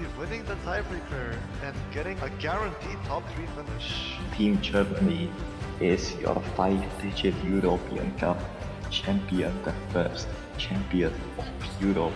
be winning the tiebreaker and getting a guaranteed top 3 finish. Team Germany is your 5-digit European Cup champion, the first champion of Europe.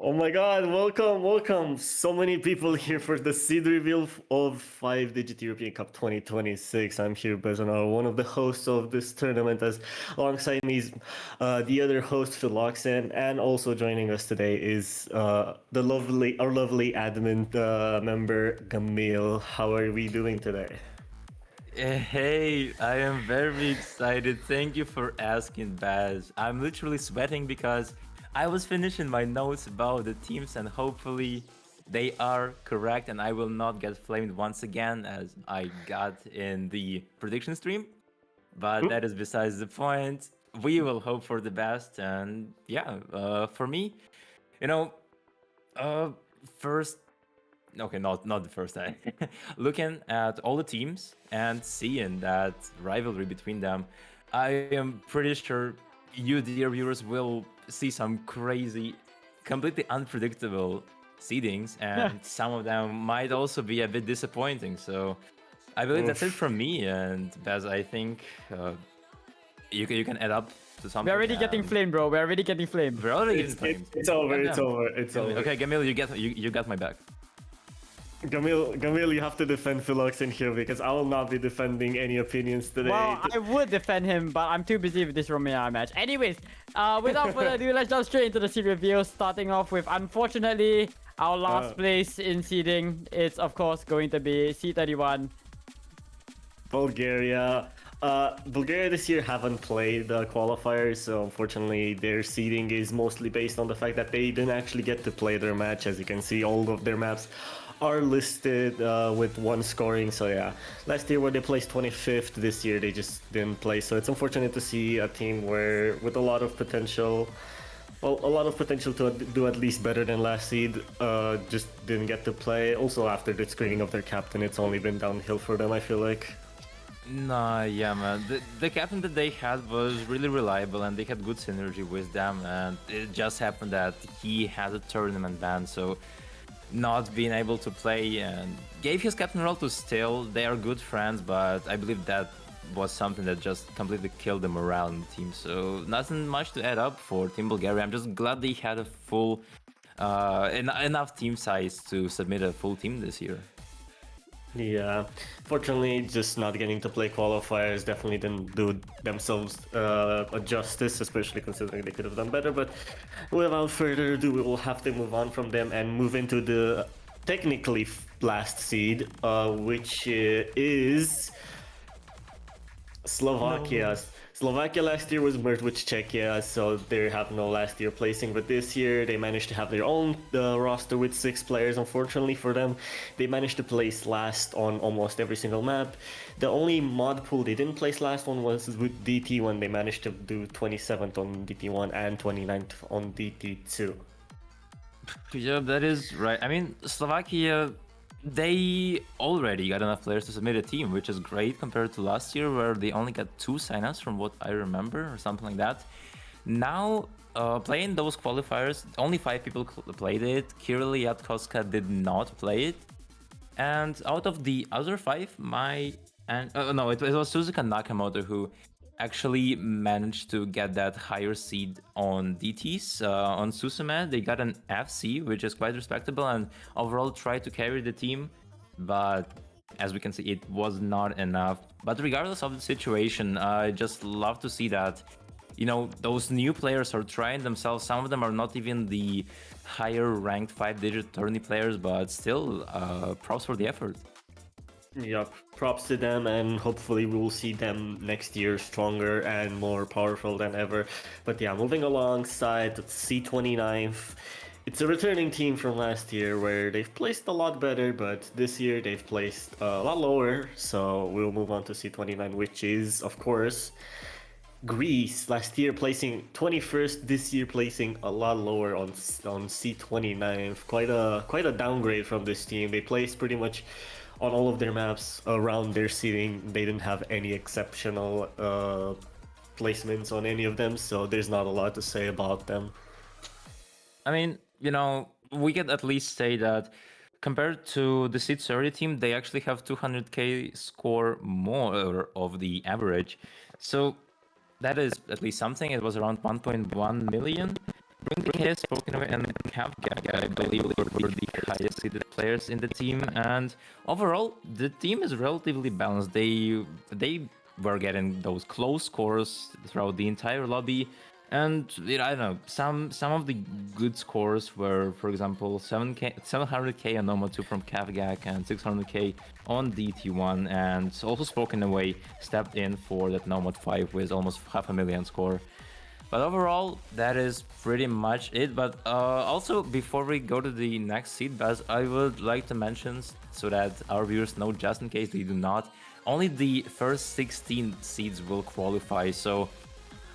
Oh my god, welcome. So many people here for the seed reveal of 5-digit European Cup 2026. I'm here, Bezanar, one of the hosts of this tournament, as alongside me is the other host, Philoxen, and also joining us today is our lovely admin member, Gamil. How are we doing today? Hey, I am very excited. Thank you for asking, Baz. I'm literally sweating because I was finishing my notes about the teams and hopefully they are correct and I will not get flamed once again as I got in the prediction stream. But that is besides the point. We will hope for the best and yeah, for me, you know, first okay, not the first time. Looking at all the teams and seeing that rivalry between them, I am pretty sure you, dear viewers, will see some crazy, completely unpredictable seedings, and some of them might also be a bit disappointing. So I believe that's it from me. And Baz, I think you can add up to something. We're already getting flamed, bro. We're already getting flamed. We're already getting flamed. It's over. It's over. Okay, Gamil, you got my back. Gamil, you have to defend Philoxen here because I will not be defending any opinions today. Well, I would defend him, but I'm too busy with this Romania match. Anyways, without further ado, let's jump straight into the seed reveal. Starting off with, unfortunately, our last place in seeding. It's, of course, going to be C31. Bulgaria. Bulgaria this year haven't played the qualifiers, so unfortunately their seeding is mostly based on the fact that they didn't actually get to play their match. As you can see, all of their maps are listed with one scoring, so yeah. Last year where they placed 25th, this year they just didn't play, so it's unfortunate to see a team where with a lot of potential, well, a lot of potential to do at least better than last seed, just didn't get to play. Also after the screening of their captain, it's only been downhill for them, I feel like. Nah, yeah, man. The captain that they had was really reliable and they had good synergy with them, and it just happened that he had a tournament ban, so not being able to play and gave his captain role to Still. They are good friends, but I believe that was something that just completely killed the morale in the team. So nothing much to add up for Team Bulgaria. I'm just glad they had a full enough team size to submit a full team this year. Yeah, fortunately, just not getting to play qualifiers definitely didn't do themselves a justice, especially considering they could have done better. But without further ado, we will have to move on from them and move into the technically last seed, which is Slovakia. Slovakia last year was merged with Czechia, so they have no last year placing, but this year they managed to have their own roster with 6 players. Unfortunately for them, they managed to place last on almost every single map. The only mod pool they didn't place last on was with DT1. They managed to do 27th on DT1 and 29th on DT2. Yeah, that is right. I mean, Slovakia, they already got enough players to submit a team, which is great compared to last year where they only got 2 signups from what I remember or something like that. Now, playing those qualifiers, only 5 people played it. Kirill Yatkoska did not play it. And out of the other 5, it was Suzuka Nakamoto who actually managed to get that higher seed on DTs. On Susume, they got an FC, which is quite respectable, and overall tried to carry the team, but as we can see, it was not enough. But regardless of the situation, I just love to see that those new players are trying themselves. Some of them are not even the higher ranked 5-digit tourney players, but still, props for the effort. Yup, props to them, and hopefully we'll see them next year stronger and more powerful than ever. But yeah, moving alongside C29, it's a returning team from last year where they've placed a lot better, but this year they've placed a lot lower. So we'll move on to C29, which is, of course, Greece. Last year placing 21st, this year placing a lot lower on C29. Quite a downgrade from this team. They placed pretty much on all of their maps around their seeding. They didn't have any exceptional placements on any of them, so there's not a lot to say about them. I mean, we can at least say that compared to the Seed 30 team, they actually have 200k score more of the average. So that is at least something. It was around 1.1 million. Has spoken away, and I believe were the highest seeded players in the team. And overall, the team is relatively balanced. They were getting those close scores throughout the entire lobby. And I don't know, some of the good scores were, for example, 700k on Noma 2 from Kavgak and 600k on DT1, and also Spoken Away stepped in for that Nomad 5 with almost 500,000 score. But overall, that is pretty much it. But also, before we go to the next seed, Baz, I would like to mention, so that our viewers know, just in case they do not, only the first 16 seeds will qualify. So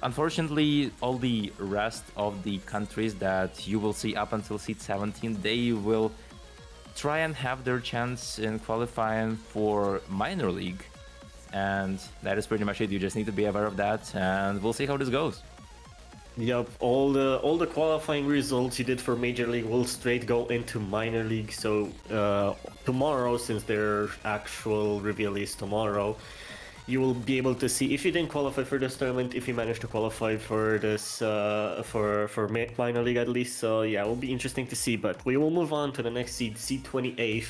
unfortunately, all the rest of the countries that you will see up until seed 17, they will try and have their chance in qualifying for minor league. And that is pretty much it. You just need to be aware of that, and we'll see how this goes. Yep, all the qualifying results you did for Major League will straight go into Minor League. So tomorrow, since their actual reveal is tomorrow, you will be able to see if you didn't qualify for this tournament, if you managed to qualify for this for Minor League at least. So yeah, it will be interesting to see. But we will move on to the next seed, C28.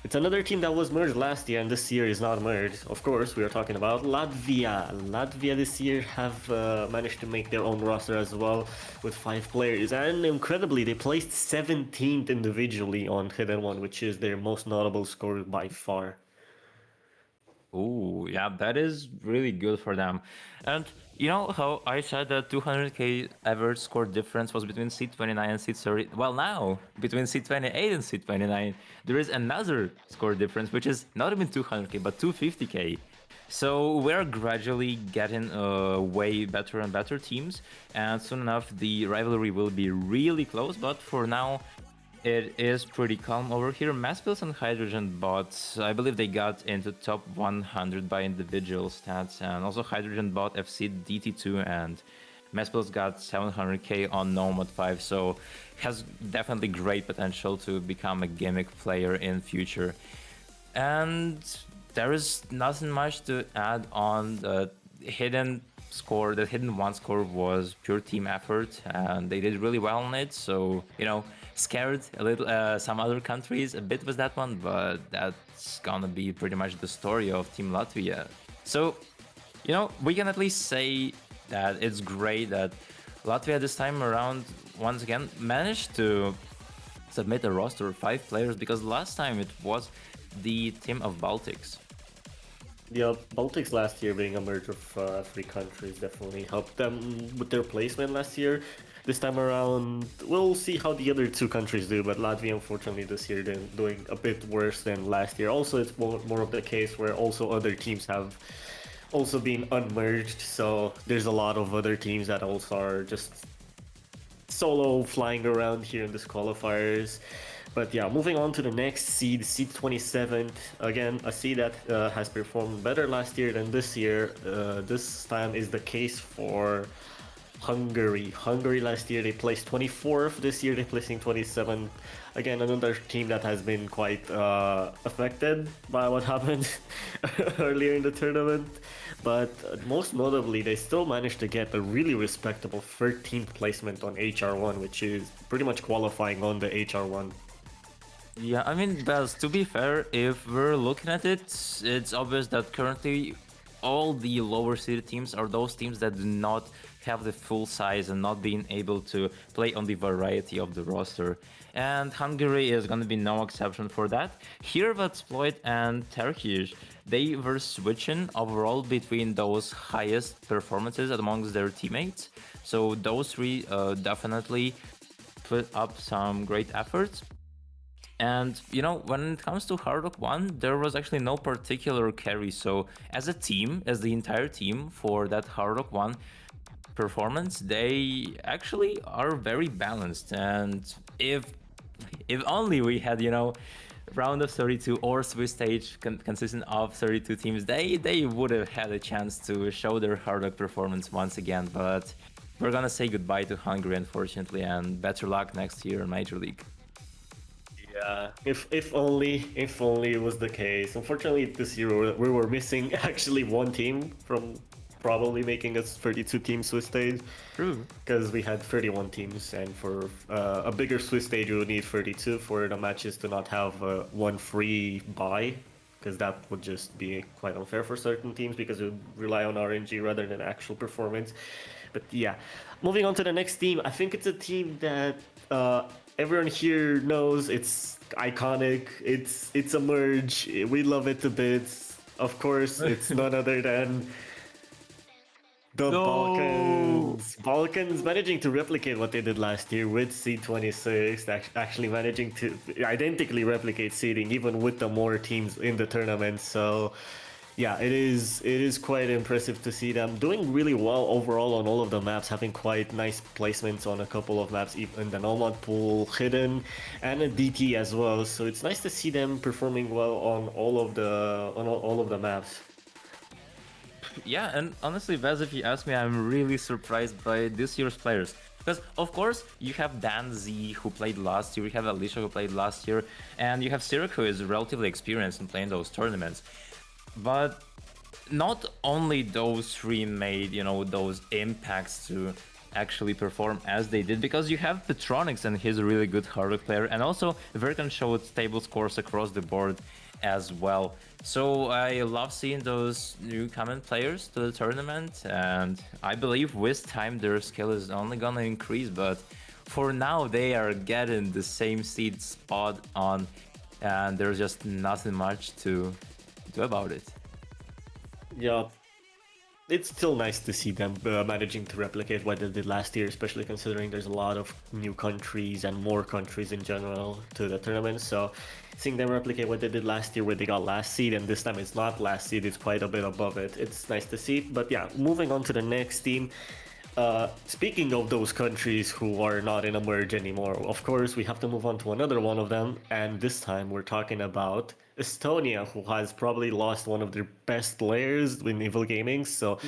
It's another team that was merged last year, and this year is not merged. Of course, we are talking about Latvia. Latvia this year have managed to make their own roster as well with 5 players, and incredibly, they placed 17th individually on Hidden One, which is their most notable score by far. Ooh, yeah, that is really good for them. And you know how I said that 200k average score difference was between C29 and C30? Well, now, between C28 and C29, there is another score difference, which is not even 200k, but 250k. So we're gradually getting way better and better teams, and soon enough the rivalry will be really close, but for now, it is pretty calm over here. Maspills and Hydrogen Bots, I believe they got into top 100 by individual stats, and also Hydrogen Bot FC DT2 and Maspills got 700k on Nomad 5, so has definitely great potential to become a gimmick player in future. And there is nothing much to add on. The hidden score, the Hidden One score was pure team effort, and they did really well on it, so scared a little some other countries a bit with that one, but that's gonna be pretty much the story of Team Latvia. So we can at least say that it's great that Latvia this time around once again managed to submit a roster of 5 players, because last time it was the team of Baltics. Yeah, Baltics last year being a merge of 3 countries definitely helped them with their placement last year. This time around, we'll see how the other 2 countries do, but Latvia, unfortunately, this year they're doing a bit worse than last year. Also, it's more of the case where also other teams have also been unmerged, so there's a lot of other teams that also are just solo flying around here in this qualifiers. But yeah, moving on to the next seed, seed 27. Again, a seed that has performed better last year than this year. This time is the case for Hungary. Hungary last year they placed 24th. This year they're placing 27th. Again, another team that has been quite affected by what happened earlier in the tournament. But most notably, they still managed to get a really respectable 13th placement on HR1, which is pretty much qualifying on the HR1. Yeah, I mean, Baz, to be fair, if we're looking at it, it's obvious that currently all the lower seeded teams are those teams that do not have the full size and not being able to play on the variety of the roster. And Hungary is going to be no exception for that. Here, Vatsploit and Turkish, they were switching overall between those highest performances amongst their teammates. So those three definitely put up some great efforts. And you know, when it comes to Hard Rock 1, there was actually no particular carry. So as a team, as the entire team for that Hard Rock 1 performance, they actually are very balanced. And if only we had, you know, round of 32 or Swiss stage consisting of 32 teams, they would have had a chance to show their Hard Rock performance once again. But we're gonna say goodbye to Hungary, unfortunately, and better luck next year in Major League. Yeah, if only it was the case. Unfortunately, this year we were missing actually one team from probably making us 32 team Swiss stage. True. Because we had 31 teams, and for a bigger Swiss stage, you would need 32 for the matches to not have one free buy, because that would just be quite unfair for certain teams because it would rely on RNG rather than actual performance. But yeah, moving on to the next team, I think it's a team that everyone here knows. It's iconic. It's a merge. We love it to bits. Of course, it's none other than the Balkans. Balkans managing to replicate what they did last year with C26, actually managing to identically replicate seeding even with the more teams in the tournament. So yeah, it is quite impressive to see them doing really well overall on all of the maps, having quite nice placements on a couple of maps, even the Nomad Pool, Hidden, and a DT as well. So it's nice to see them performing well on all of the maps. Yeah, and honestly, Vaz, if you ask me, I'm really surprised by this year's players. Because, of course, you have Dan Z, who played last year, you have Alicia, who played last year, and you have Sirik, who is relatively experienced in playing those tournaments. But not only those three made, you know, those impacts to actually perform as they did, because you have Petronix, and he's a really good Hard Rock player, and also Verkan showed stable scores across the board as well. So I love seeing those new common players to the tournament, and I believe with time their skill is only gonna increase, but for now they are getting the same seed spot on, and there's just nothing much to do about it. Yeah, it's still nice to see them managing to replicate what they did last year, especially considering there's a lot of new countries and more countries in general to the tournament. So seeing them replicate what they did last year where they got last seed, and this time it's not last seed, it's quite a bit above it. It's nice to see. But yeah, moving on to the next team. Speaking of those countries who are not in a merge anymore, of course, we have to move on to another one of them. And this time we're talking about Estonia, who has probably lost one of their best players in Evil Gaming. So,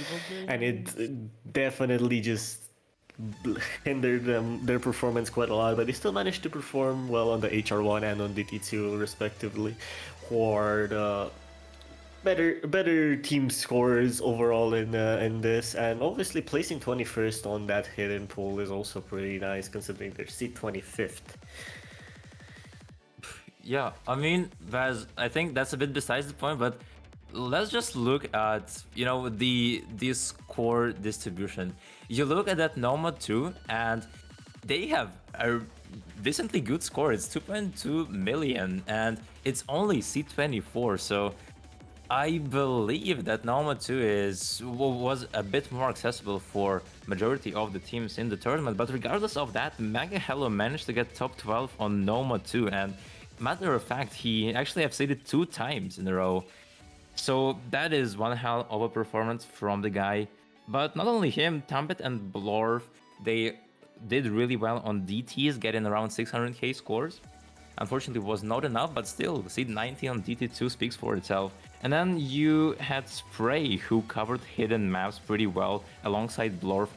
and it definitely just hindered their performance quite a lot, but they still managed to perform well on the HR1 and on DT2 respectively, for the better team scores overall in this, and obviously placing 21st on that hidden pool is also pretty nice considering their seat 25th. Yeah, I mean, Vaz, I think that's a bit besides the point, but let's just look at, you know, the score distribution. You look at that Nomad 2, and they have a decently good score. It's 2.2 million, and it's only C24, so I believe that Nomad 2 was a bit more accessible for majority of the teams in the tournament, but regardless of that, Mega Hello managed to get top 12 on Nomad 2, and matter of fact, he actually have seeded 2 times in a row. So that is one hell of a performance from the guy. But not only him, Tambet and Blorf, they did really well on DTs, getting around 600k scores. Unfortunately, it was not enough, but still, seed 90 on DT2 speaks for itself. And then you had Spray, who covered hidden maps pretty well alongside Blorf.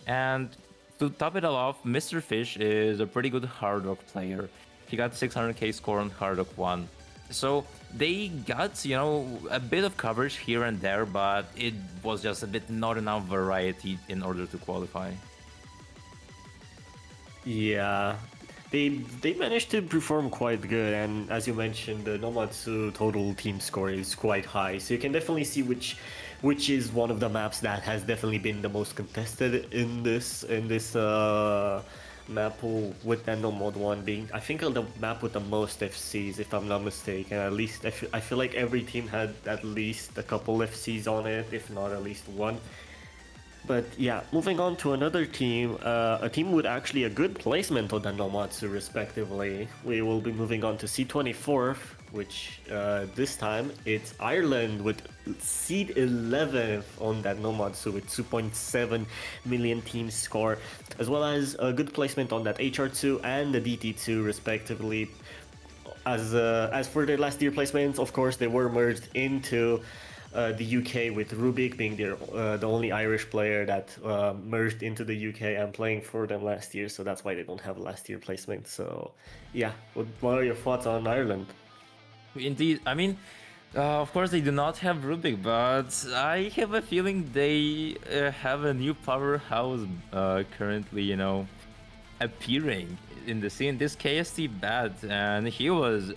And to top it all off, Mr. Fish is a pretty good Hard Rock player. He got 600k score on Hard Rock 1. So they got, you know, a bit of coverage here and there, but it was just a bit not enough variety in order to qualify. Yeah, they managed to perform quite good, and as you mentioned, the Nomatsu total team score is quite high, so you can definitely see which which is one of the maps that has definitely been the most contested in this map pool, with Nano Mod 1 being, I think, the map with the most FCs, if I'm not mistaken. At least I feel like every team had at least a couple FCs on it, if not at least one. But yeah, moving on to another team, a team with actually a good placement on the Nomatsu respectively. We will be moving on to C24, which this time it's Ireland with seed 11th on that Nomatsu with 2.7 million team score, as well as a good placement on that HR2 and the DT2 respectively. As for their last year placements, of course, they were merged into the UK, with Rubik being the only Irish player that merged into the UK and playing for them last year. So that's why they don't have a last year placement. So yeah, what are your thoughts on Ireland? Indeed, I mean, of course they do not have Rubik, but I have a feeling they have a new powerhouse currently, appearing in the scene. This KST Bad, and he was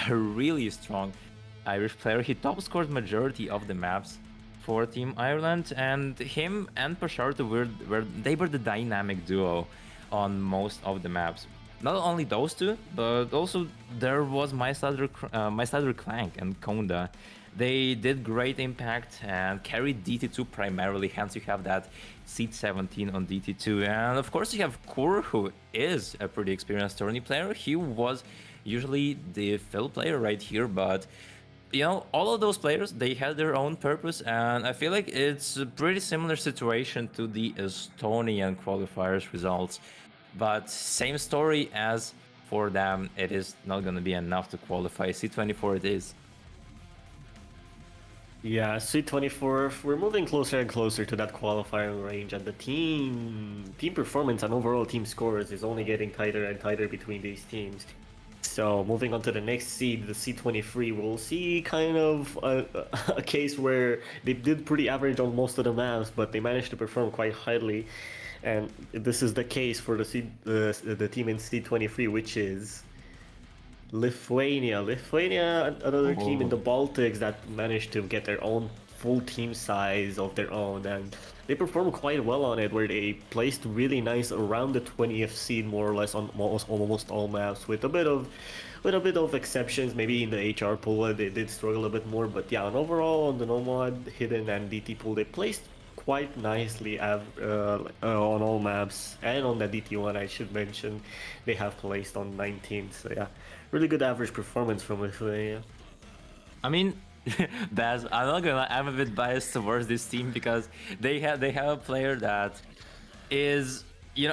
a really strong Irish player. He top scored majority of the maps for Team Ireland, and him and Pasharto were the dynamic duo on most of the maps. Not only those two, but also there was MySlider Clank and Konda. They did great impact and carried DT2 primarily, hence you have that seat 17 on DT2. And of course you have Kur, who is a pretty experienced tourney player. He was usually the fill player right here, but all of those players, they had their own purpose, and I feel like it's a pretty similar situation to the Estonian qualifiers results. But same story as for them, it is not going to be enough to qualify. C24 it is. Yeah, C24, we're moving closer and closer to that qualifying range, and the team performance and overall team scores is only getting tighter and tighter between these teams. So moving on to the next seed, the C23, we'll see kind of a case where they did pretty average on most of the maps, but they managed to perform quite highly. And this is the case for the team in C23, which is Lithuania. Lithuania, another team in the Baltics that managed to get their own full team size of their own, and they performed quite well on it, where they placed really nice around the 20th seed more or less on almost all maps, with a bit of exceptions. Maybe in the HR pool they did struggle a bit more, but yeah, and overall on the Nomad, Hidden, and DT pool they placed quite nicely on all maps, and on the DT1 I should mention they have placed on 19th. So yeah, really good average performance from Lithuania. I mean, Baz, I'm not gonna lie, I'm a bit biased towards this team because they have a player that is,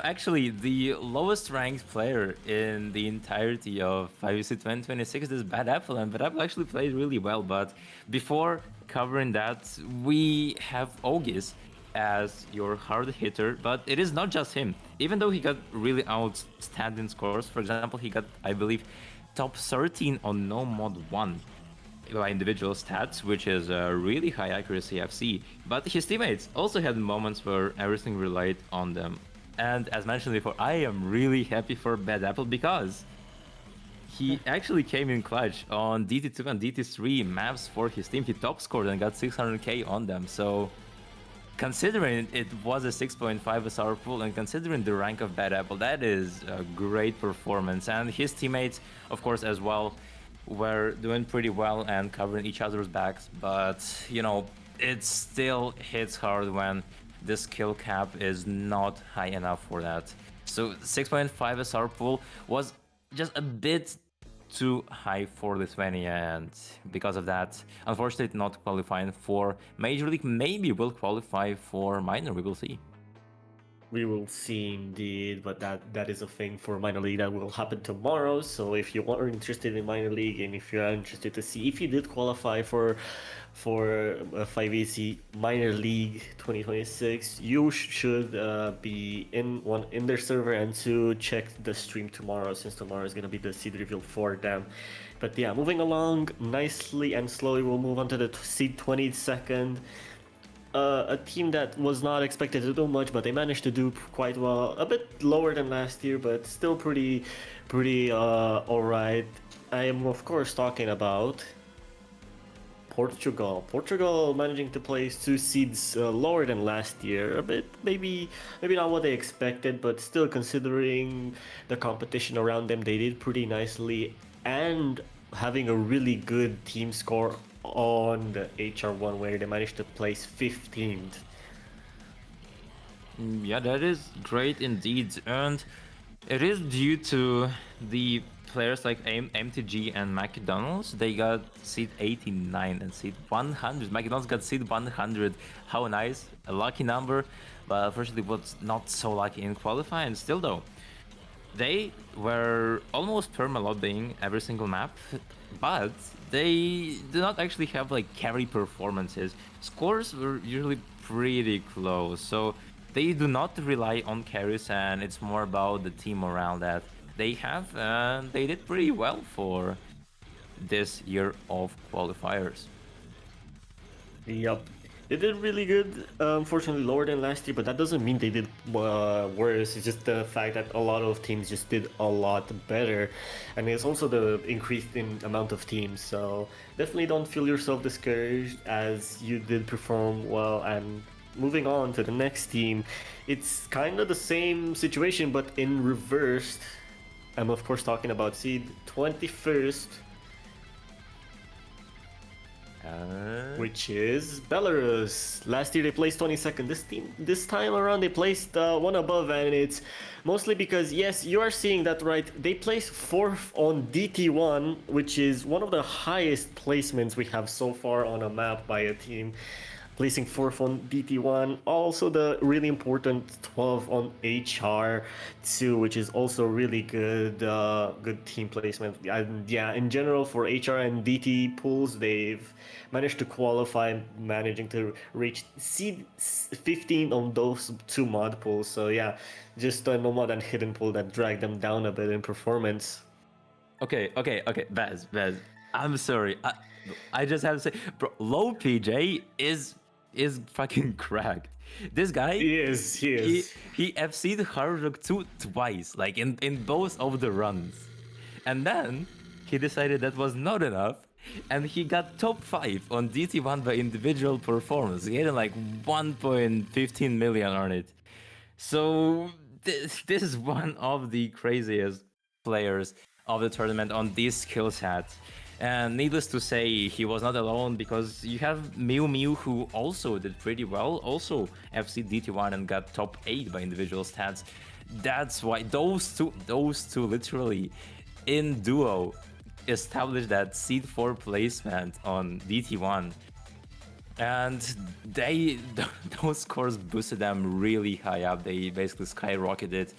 actually the lowest ranked player in the entirety of 5EC 2026 is Bad Apple, and Bad Apple actually played really well. But before covering that, we have August as your hard hitter, but it is not just him. Even though he got really outstanding scores, for example, he got, I believe, top 13 on No Mod 1 by individual stats, which is a really high accuracy FC. But his teammates also had moments where everything relied on them. And as mentioned before, I am really happy for Bad Apple because he actually came in clutch on DT2 and DT3 maps for his team. He top scored and got 600k on them. So considering it was a 6.5 SR pool and considering the rank of Bad Apple, that is a great performance. And his teammates, of course, as well, were doing pretty well and covering each other's backs. But, it still hits hard when the skill cap is not high enough for that. So 6.5 SR pool was just a bit too high for Lithuania, and because of that, unfortunately not qualifying for Major League. Maybe will qualify for minor, we will see. We will see indeed, but that is a thing for minor league that will happen tomorrow. So if you are interested in minor league, and if you are interested to see if you did qualify for 5EC minor league 2026, you should be in their server and to check the stream tomorrow, since tomorrow is going to be the seed reveal for them. But yeah, moving along nicely and slowly, we'll move on to the seed 22nd. A team that was not expected to do much, but they managed to do quite well. A bit lower than last year, but still pretty alright. I am of course talking about Portugal. Portugal managing to place 2 seeds lower than last year. A bit, maybe not what they expected, but still considering the competition around them, they did pretty nicely. And having a really good team score on the HR1 where they managed to place 15th. Yeah, that is great indeed, and it is due to the players like MTG and McDonald's. They got seed 89 and seed 100. McDonald's got seed 100. How nice, a lucky number, but unfortunately was not so lucky in qualifying. Still though, they were almost perma-loading every single map, but they do not actually have like carry performances. Scores were usually pretty close, so they do not rely on carries, and it's more about the team morale that they have, and they did pretty well for this year of qualifiers. Yup. They did really good, unfortunately lower than last year, but that doesn't mean they did worse. It's just the fact that a lot of teams just did a lot better. And it's also the increase in amount of teams, so definitely don't feel yourself discouraged as you did perform well. And moving on to the next team, it's kind of the same situation, but in reversed. I'm of course talking about seed 21st, which is Belarus. Last year they placed 22nd. This time around they placed one above, and it's mostly because, yes, you are seeing that right. They placed 4th on DT1, which is one of the highest placements we have so far on a map by a team. Placing 4th on DT1, also the really important 12 on HR2, which is also really good, good team placement. And yeah, in general for HR and DT pools, they've managed to qualify, managing to reach seed 15 on those 2 mod pools. So yeah, just a Nomad and Hidden pool that dragged them down a bit in performance. Okay, Baz, I'm sorry. I just have to say, bro, low PJ is fucking cracked. This guy, He is. he FC'd Hard Rock 2 twice, like in both of the runs. And then he decided that was not enough, and he got top 5 on DT1 by individual performance. He had like 1.15 million on it. So this is one of the craziest players of the tournament on this skill set. And needless to say, he was not alone, because you have Mew, who also did pretty well, also FC DT1 and got top 8 by individual stats. That's why those two literally in duo established that seed 4 placement on DT1. And those scores boosted them really high up. They basically skyrocketed.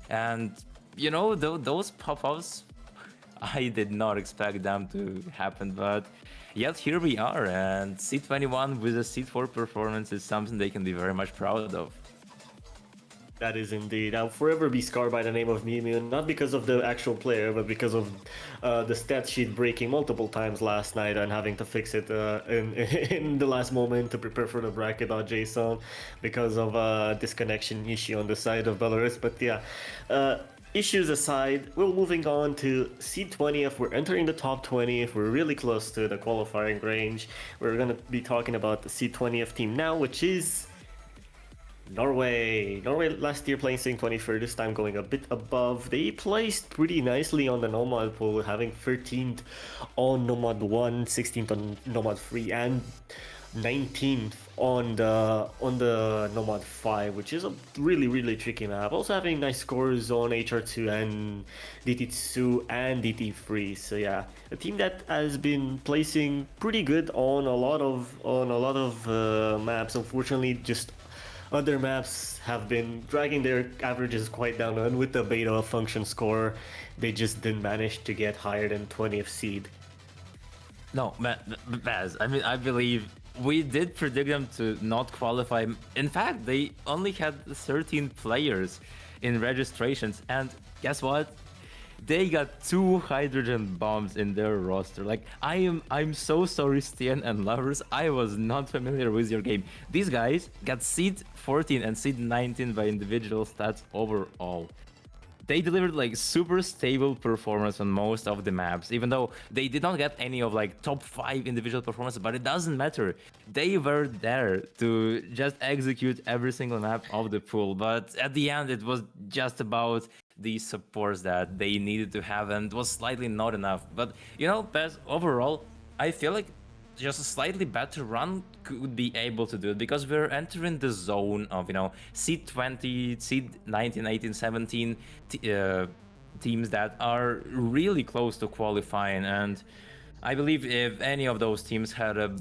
And you know, those pop-ups, I did not expect them to happen, but yet here we are, and C21 with a Seed 4 performance is something they can be very much proud of. That is indeed. I'll forever be scarred by the name of Mew, not because of the actual player, but because of the stat sheet breaking multiple times last night and having to fix it in the last moment to prepare for the bracket.json because of a disconnection issue on the side of Belarus. But yeah, issues aside, we're moving on to seed 20. If we're entering the top 20, if we're really close to the qualifying range, we're going to be talking about the seed 20th team now, which is Norway. Norway last year placing 21st, this time going a bit above. They placed pretty nicely on the Nomad pool, having 13th on Nomad 1, 16th on Nomad 3, and 19th on the Nomad 5, which is a really tricky map. Also having nice scores on HR2 and DT2 and DT3. So yeah, a team that has been placing pretty good on a lot of maps. Unfortunately, just other maps have been dragging their averages quite down, and with the beta function score, they just didn't manage to get higher than 20th seed. No, Baz, I mean, I believe we did predict them to not qualify. In fact, they only had 13 players in registrations, and guess what? They got 2 hydrogen bombs in their roster. Like, I'm so sorry, Stian and lovers. I was not familiar with your game. These guys got seed 14 and seed 19 by individual stats overall. they delivered like super stable performance on most of the maps, even though they did not get any of like top 5 individual performances, but it doesn't matter. They were there to just execute every single map of the pool. But at the end, it was just about the supports that they needed to have, and it was slightly not enough. But you know, Pez, overall, I feel like just a slightly better run could be able to do it, because we're entering the zone of, you know, seed 20, seed 19, 18, 17 teams that are really close to qualifying. And I believe if any of those teams had a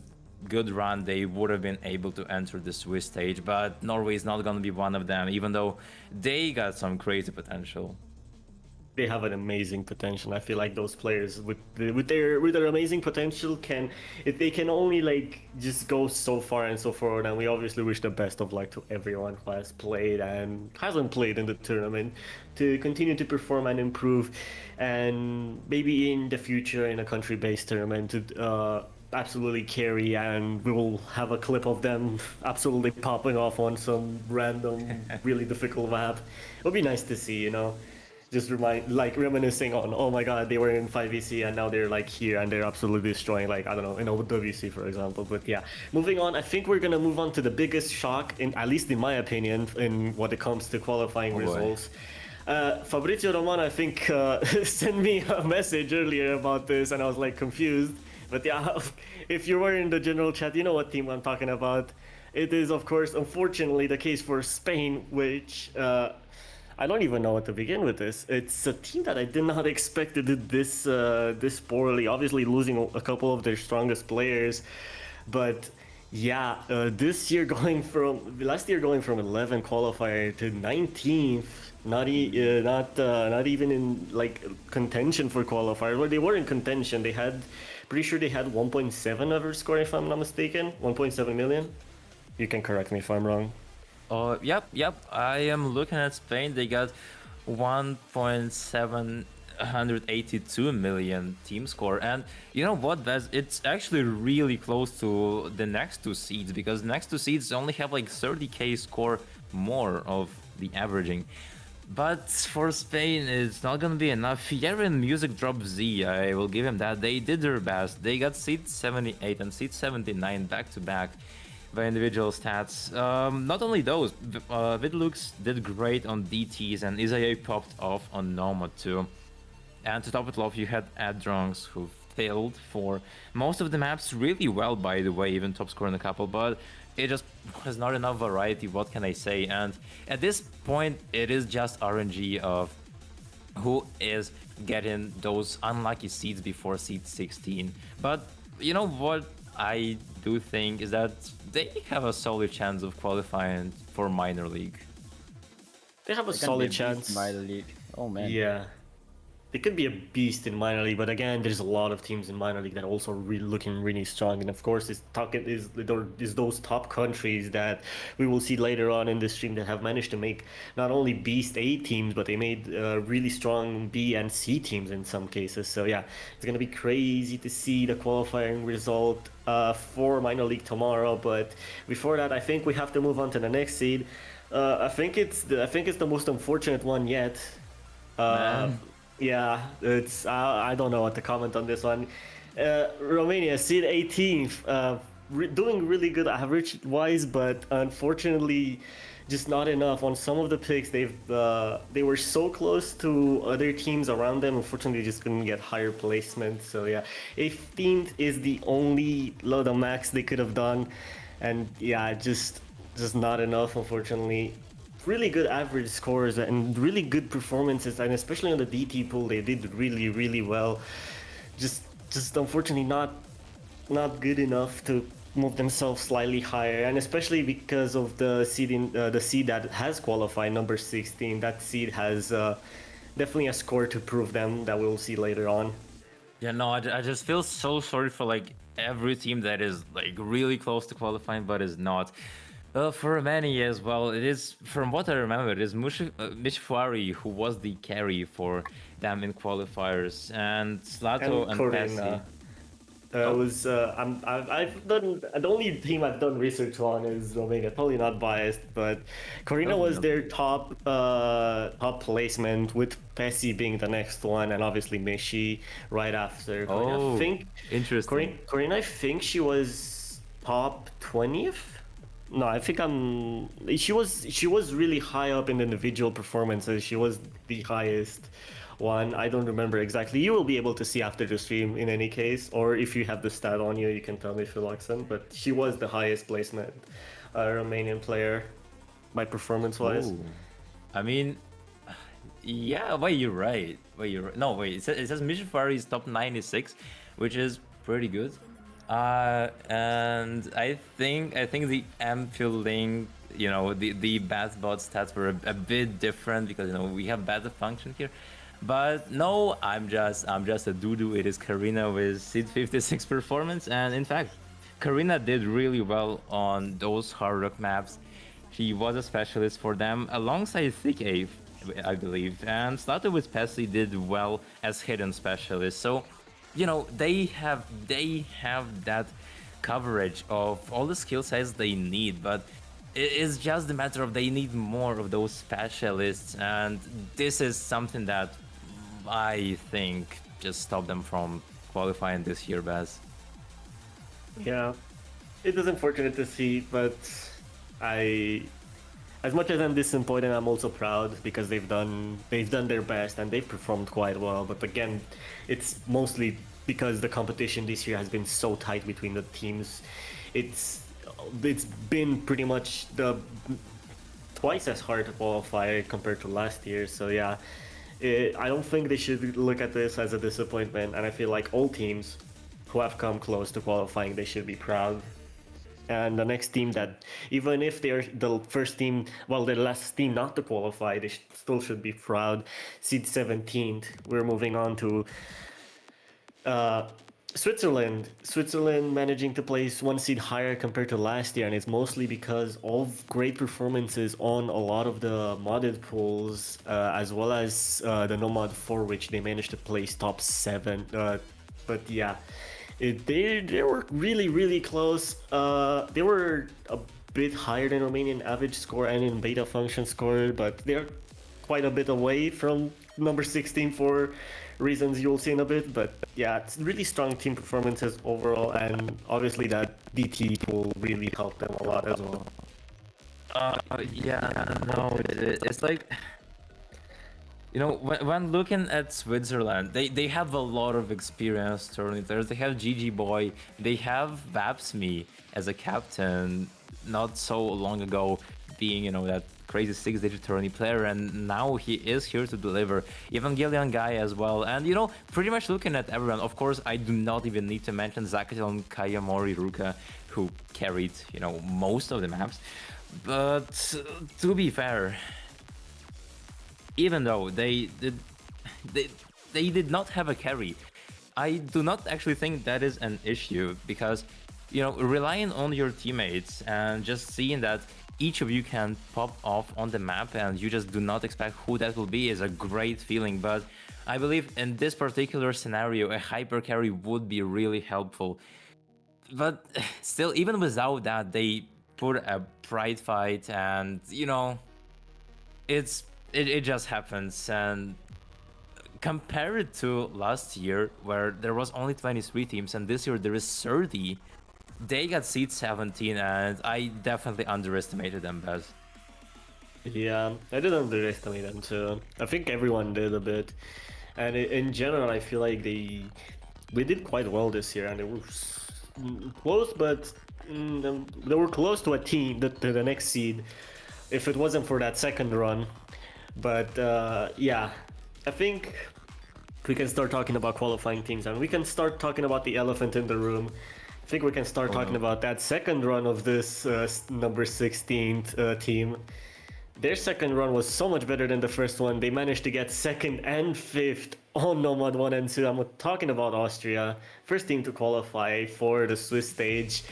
good run, they would have been able to enter the Swiss stage. But Norway is not going to be one of them, even though they got some crazy potential. They have an amazing potential. I feel like those players with their amazing potential they can only like just go so far and so forward. And we obviously wish the best of luck to everyone who has played and hasn't played in the tournament, to continue to perform and improve, and maybe in the future in a country-based tournament to absolutely carry, and we will have a clip of them absolutely popping off on some random really difficult map. It'll be nice to see, you know. Just reminiscing on, oh my god, they were in 5EC and now they're like here and they're absolutely destroying, like, I don't know, in WC for example. But yeah, moving on, I think we're gonna move on to the biggest shock, at least in my opinion, in what it comes to qualifying results. Fabrizio Romano, I think, sent me a message earlier about this and I was like confused. But yeah, if you were in the general chat, you know what team I'm talking about. It is, of course, unfortunately the case for Spain, which I don't even know what to begin with this. It's a team that I did not expect to do this poorly. Obviously, losing a couple of their strongest players, but yeah, last year going from 11 qualifier to 19th, not even in like contention for qualifier. Well, they were in contention. Pretty sure they had 1.7 average score, if I'm not mistaken, 1.7 million. You can correct me if I'm wrong. Yep. I am looking at Spain. They got 1.782 million team score, and you know what? It's actually really close to the next two seeds, because the next two seeds only have like 30k score more of the averaging. But for Spain, it's not gonna be enough. Fiera and Music Drop Z, I will give him that. They did their best. They got seed 78 and seed 79 back to back by individual stats. Not only those, Vidlux did great on DTs, and Isaiah popped off on Noma too. And to top it off, you had Adrongs, who failed for most of the maps really well, by the way, even top score in a couple, but it just was not enough variety, what can I say? And at this point, it is just RNG of who is getting those unlucky seeds before seed 16. But you know what I do think is that they have a solid chance of qualifying for minor league. They have a solid chance. Minor league. Oh man. Yeah. They could be a beast in minor league, but again, there's a lot of teams in minor league that are also looking really strong. And of course, is those top countries that we will see later on in the stream that have managed to make not only beast A teams, but they made really strong B and C teams in some cases. So yeah, it's gonna be crazy to see the qualifying result for minor league tomorrow. But before that, I think we have to move on to the next seed. I think it's the most unfortunate one yet. Yeah, it's I don't know what to comment on this one. Romania, seed 18th, doing really good average-wise, but unfortunately, just not enough. On some of the picks, they were so close to other teams around them. Unfortunately, just couldn't get higher placement. So yeah, 18th is the max they could have done, and yeah, just not enough, unfortunately. Really good average scores and really good performances, and especially on the DT pool, they did really well. Just unfortunately not good enough to move themselves slightly higher, and especially because of the seed that has qualified, number 16. That seed has definitely a score to prove them that we'll see later on. Yeah, no, I just feel so sorry for like every team that is like really close to qualifying but is not. For Romania as well, it is, from what I remember, it is Mishfuari who was the carry for them in qualifiers, and Slato and Pessi. It was I've done the only team I've done research on is Romania. Probably not biased, but Corina was their top placement, with Pessy being the next one, and obviously Mishi right after. Corina. Oh, I think interesting. Corina, I think she was top 20th. No, I think she was really high up in individual performances. She was the highest one. I don't remember exactly. You will be able to see after the stream in any case, or if you have the stat on you, you can tell me, Philoxen. But she was the highest placement Romanian player by performance-wise. Ooh. I mean, yeah, wait, you're right. No, wait, it says Mishifari is top 96, which is pretty good. And I think the Ampule link, the Bathbot stats were a bit different because we have battle function here. But no, I'm just a doo-doo. It is Karina with Seed 56 performance, and in fact, Karina did really well on those hard rock maps. She was a specialist for them alongside Thick Ave, I believe, and started with Pessy did well as hidden specialist. So, they have that coverage of all the skill sets they need, but it's just a matter of they need more of those specialists, and this is something that I think just stopped them from qualifying this year, Baz. Yeah, it is unfortunate to see, but as much as I'm disappointed, I'm also proud because they've done their best and they've performed quite well. But again, it's mostly because the competition this year has been so tight between the teams. It's been pretty much twice as hard to qualify compared to last year. So yeah, I don't think they should look at this as a disappointment, and I feel like all teams who have come close to qualifying, they should be proud. And the next team that, even if they're the first team, well, the last team not to qualify, they still should be proud. Seed 17th. We're moving on to Switzerland. Switzerland managing to place one seed higher compared to last year, and it's mostly because of great performances on a lot of the modded pools, as well as the Nomad 4, which they managed to place top 7. But yeah, they were really, really close. They were a bit higher than Romanian average score and in beta function score, but they're quite a bit away from number 16 for reasons you'll see in a bit. But yeah, it's really strong team performances overall, and obviously that DT pool really helped them a lot as well. Yeah, no, it's like, when looking at Switzerland, they have a lot of experience tournators. They have GG Boy, they have Vapsme as a captain not so long ago, being, that crazy 6-digit tourney player, and now he is here to deliver. Evangelion guy as well, and pretty much looking at everyone. Of course, I do not even need to mention Zakaton, Kayamori, Ruka, who carried, most of the maps. But to be fair, even though they did not have a carry, I do not actually think that is an issue, because relying on your teammates and just seeing that each of you can pop off on the map and you just do not expect who that will be is a great feeling. But I believe in this particular scenario, a hyper carry would be really helpful. But still, even without that, they put a pride fight, and it just happens. And compare it to last year, where there was only 23 teams, and this year there is 30. They got seed 17, and I definitely underestimated them, Baz. Yeah, I did underestimate them too. I think everyone did a bit, and in general, I feel like they did quite well this year, and they were close, but they were close to a team, to the next seed, if it wasn't for that second run. But yeah, I think we can start talking about qualifying teams, and we can start talking about the elephant in the room. I think we can start talking about that second run of this number 16th team. Their second run was so much better than the first one. They managed to get second and fifth on Nomad 1 and 2. I'm talking about Austria. First team to qualify for the Swiss stage.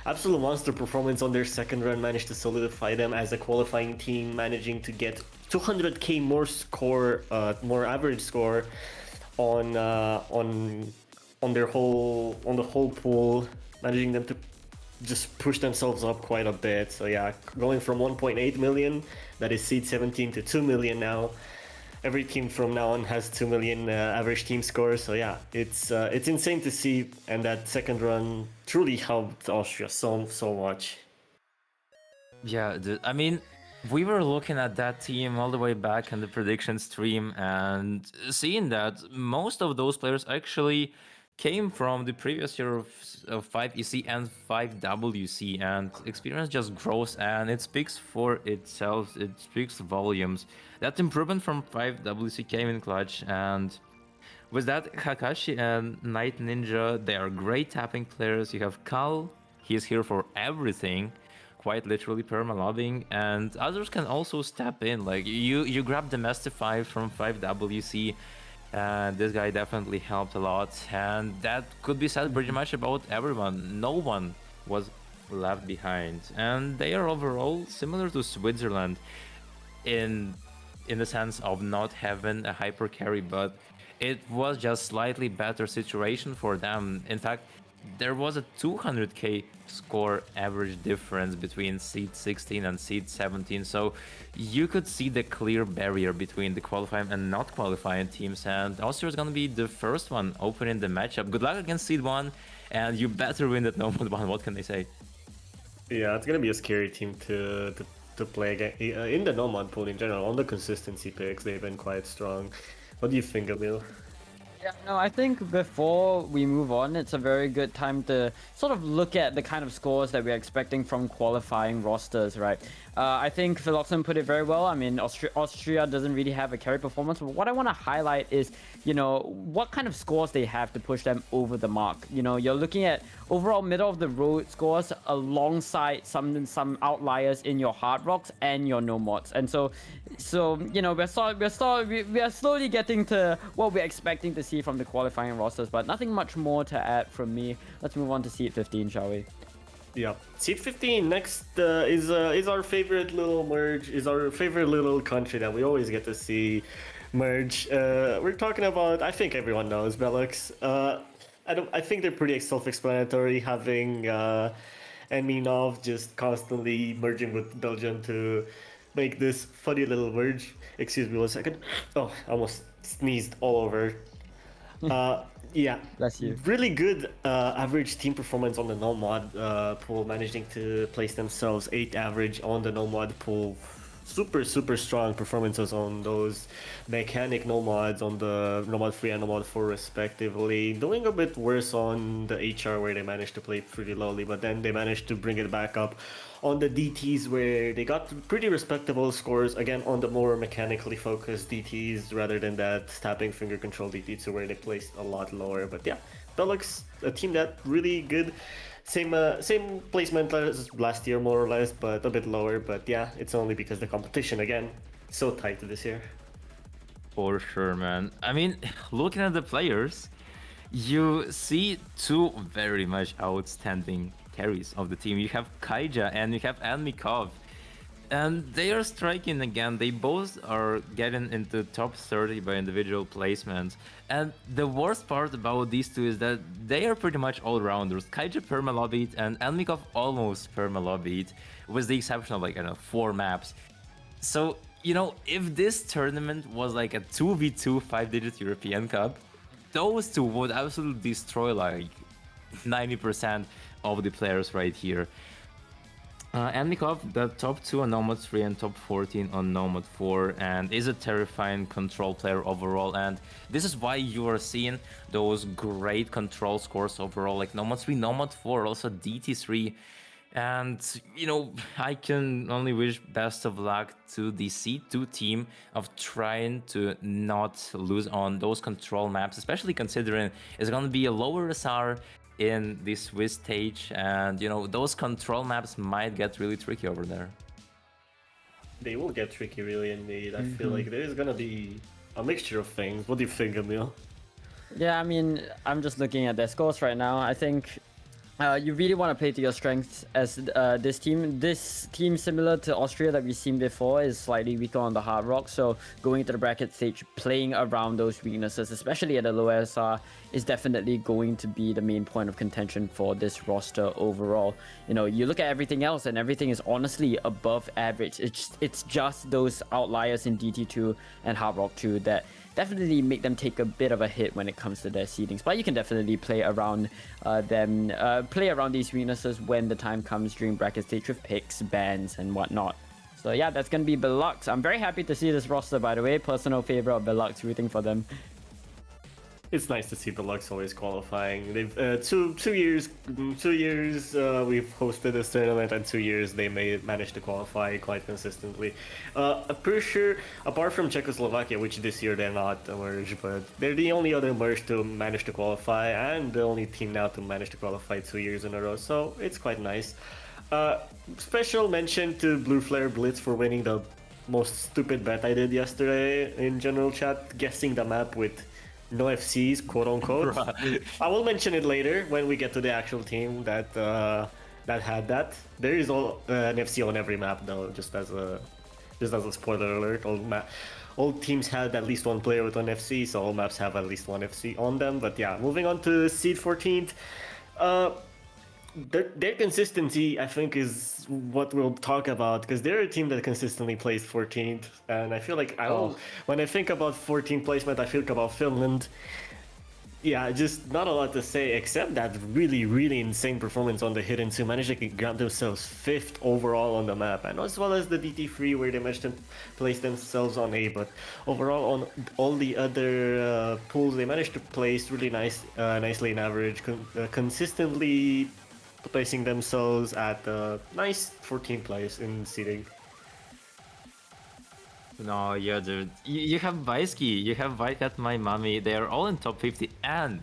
Absolute monster performance on their second run, managed to solidify them as a qualifying team, managing to get 200k more score, more average score on on the whole pool, managing them to just push themselves up quite a bit. So yeah, going from 1.8 million, that is seed 17, to 2 million now. Every team from now on has 2 million average team score. So yeah, it's insane to see, and that second run truly helped Austria so much. Yeah, I mean, we were looking at that team all the way back in the prediction stream and seeing that most of those players actually came from the previous year of 5EC and 5WC, and experience just grows and it speaks for itself. It speaks volumes. That improvement from 5WC came in clutch, and with that, Kakashi and Night Ninja, they are great tapping players. You have Kal, he is here for everything, quite literally perma-lobbing, and others can also step in. Like you grab the Mestify from 5WC, and this guy definitely helped a lot, and that could be said pretty much about everyone. No one was left behind, and they are overall similar to Switzerland in the sense of not having a hyper carry, but it was just slightly better situation for them. In fact, there was a 200k score average difference between seed 16 and seed 17, so you could see the clear barrier between the qualifying and not qualifying teams, and Austria is gonna be the first one opening the matchup. Good luck against seed 1, and you better win that Nomad 1, what can they say? Yeah, it's gonna be a scary team to play against in the Nomad pool in general. On the consistency picks, they've been quite strong. What do you think, Emil? Yeah, no, I think before we move on, it's a very good time to sort of look at the kind of scores that we're expecting from qualifying rosters, right? I think Philoxen put it very well. I mean, Austria doesn't really have a carry performance, but what I want to highlight is, what kind of scores they have to push them over the mark. You're looking at overall middle of the road scores alongside some outliers in your hard rocks and your no mods, and so we're slowly getting to what we're expecting to see from the qualifying rosters, but nothing much more to add from me. Let's move on to seed 15, shall we? Yeah, seed 15 next is our favorite little merge, is our favorite little country that we always get to see merge. We're talking about, I think everyone knows, Belux. I think they're pretty self-explanatory, having Minov just constantly merging with Belgium to make this funny little merge. Excuse me 1 second. Oh, I almost sneezed all over. Yeah, Bless you. really good average team performance on the no-mod pool, managing to place themselves 8th average on the no-mod pool. Super strong performances on those mechanic no-mods, on the no-mod 3 and no-mod 4 respectively. Doing a bit worse on the HR, where they managed to play pretty lowly, but then they managed to bring it back up on the DTs, where they got pretty respectable scores, again on the more mechanically focused DTs rather than that tapping finger control DT2, where they placed a lot lower. But yeah, Belux, a team that really good. Same placement as last year, more or less, but a bit lower. But yeah, it's only because the competition, again, so tight this year. For sure, man. I mean, looking at the players, you see two very much outstanding carries of the team. You have Kaija and you have Almikov, and they are striking again. They both are getting into top 30 by individual placements. And the worst part about these two is that they are pretty much all-rounders. Kaija perma-lobbied and Almikov almost perma-lobbied, with the exception of, like, I don't know, 4 maps. So, if this tournament was like a 2v2 5-digit European Cup, those two would absolutely destroy like 90% of the players right here. Amnikov, the top 2 on Nomad 3 and top 14 on Nomad 4, and is a terrifying control player overall, and this is why you are seeing those great control scores overall, like Nomad 3, Nomad 4, also DT3, and, I can only wish best of luck to the C2 team of trying to not lose on those control maps, especially considering it's going to be a lower SR in the Swiss stage, and those control maps might get really tricky over there. They will get tricky, really, indeed. I feel like there is gonna be a mixture of things. What do you think, Emil? Yeah, I mean, I'm just looking at their scores right now. I think You really want to play to your strengths as this team. This team, similar to Austria that we've seen before, is slightly weaker on the hard rock. So going into the bracket stage, playing around those weaknesses, especially at the low SR, is definitely going to be the main point of contention for this roster overall. You know, you look at everything else, and everything is honestly above average. It's just those outliers in DT2 and hard rock 2 that definitely make them take a bit of a hit when it comes to their seedings. But you can definitely play around play around these weaknesses when the time comes during bracket stage with picks, bans, and whatnot. So yeah, that's gonna be Belux. I'm very happy to see this roster, by the way. Personal favorite of Belux, rooting for them. It's nice to see the Lux always qualifying. They've 2 years we've hosted this tournament, and 2 years they managed to qualify quite consistently. I'm pretty sure, apart from Czechoslovakia, which this year they're not merged, but they're the only other merge to manage to qualify, and the only team now to manage to qualify 2 years in a row. So it's quite nice. Special mention to Blue Flare Blitz for winning the most stupid bet I did yesterday in general chat, guessing the map with no FCs, quote unquote. I will mention it later when we get to the actual team that had that. There is an FC on every map though, just as a spoiler alert. All teams had at least one player with an FC, so all maps have at least one FC on them. But yeah, moving on to Seed 14th. Their consistency, I think, is what we'll talk about, because they're a team that consistently plays 14th, and I feel like when I think about 14th placement, I think about Finland. Yeah, just not a lot to say except that really insane performance on the Hidden 2, managed to grab themselves 5th overall on the map, and as well as the DT3 where they managed to place themselves on A. But overall on all the other pools, they managed to place really nicely in average, consistently placing themselves at a nice 14th place in seeding. No, yeah, dude. You have Vaisky, you have Vaikat, my mommy. They are all in top 50, and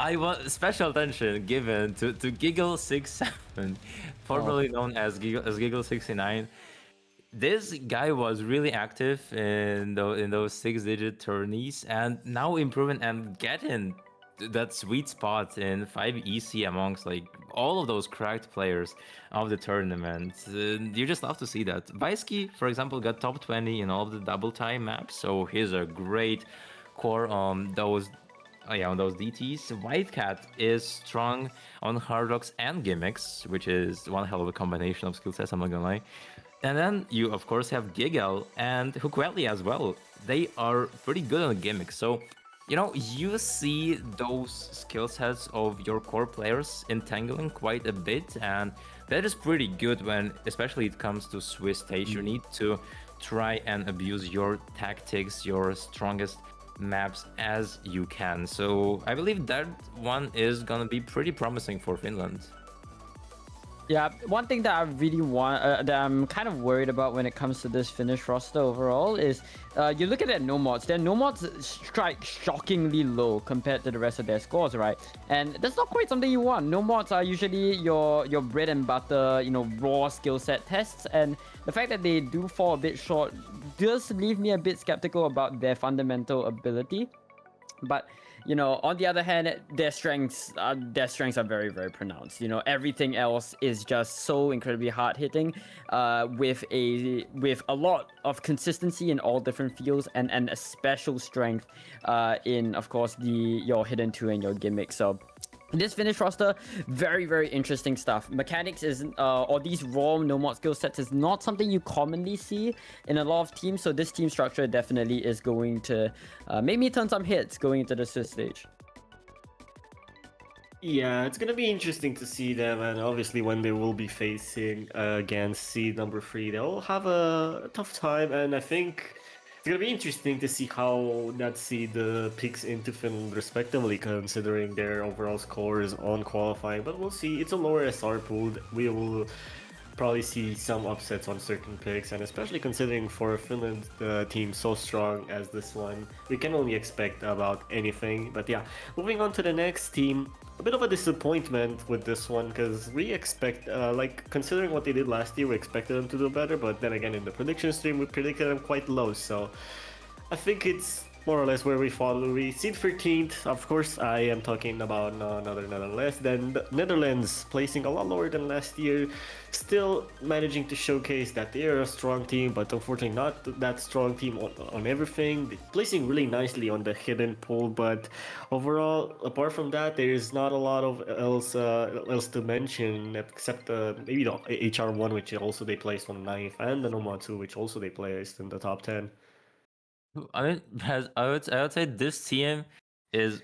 I want special attention given to Giggle67, formerly known as Giggle69. This guy was really active in those 6-digit tourneys, and now improving and getting that sweet spot in 5 EC amongst like all of those cracked players of the tournament. You just love to see that. Vaisky, for example, got top 20 in all of the double time maps, so he's a great core on those on those DTs. Whitecat is strong on hard rocks and gimmicks, which is one hell of a combination of skill sets, I'm not gonna lie. And then you of course have Giggle and Hukweli as well. They are pretty good on gimmicks, so you know, you see those skill sets of your core players entangling quite a bit, and that is pretty good when, especially it comes to Swiss stage, you need to try and abuse your tactics, your strongest maps as you can. So I believe that one is gonna be pretty promising for Finland. Yeah, one thing that I really want, that I'm kind of worried about when it comes to this Finnish roster overall is, you look at their no mods. Their no mods strike shockingly low compared to the rest of their scores, right? And that's not quite something you want. No mods are usually your bread and butter, you know, raw skill set tests, and the fact that they do fall a bit short does leave me a bit skeptical about their fundamental ability. But you know, on the other hand, their strengths are very pronounced. You know, everything else is just so incredibly hard hitting, with a lot of consistency in all different fields, and a special strength in, of course, your hidden 2 and your gimmick. So this Finnish roster, very interesting stuff. Mechanics is or these raw no mod skill sets is not something you commonly see in a lot of teams. So this team structure definitely is going to make me turn some hits going into the Swiss stage. Yeah, it's gonna be interesting to see them, and obviously when they will be facing against seed number 3, they'll have a tough time, and I think it's gonna be interesting to see how that seed picks into Finland respectively, considering their overall scores on qualifying. But we'll see. It's a lower SR pool. We will probably see some upsets on certain picks, and especially considering for a Finland team so strong as this one, we can only expect about anything. But yeah, moving on to the next team, a bit of a disappointment with this one, because we expect, like, considering what they did last year, we expected them to do better, but then again in the prediction stream we predicted them quite low, so I think it's more or less where we follow. We seed 13th. Of course, I am talking about none other than less than the Netherlands, placing a lot lower than last year. Still managing to showcase that they are a strong team, but unfortunately not that strong team on everything. They're placing really nicely on the hidden pool, but overall, apart from that, there is not a lot of else to mention except maybe the HR1, which also they placed on 9th, and the Nomad 2, which also they placed in the top 10. I mean, I would say this team is,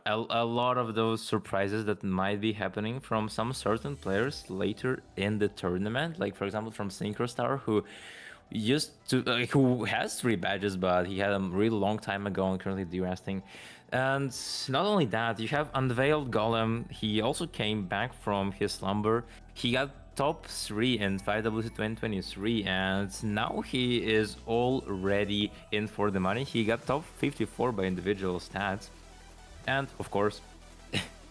a lot of those surprises that might be happening from some certain players later in the tournament. Like, for example, from Synchrostar, who used to who has 3 badges, but he had them really long time ago and currently deresting. And not only that, you have Unveiled Golem. He also came back from his slumber. He got top 3 in 5WC 2023, and now he is already in for the money. He got top 54 by individual stats. And of course,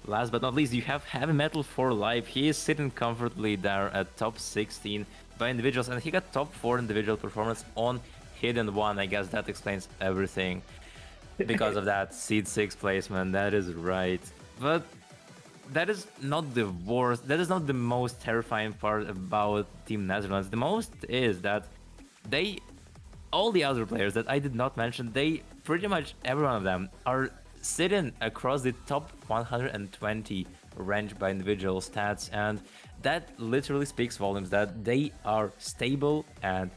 last but not least, you have Heavy Metal for Life. He is sitting comfortably there at top 16 by individuals, and he got top 4 individual performance on Hidden 1. I guess that explains everything because of that seed 6 placement. That is right. But that is not the worst. That is not the most terrifying part about Team Netherlands. The most is that all the other players that I did not mention, they pretty much every one of them are sitting across the top 120 range by individual stats, and that literally speaks volumes that they are stable and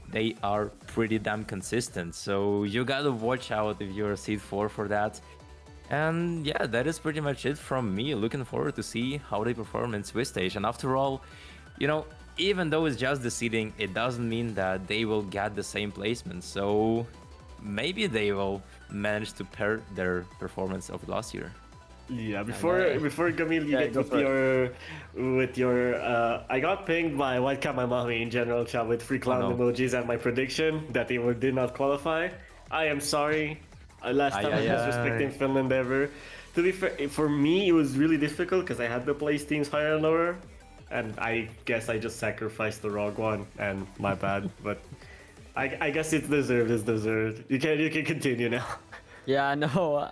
they are pretty damn consistent. So you gotta watch out if you're a seed 4 for that. And yeah, that is pretty much it from me. Looking forward to see how they perform in Swiss stage. And after all, even though it's just the seeding, it doesn't mean that they will get the same placement. So maybe they will manage to pair their performance of last year. Yeah, before Gamil, you get with your I got pinged by White Cat My Mommy in general chat with free clown no. emojis and my prediction that they did not qualify. I am sorry. Last time I was disrespecting Finland ever. To be fair, for me it was really difficult because I had to place teams higher and lower, and I guess I just sacrificed the wrong one, and my bad. But I guess it's deserved. It's deserved. You can continue now. Yeah, no.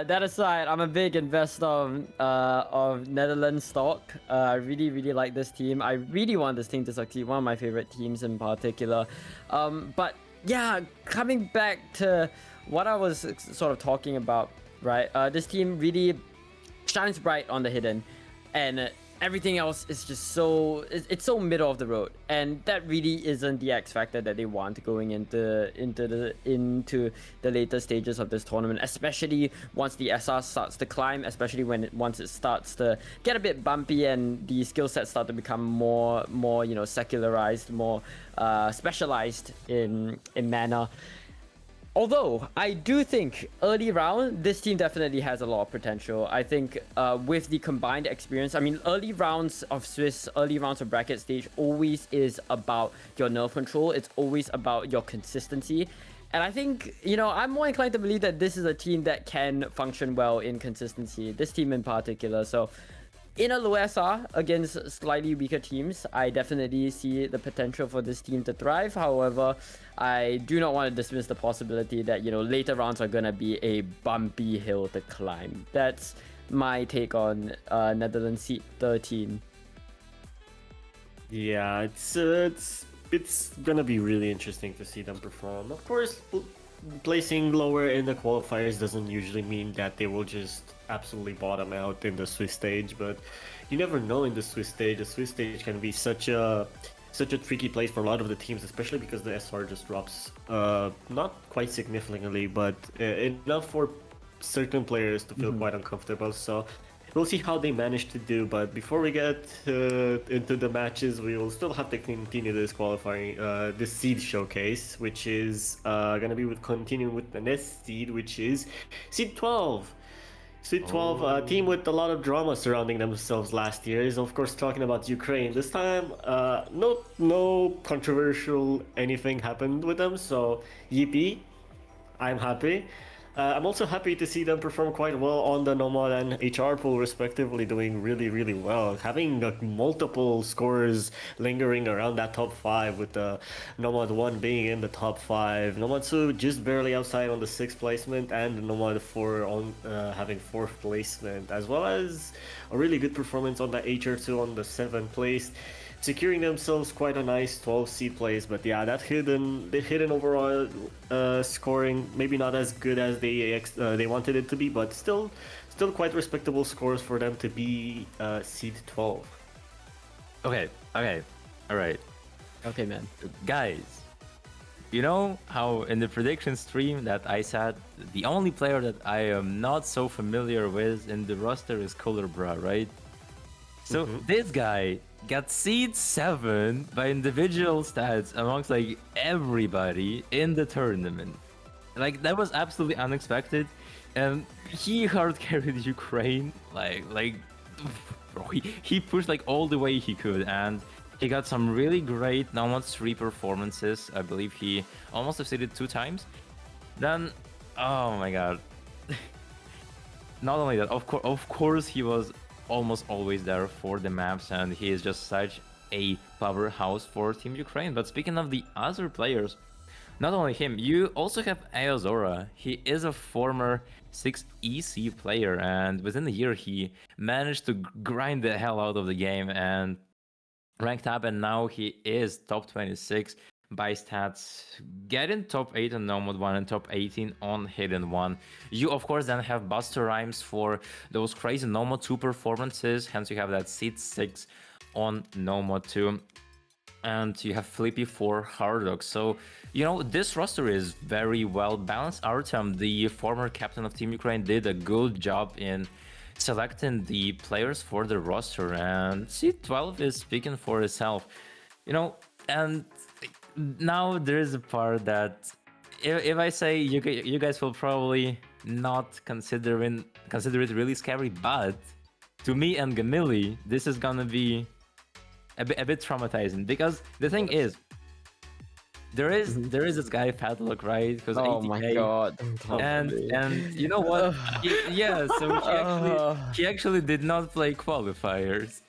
That aside, I'm a big investor of Netherlands stock. I really, really like this team. I really want this team to succeed. One of my favorite teams in particular. But yeah, coming back to what I was sort of talking about, right? This team really shines bright on the hidden, and everything else is just it's so middle of the road, and that really isn't the X factor that they want going into the later stages of this tournament, especially once the SR starts to climb, especially once it starts to get a bit bumpy and the skill sets start to become more secularized, more specialized in mana. Although, I do think early round, this team definitely has a lot of potential. I think with the combined experience, I mean, early rounds of Swiss, early rounds of bracket stage always is about your nerve control. It's always about your consistency. And I think, I'm more inclined to believe that this is a team that can function well in consistency, this team in particular. So in a low SR against slightly weaker teams, I definitely see the potential for this team to thrive. However, I do not want to dismiss the possibility that, later rounds are going to be a bumpy hill to climb. That's my take on Netherlands seed 13. Yeah, it's gonna be really interesting to see them perform. Of course, placing lower in the qualifiers doesn't usually mean that they will just absolutely bottom out in the Swiss stage, but you never know in the Swiss stage. The Swiss stage can be such a tricky place for a lot of the teams, especially because the SR just drops not quite significantly, but enough for certain players to feel quite uncomfortable. So we'll see how they manage to do. But before we get into the matches, we will still have to continue this qualifying, this seed showcase, which is going to be continuing with the next seed, which is seed 12. Seed 12, a team with a lot of drama surrounding themselves last year, is of course talking about Ukraine. This time, no controversial anything happened with them, so yippee, I'm happy. I'm also happy to see them perform quite well on the Nomad and HR pool, respectively, doing really, really well. Having multiple scores lingering around that top 5, with the Nomad 1 being in the top 5, Nomad 2 just barely outside on the 6th placement, and Nomad 4 on having 4th placement, as well as a really good performance on the HR2 on the 7th place, securing themselves quite a nice 12 seed place. But yeah, the hidden overall scoring, maybe not as good as they wanted it to be, but still quite respectable scores for them to be seed 12. Okay, okay, all right, Okay, man. guys. You know how in the prediction stream that I said the only player that I am not so familiar with in the roster is Colorbra, right? So this guy got seed 7 by individual stats amongst like everybody in the tournament. Like that was absolutely unexpected, and he hard carried Ukraine like bro, he pushed like all the way he could, and he got some really great Nomad 3 performances. I believe he almost succeeded 2 times. Then, oh my god. Not only that, of course, he was almost always there for the maps, and he is just such a powerhouse for Team Ukraine. But speaking of the other players, not only him, you also have Ayazora. He is a former 6 EC player, and within a year he managed to grind the hell out of the game and ranked up, and now he is top 26 by stats, getting top 8 on Nomad 1 and top 18 on Hidden 1. You of course then have Buster Rhymes for those crazy Nomad 2 performances, hence you have that seed 6 on Nomad 2. And you have Flippy for Hardox. So, you know, this roster is very well balanced. Artem, the former captain of Team Ukraine, did a good job in selecting the players for the roster, and C12 is speaking for itself. You know, and now there is a part that if I say you guys will probably not consider it really scary, but to me and Gamili, this is gonna be a bit traumatizing, because the thing is, there is this guy Padlock, right? Because Oh 80K, my god. and you know what? Yeah, so he actually did not play qualifiers,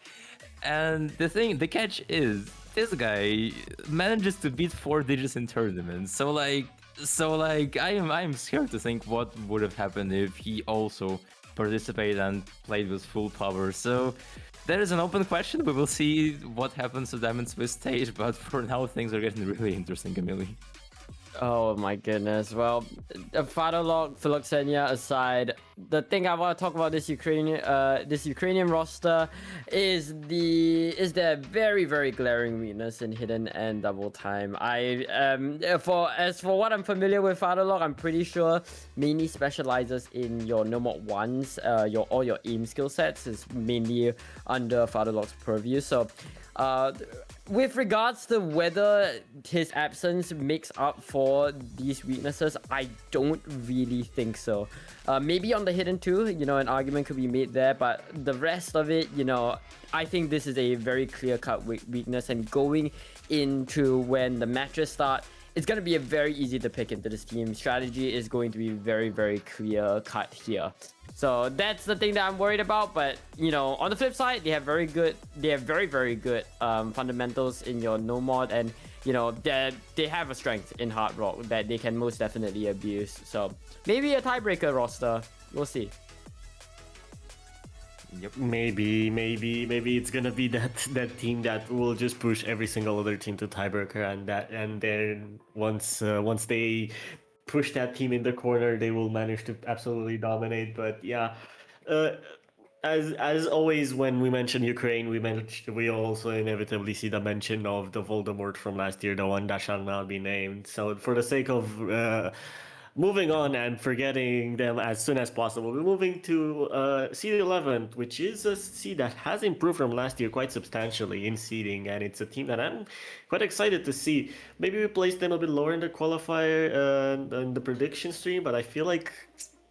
and the catch is, this guy manages to beat 4 digits in tournaments. So like I am scared to think what would have happened if he also participated and played with full power. So there is an open question. We will see what happens to Diamond Swiss stage, but for now things are getting really interesting, Camille. Oh my goodness. Well, Fadolog, Philoxenia aside, the thing I want to talk about this Ukrainian roster is their very, very glaring weakness in hidden and double time. As for what I'm familiar with Fadolog, I'm pretty sure mainly specializes in your Nomad ones, all your aim skill sets is mainly under Fadolog's purview. So with regards to whether his absence makes up for these weaknesses, I don't really think so. Maybe on the hidden 2, an argument could be made there, but the rest of it, I think this is a very clear-cut weakness, and going into when the matches start, it's going to be a very easy to pick into this team. Strategy is going to be very, very clear-cut here. So that's the thing that I'm worried about. But on the flip side, they have very, very good fundamentals in your Nomad, and they have a strength in Hard Rock that they can most definitely abuse. So maybe a tiebreaker roster. We'll see. Yep. Maybe it's gonna be that team that will just push every single other team to tiebreaker, and then once they push that team in the corner, they will manage to absolutely dominate. But yeah, as always, when we mention Ukraine, we also inevitably see the mention of the Voldemort from last year, the one that shall not be named. So for the sake of moving on and forgetting them as soon as possible, we're moving to seed 11, which is a seed that has improved from last year quite substantially in seeding, and it's a team that I'm quite excited to see. Maybe we placed them a bit lower in the qualifier and the prediction stream, but I feel like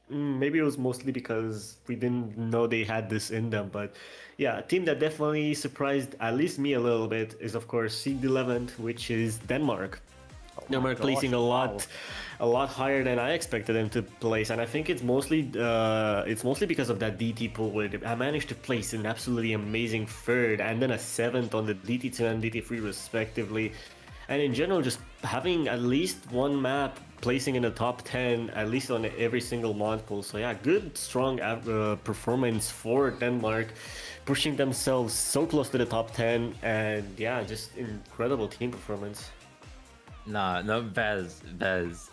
maybe it was mostly because we didn't know they had this in them. But yeah, a team that definitely surprised at least me a little bit is, of course, seed 11, which is Denmark. Denmark placing a lot higher than I expected them to place, and I think it's mostly because of that DT pool where I managed to place an absolutely amazing third and then a seventh on the DT2 and DT3 respectively, and in general just having at least one map placing in the top 10 at least on every single mod pool. So yeah, good strong performance for Denmark, pushing themselves so close to the top 10, and yeah, just incredible team performance. Nah, no, Bez.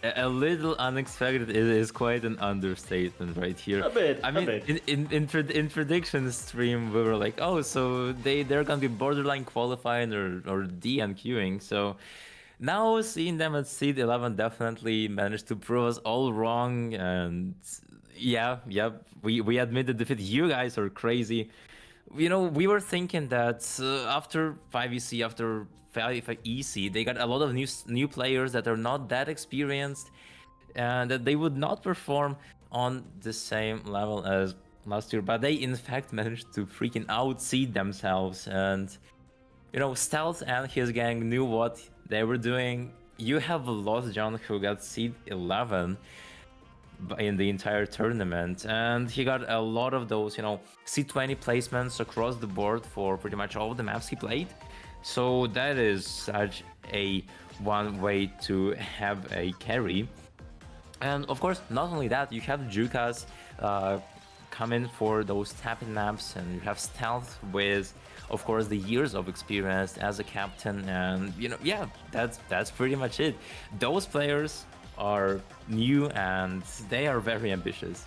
A little unexpected is quite an understatement right here. A bit, I mean, a bit. in prediction stream, we were like, oh, so they're gonna be borderline qualifying or DNQing. So now seeing them at seed 11 definitely managed to prove us all wrong. And yeah, we admit the defeat. You guys are crazy. You know, we were thinking that after 5EC, after 5EC, they got a lot of new players that are not that experienced, and that they would not perform on the same level as last year. But they, in fact, managed to freaking outseed themselves. And, you know, Stealth and his gang knew what they were doing. You have Lost John, who got seed 11 in the entire tournament, and he got a lot of those, you know, C20 placements across the board for pretty much all of the maps he played. So that is such a one way to have a carry. And of course, not only that, you have Jukas come in for those tapping maps, and you have Stealth with, of course, the years of experience as a captain. And, you know, yeah, that's pretty much it. Those players are new and they are very ambitious.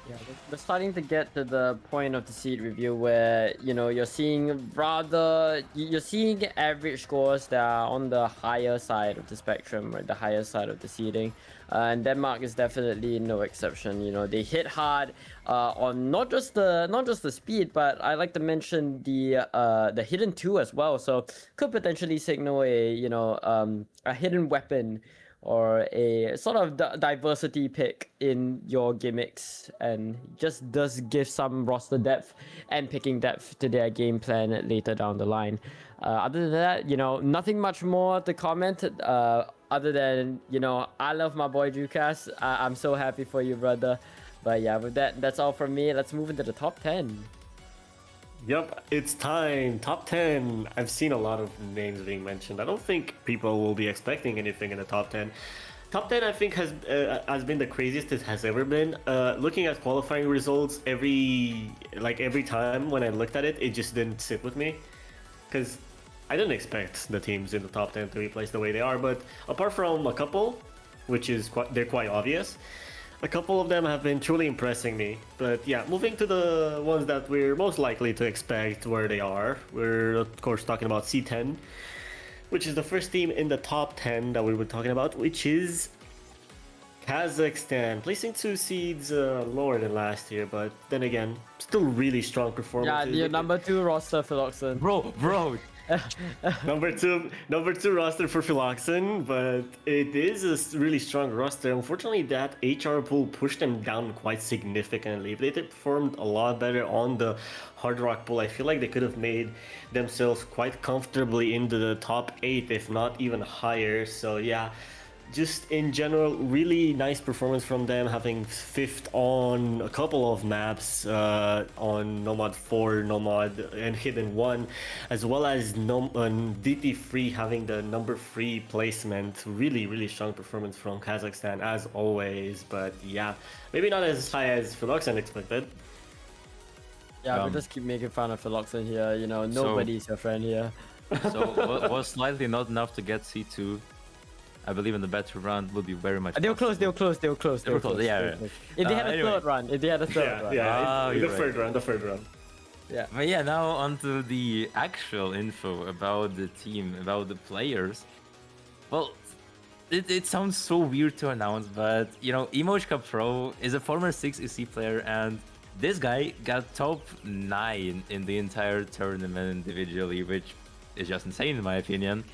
Yeah, we're starting to get to the point of the seed review where, you know, you're seeing average scores that are on the higher side of the spectrum, right, the higher side of the seeding, and Denmark is definitely no exception. You know, they hit hard on not just the speed, but I like to mention the hidden 2 as well. So could potentially signal a hidden weapon or a sort of diversity pick in your gimmicks, and just does give some roster depth and picking depth to their game plan later down the line. Other than that, you know, nothing much more to comment, other than, you know, I love my boy Jukas. I'm so happy for you, brother. But yeah, with that's all from me. Let's move into the top 10. Yep, it's time. Top 10. I've seen a lot of names being mentioned. I don't think people will be expecting anything in the top 10. Top 10, I think, has been the craziest it has ever been. Looking at qualifying results every time when I looked at it, it just didn't sit with me, because I didn't expect the teams in the top 10 to be placed the way they are. But apart from a couple, which is they're quite obvious, a couple of them have been truly impressing me. But yeah, moving to the ones that we're most likely to expect where they are, we're of course talking about C10, which is the first team in the top 10 that we were talking about, which is Kazakhstan, placing 2 seeds lower than last year, but then again, still really strong performance. Yeah, the number 2 roster Philoxen. Bro, number two roster for Philoxen, but it is a really strong roster. Unfortunately, that HR pool pushed them down quite significantly. If they performed a lot better on the Hard Rock pool, I feel like they could have made themselves quite comfortably into the top 8, if not even higher. So yeah, just in general, really nice performance from them, having 5th on a couple of maps, on Nomad 4, Nomad, and Hidden 1, as well as DT3 having the number 3 placement. Really strong performance from Kazakhstan, as always. But yeah, maybe not as high as Philoxen expected. Yeah, we just keep making fun of Philoxen here. You know, nobody's your friend here. So was slightly not enough to get C2. I believe in the better run would be very much. They were close. They were close. Yeah. If they had a third run, the third run. Yeah. But yeah, now onto the actual info about the team, about the players. Well, it sounds so weird to announce, but you know, Emoshka Pro is a former 6EC player, and this guy got top 9 in the entire tournament individually, which is just insane in my opinion.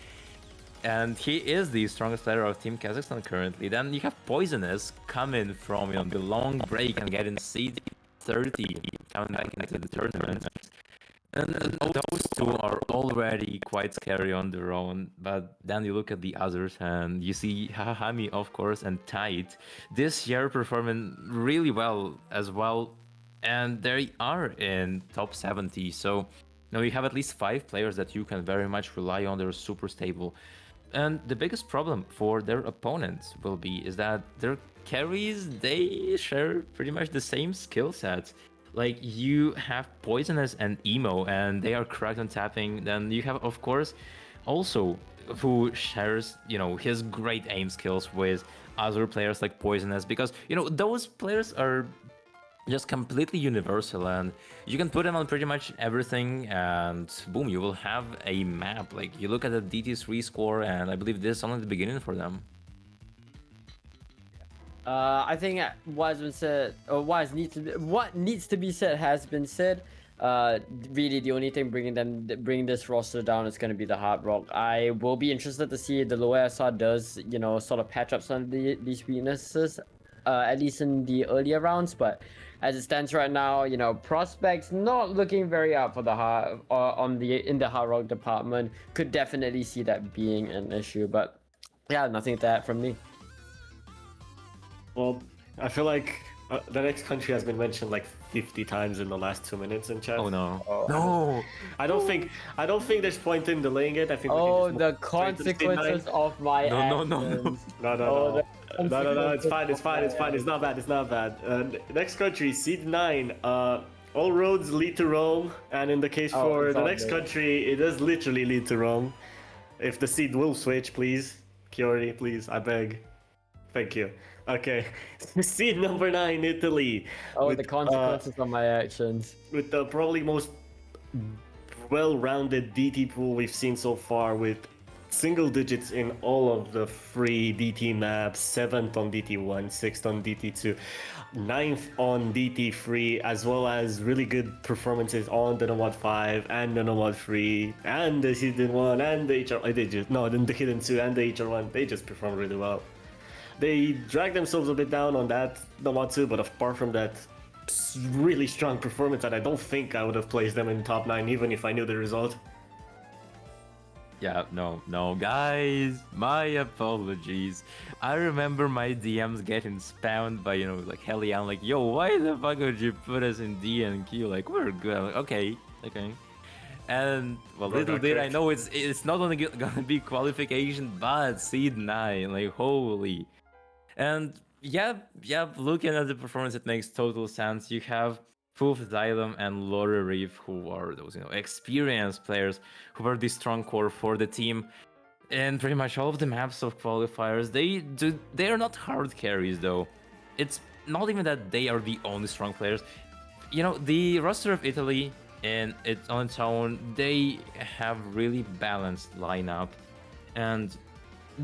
And he is the strongest player of Team Kazakhstan currently. Then you have Poisonous coming from, you know, the long break and getting seed 30, coming back into the tournament. And those two are already quite scary on their own, but then you look at the others and you see Hahami, of course, and Tide this year performing really well as well, and they are in top 70. So now you have at least 5 players that you can very much rely on. They're super stable. And the biggest problem for their opponents will be is that their carries, they share pretty much the same skill sets. Like you have Poisonous and Emo, and they are correct on tapping. Then you have, of course, also who shares, his great aim skills with other players like Poisonous, because those players are just completely universal, and you can put them on pretty much everything, and boom, you will have a map. Like you look at the DT3 score, and I believe this is only the beginning for them. I think what has been said, or what needs to be said has been said. Really, the only thing bringing this roster down is going to be the Hard Rock. I will be interested to see if the lower SR does, sort of patch up some of these weaknesses, at least in the earlier rounds. But as it stands right now, prospects not looking very up for the in the Hard Rock department. Could definitely see that being an issue. But yeah, nothing to add from me. Well, I feel like the next country has been mentioned like 50 times in the last 2 minutes in chat. Oh no. No! I don't think there's point in delaying it. I think. Oh, we can just the move straight to scene consequences of my No. actions. No. Oh, No, it's fine. It's not bad. Next country, Seed 9. All roads lead to Rome, and in the case for it's the all next good. country, it does literally lead to Rome. If the seed will switch, please. Chiori, please, I beg. Thank you. Okay. Seed number 9, Italy. Oh, with, the consequences of my actions. with the probably most well-rounded DT pool we've seen so far, with single digits in all of the free DT maps, 7th on DT1, 6th on DT2, 9th on DT3, as well as really good performances on the Nomad 5 and the Nomad 3 and the Hidden 1 and the HR. The Hidden 2 and the HR1. They just performed really well. They dragged themselves a bit down on that Nomad 2, but apart from that, really strong performance, and I don't think I would have placed them in top 9 even if I knew the result. Yeah, no, guys, my apologies. I remember my DMs getting spammed by, like Helian, like, yo, why the fuck would you put us in D and Q? Like, we're good. I'm like, okay. And, well, little did I know it's not only gonna be qualification, but Seed 9, like, holy. And, yeah, looking at the performance, it makes total sense. You have Poof, Xylem, and Laura Reef, who are those, experienced players who are the strong core for the team. And pretty much all of the maps of qualifiers, they are not hard carries though. It's not even that they are the only strong players. The roster of Italy on its own, they have really balanced lineup, and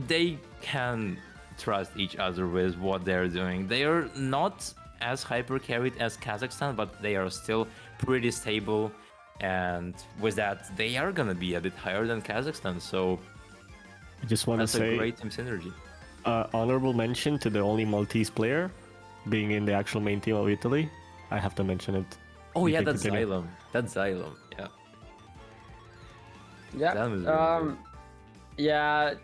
they can trust each other with what they're doing. They are not as hyper carried as Kazakhstan, but they are still pretty stable, and with that they are gonna be a bit higher than Kazakhstan, so I just want to that's say a great team synergy. Honorable mention to the only Maltese player being in the actual main team of Italy. I have to mention it. Oh You yeah, can that's continue. Xylem, yeah. Yeah. That was really good. Yeah.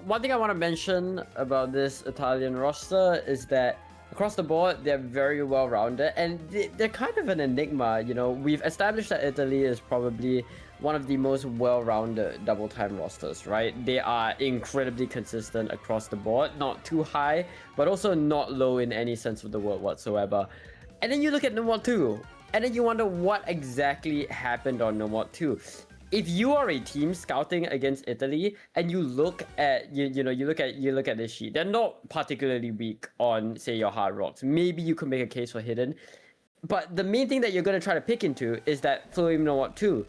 One thing I want to mention about this Italian roster is that across the board, they're very well rounded, and they're kind of an enigma. We've established that Italy is probably one of the most well-rounded double-time rosters, right? They are incredibly consistent across the board, not too high, but also not low in any sense of the word whatsoever. And then you look at Nomad 2, and then you wonder what exactly happened on Nomad 2. If you are a team scouting against Italy and you look at you look at this sheet, they're not particularly weak on, say, your hard rocks. Maybe you could make a case for hidden, but the main thing that you're going to try to pick into is that Flowing Nomad 2.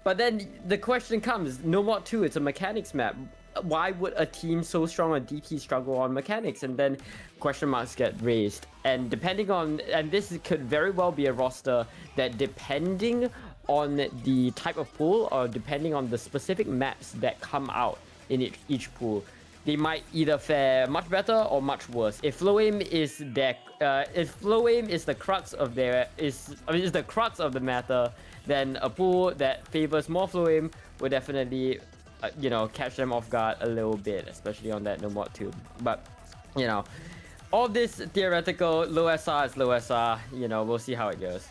But then the question comes, Nomad 2, it's a mechanics map. Why would a team so strong on DT struggle on mechanics? And then question marks get raised. And this could very well be a roster that, depending on the type of pool or depending on the specific maps that come out in each pool, they might either fare much better or much worse. If Flow Aim is the crux of is the crux of the matter, then a pool that favors more Flow Aim will definitely, catch them off guard a little bit, especially on that No Mod 2. But, all this theoretical, low SR is low SR, we'll see how it goes.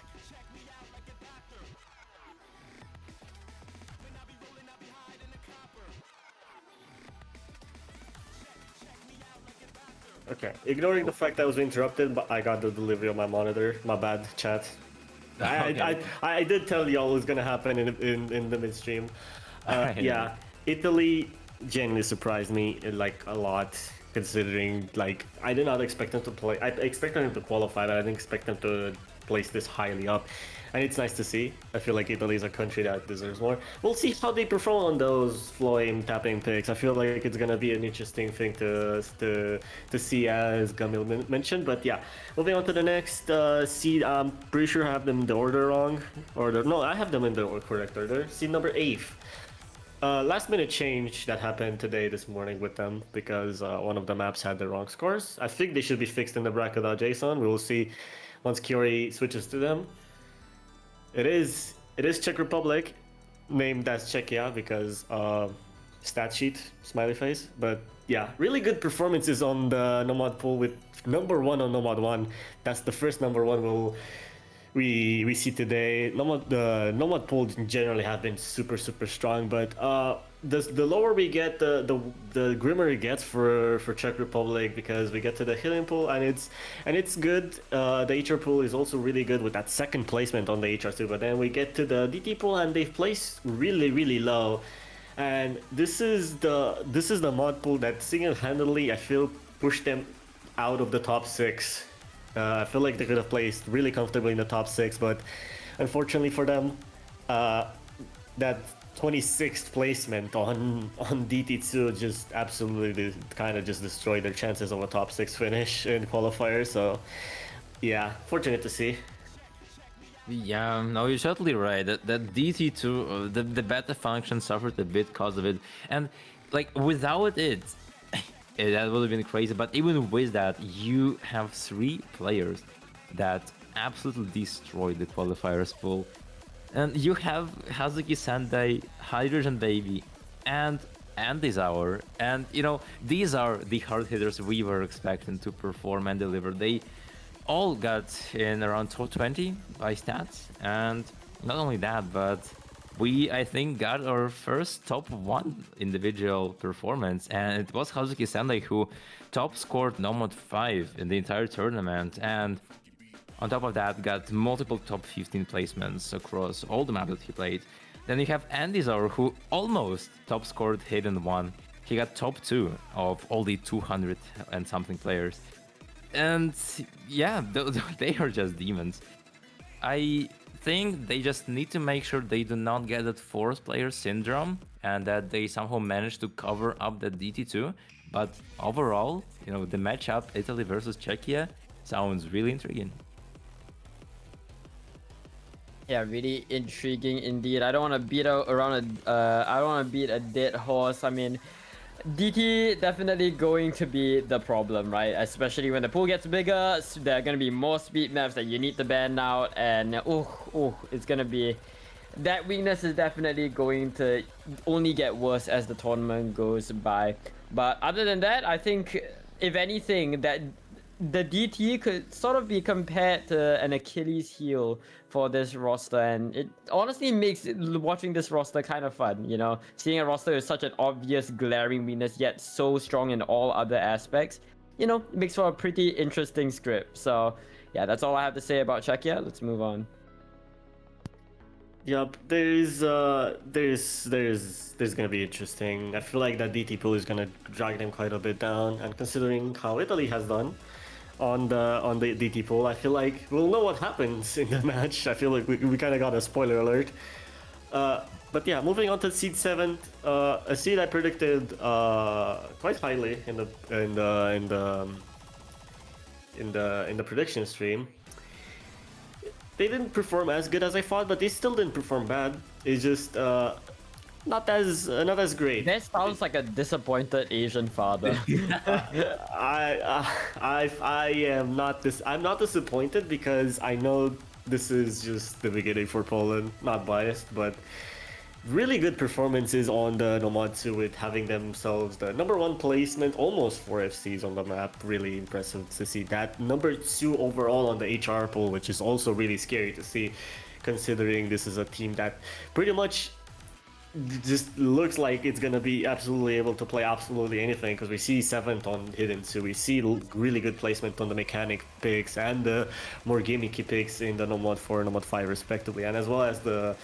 Okay, ignoring the fact I was interrupted, but I got the delivery on my monitor. My bad, chat. I did tell y'all it was gonna happen in the midstream. Yeah, Italy genuinely surprised me like a lot, considering like I did not expect them to play. I expected them to qualify, but I didn't expect them to place this highly up. And it's nice to see. I feel like Italy is a country that deserves more. We'll see how they perform on those flowing tapping picks. I feel like it's gonna be an interesting thing to see, as Gamil mentioned. But yeah, moving on to the next seed. I'm pretty sure I have them in the order wrong. No, I have them in the correct order. Seed number 8. Last minute change that happened this morning with them because one of the maps had the wrong scores. I think they should be fixed in the bracket.json. We will see once Kiori switches to them. It is Czech Republic, named as Czechia because stat sheet smiley face. But yeah, really good performances on the Nomad pool with number 1 on Nomad 1. That's the first number 1 we see today. The Nomad pool generally have been super strong, but the lower we get, the grimmer it gets for Czech Republic, because we get to the healing pool and it's good. The HR pool is also really good with that second placement on the HR2, but then we get to the DT pool and they've placed really low. And this is the mod pool that single-handedly I feel pushed them out of the top 6. I feel like they could have placed really comfortably in the top 6, but unfortunately for them, that 26th placement on DT2 just absolutely kind of just destroyed their chances of a top 6 finish in qualifiers. So yeah, fortunate to see. Yeah, no, you're totally right. That DT2, the beta function suffered a bit because of it, and like without it, that would have been crazy. But even with that, you have 3 players that absolutely destroyed the qualifiers pool. And you have Hazuki Sendai, Hydrogen Baby, and Andy Hour. And these are the hard hitters we were expecting to perform and deliver. They all got in around top 20 by stats. And not only that, but we, I think, got our first top 1 individual performance, and it was Hazuki Sendai who top scored Nomad 5 in the entire tournament, and on top of that got multiple top 15 placements across all the maps that he played. Then you have Andy Zor, who almost top scored Hidden 1. He got top 2 of all the 200 and something players. And yeah, they are just demons. I think they just need to make sure they do not get that 4th player syndrome and that they somehow manage to cover up the DT2. But overall, the matchup Italy versus Czechia sounds really intriguing. Yeah, really intriguing indeed. I don't want to beat I don't want to beat a dead horse. I mean, DT definitely going to be the problem, right? Especially when the pool gets bigger, so there are going to be more speed maps that you need to ban out, and it's going to be... That weakness is definitely going to only get worse as the tournament goes by. But other than that, I think, if anything, that the DT could sort of be compared to an Achilles heel for this roster, and it honestly makes watching this roster kind of fun, seeing a roster with such an obvious glaring weakness yet so strong in all other aspects, it makes for a pretty interesting script. So yeah, that's all I have to say about Czechia. Let's move on. Yep, there's gonna be interesting. I feel like that DT pool is gonna drag them quite a bit down, and considering how Italy has done on the DT pool, I feel like we'll know what happens in the match. I feel like we kind of got a spoiler alert. But yeah, moving on to seed 7, a seed I predicted quite highly in the prediction stream. They didn't perform as good as I thought, but they still didn't perform bad. It's just not as great. That sounds like a disappointed Asian father. I am not this. I'm not disappointed because I know this is just the beginning for Poland. Not biased, but really good performances on the Nomatsu with having themselves the #1 placement, almost 4 FCs on the map. Really impressive to see that. #2 overall on the HR poll, which is also really scary to see, considering this is a team that pretty much just looks like it's gonna be absolutely able to play absolutely anything, because we see 7th on Hidden, so we see really good placement on the mechanic picks and the more gimmicky picks in the Nomad 4 and Nomad 5 respectively, and as well as the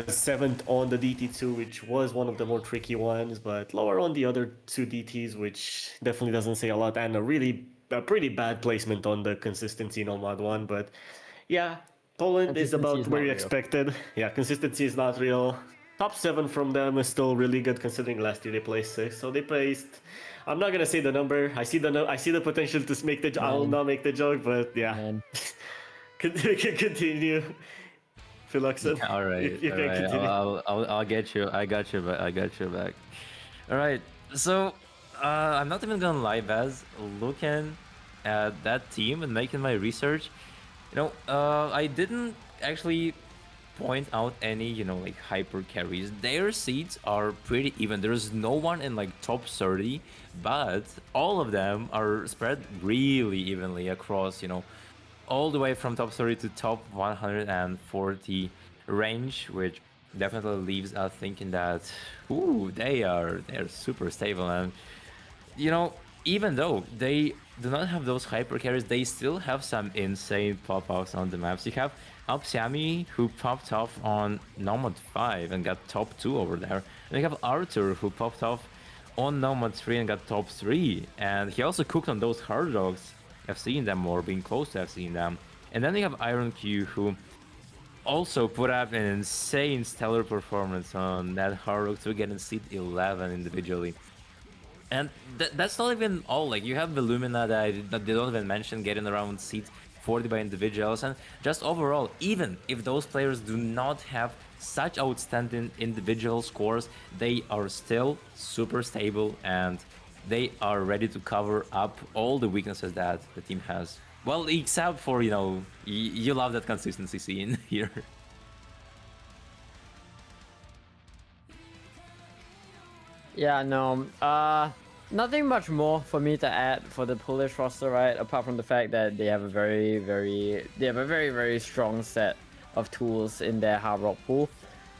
7th on the DT2, which was one of the more tricky ones, but lower on the other 2 DTs, which definitely doesn't say a lot, and a pretty bad placement on the consistency Nomad 1, but yeah, Poland is Consistency about is where not you real. expected. Yeah, consistency is not real. Top 7 from them is still really good considering last year they placed 6. So they placed. I'm not gonna say the number. I see the potential to make the. I'll Man. not make the joke, but yeah. Man. We can continue. Philoxen, All right, you all can right. continue. I'll get you. I got you back. I got you back. All right. So, I'm not even gonna lie, Baz. Looking at that team and making my research, I didn't actually point out any, like hyper carries. Their seeds are pretty even. There's no one in like top 30, but all of them are spread really evenly across, all the way from top 30 to top 140 range, which definitely leaves us thinking that, ooh, they're super stable. And even though they do not have those hyper carries, they still have some insane pop-outs on the maps. You have Alpsiami, who popped off on Nomad 5 and got top 2 over there. And you have Arthur, who popped off on Nomad 3 and got top 3. And he also cooked on those hard dogs. I've seen them, or being close to have seen them. And then you have Iron Q, who also put up an insane stellar performance on that hard dog to get in seat 11 individually. And that's not even all. Like, you have the Lumina that they don't even mention getting around seat 40 by individuals. And just overall, even if those players do not have such outstanding individual scores, they are still super stable and they are ready to cover up all the weaknesses that the team has. Well, except for, you love that consistency scene here. Yeah, no. Nothing much more for me to add for the Polish roster, right? Apart from the fact that they have a very, very strong set of tools in their hard rock pool.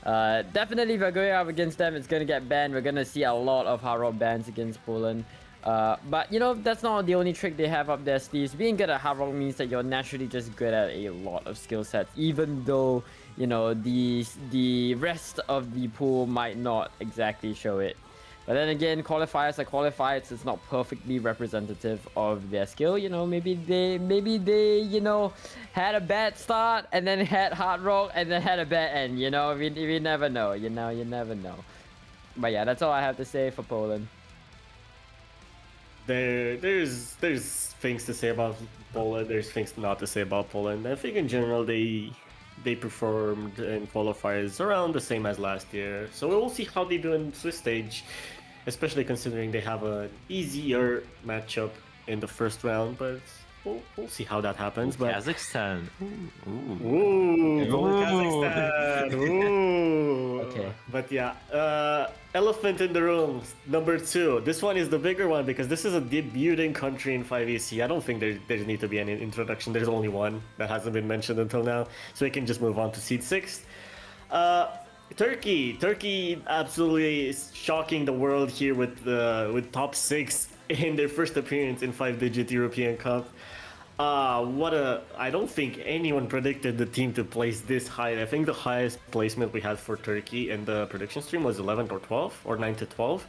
Definitely, if we're going up against them, it's gonna get banned. We're gonna see a lot of hard rock bans against Poland. But that's not the only trick they have up their sleeves. Being good at hard rock means that you're naturally just good at a lot of skill sets, even though the rest of the pool might not exactly show it. But then again, qualifiers are qualifiers. It's not perfectly representative of their skill. Maybe they had a bad start and then had hard rock and then had a bad end. We never know. You never know. But yeah, that's all I have to say for Poland. There's things to say about Poland. There's things not to say about Poland. I think in general they performed in qualifiers around the same as last year. So we'll see how they do in Swiss stage, especially considering they have an easier matchup in the first round. But we'll see how that happens. But Kazakhstan. ooh, Kazakhstan. Ooh. Okay. But yeah, elephant in the room, #2. This one is the bigger one because this is a debuting country in 5EC. I don't think there need to be any introduction. There's only one that hasn't been mentioned until now, so we can just move on to seed 6. Turkey absolutely is shocking the world here with top 6 in their first appearance in 5-digit European Cup. I don't think anyone predicted the team to place this high. I think the highest placement we had for Turkey in the prediction stream was 11th or 12th or 9 to 12.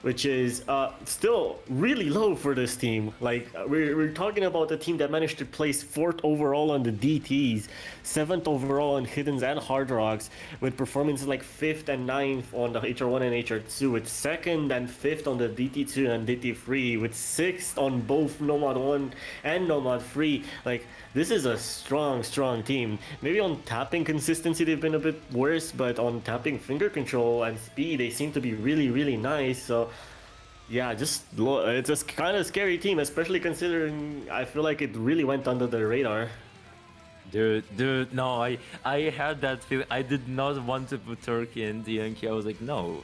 which is still really low for this team. Like we're talking about a team that managed to place 4th overall on the DTs, 7th overall on Hiddens and Hard Rocks, with performances like 5th and 9th on the HR1 and HR2, with 2nd and 5th on the DT2 and DT3, with 6th on both Nomad 1 and Nomad 3. Like, this is a strong team. Maybe on tapping consistency they've been a bit worse, but on tapping finger control and speed they seem to be really nice. So yeah, it's a kind of scary team, especially considering I feel like it really went under the radar. Dude, no, I had that feeling. I did not want to put Turkey in DNK. I was like, no.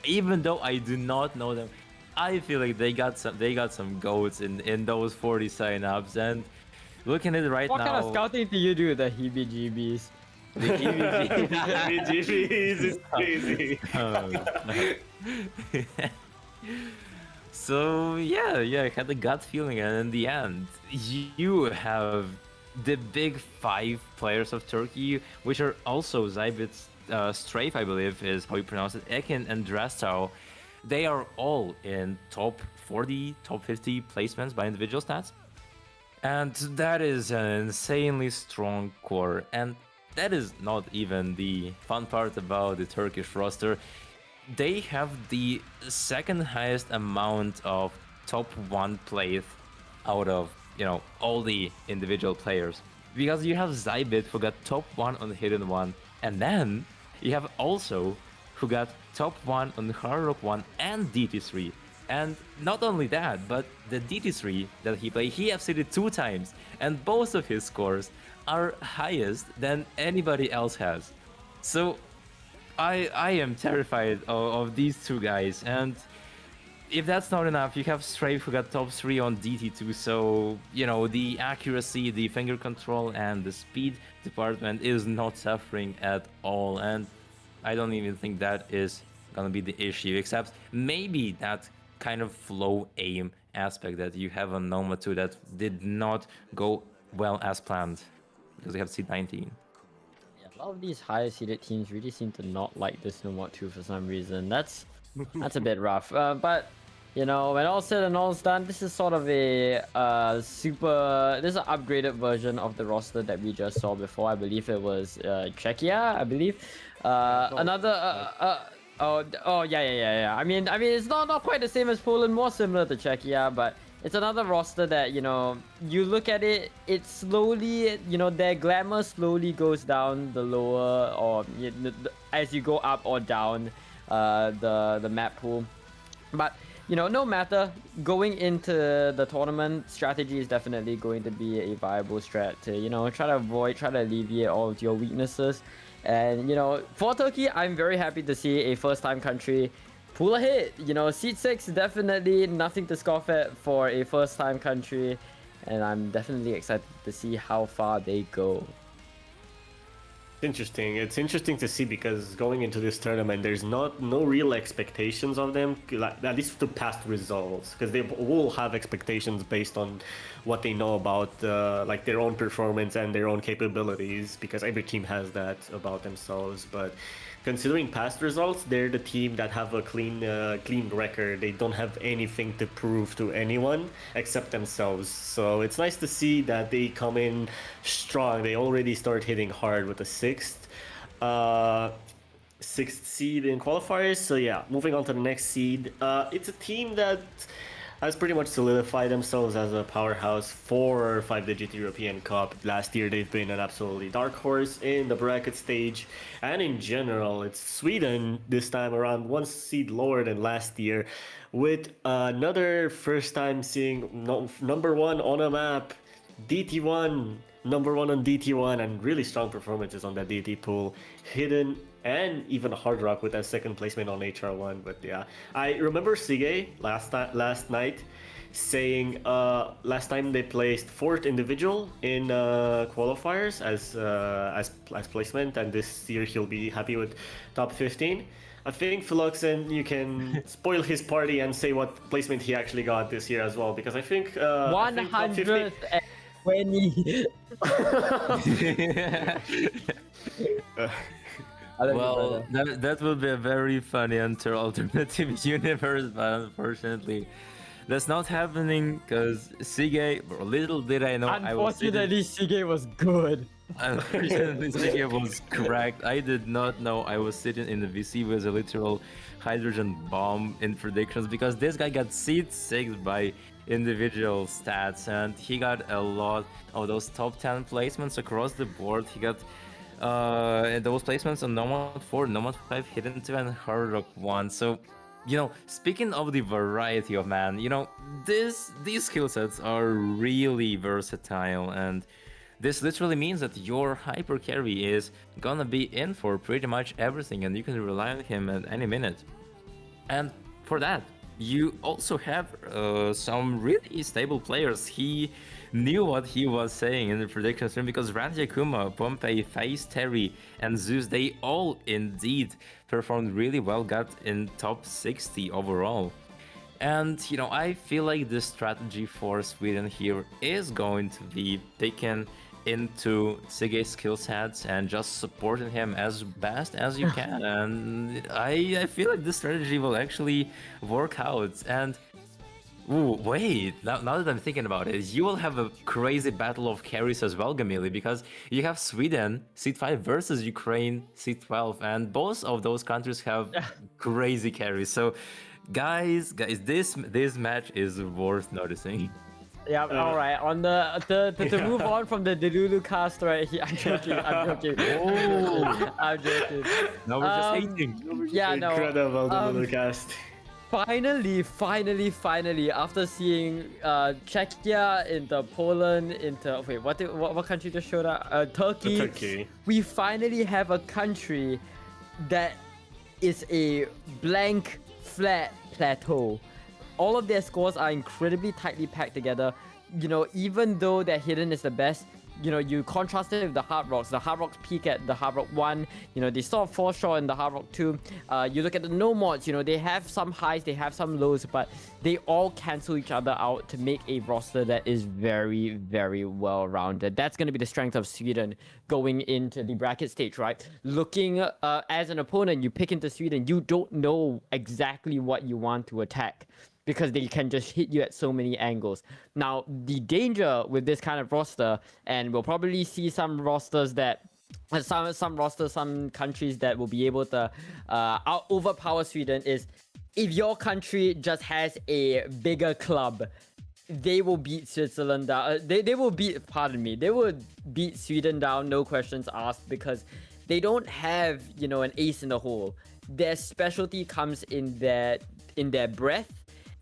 Even though I do not know them, I feel like they got some goats in those 40 signups. And looking at it right What now, kind of scouting do you do, the heebie-jeebies? the EVG BGBs is crazy. So yeah, I had the gut feeling, and in the end, you have the big 5 players of Turkey, which are also Zybit, Strafe, I believe is how you pronounce it, Ekin and Drastau. They are all in top 40, top 50 placements by individual stats. And that is an insanely strong core. And that is not even the fun part about the Turkish roster. They have the 2nd highest amount of top 1 plays out of, all the individual players. Because you have Zybit who got top 1 on the Hidden 1, and then you have also who got top 1 on the Hard Rock 1 and DT3. And not only that, but the DT3 that he played, he FC'd 2 times, and both of his scores are highest than anybody else has. So I am terrified of these 2 guys, and if that's not enough, you have Strafe who got top 3 on DT2, so, the accuracy, the finger control, and the speed department is not suffering at all, and I don't even think that is gonna be the issue, except maybe that kind of flow aim aspect that you have on Noma 2 that did not go well as planned, because they have C19. A lot of these higher seeded teams really seem to not like this Nomad 2 for some reason. That's a bit rough. But when all said and all is done, this is sort of a this is an upgraded version of the roster that we just saw before. I believe it was Czechia, I believe. Yeah. I mean, it's not quite the same as Poland, more similar to Czechia, but it's another roster that, you look at it, it slowly, their glamour slowly goes down the lower, or as you go up or down the map pool. But, no matter, going into the tournament, strategy is definitely going to be a viable strat to, try to alleviate all of your weaknesses. And, for Turkey, I'm very happy to see a first-time country pull ahead. Seed 6, definitely nothing to scoff at for a first-time country. And I'm definitely excited to see how far they go. Interesting. It's interesting to see, because going into this tournament, there's no real expectations of them, like, at least to past results, because they will have expectations based on what they know about like their own performance and their own capabilities, because every team has that about themselves. But considering past results, they're the team that have a clean record. They don't have anything to prove to anyone except themselves. So it's nice to see that they come in strong. They already start hitting hard with the sixth seed in qualifiers. So yeah, moving on to the next seed. It's a team that has pretty much solidified themselves as a powerhouse for 5-digit European Cup. Last year they've been an absolutely dark horse in the bracket stage, and in general it's Sweden this time around, 1 seed lower than last year, with another first time seeing number 1 on a map, DT1, number 1 on DT1, and really strong performances on that DT pool, Hidden and even Hard Rock with that second placement on HR1. But yeah, I remember Sige last night saying last time they placed 4th individual in qualifiers as placement, and this year he'll be happy with top 15. I think Philoxen, you can spoil his party and say what placement he actually got this year as well, because I think 120. thank you, Well, brother. that would be a very funny alternative universe, but unfortunately, that's not happening because Sige, little did I know I was sitting. Unfortunately, Shige was good. Unfortunately, Sige was correct. I did not know I was sitting in the VC with a literal hydrogen bomb in predictions because this guy got seed 6 by individual stats and he got a lot of those top 10 placements across the board. He got those placements on Nomad 4, Nomad 5, Hidden 2, and Hard Rock 1. So, speaking of the variety of man, these skill sets are really versatile, and this literally means that your hyper carry is gonna be in for pretty much everything, and you can rely on him at any minute. And for that, you also have some really stable players. He knew what he was saying in the prediction stream because Randy Akuma, Pompey, FaZe, Terry, and Zeus, they all indeed performed really well, got in top 60 overall. And, I feel like the strategy for Sweden here is going to be taken into Sige's skill sets and just supporting him as best as you can. And I feel like this strategy will actually work out. And ooh, wait, now that I'm thinking about it, you will have a crazy battle of carries as well, Gamili, because you have Sweden, Seed 5 versus Ukraine, Seed 12, and both of those countries have crazy carries. So, guys, this match is worth noticing. Yeah, all right. On to move on from the Delulu cast right here. I'm joking. I'm joking. I'm joking. No, we're just hating. Yeah, no. Incredible, the cast. Finally, after seeing Czechia into Poland into what country just showed up? Turkey. Turkey. We finally have a country that is a blank, flat plateau. All of their scores are incredibly tightly packed together. Even though their hidden is the best, you contrast it with the Hard Rocks. The Hard Rocks peak at the Hard Rock 1. They sort of fall short in the Hard Rock 2. You look at the No Mods, they have some highs, they have some lows, but they all cancel each other out to make a roster that is very, very well-rounded. That's going to be the strength of Sweden going into the bracket stage, right? Looking as an opponent, you pick into Sweden, you don't know exactly what you want to attack, because they can just hit you at so many angles. Now, the danger with this kind of roster, and we'll probably see some rosters that some countries that will be able to overpower Sweden, is if your country just has a bigger club, they will beat Switzerland down. They will beat Sweden down, no questions asked, because they don't have, an ace in the hole. Their specialty comes in their breath.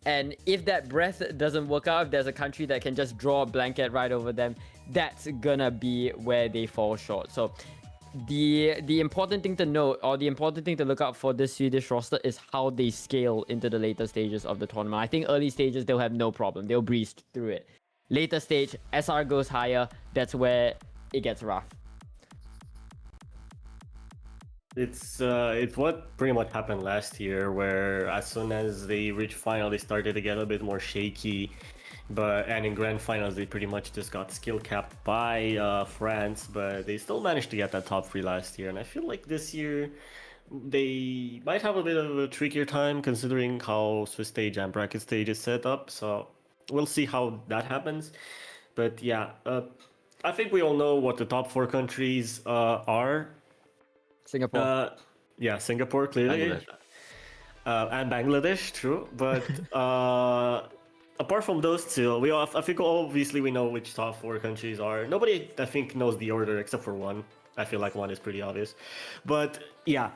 And if that breath doesn't work out, if there's a country that can just draw a blanket right over them, that's gonna be where they fall short. So the important thing to note, or the important thing to look out for this Swedish roster, is how they scale into the later stages of the tournament. I think early stages, they'll have no problem. They'll breeze through it. Later stage, SR goes higher. That's where it gets rough. It's what pretty much happened last year, where as soon as they reached final, they started to get a bit more shaky. And in grand finals, they pretty much just got skill capped by France, but they still managed to get that top 3 last year. And I feel like this year they might have a bit of a trickier time, considering how Swiss stage and bracket stage is set up. So we'll see how that happens. But yeah, I think we all know what the top 4 countries are. Singapore. Yeah, Singapore, clearly. And Bangladesh, true. But apart from those two, I think obviously we know which top 4 countries are. Nobody, I think, knows the order except for one. I feel like one is pretty obvious. But yeah,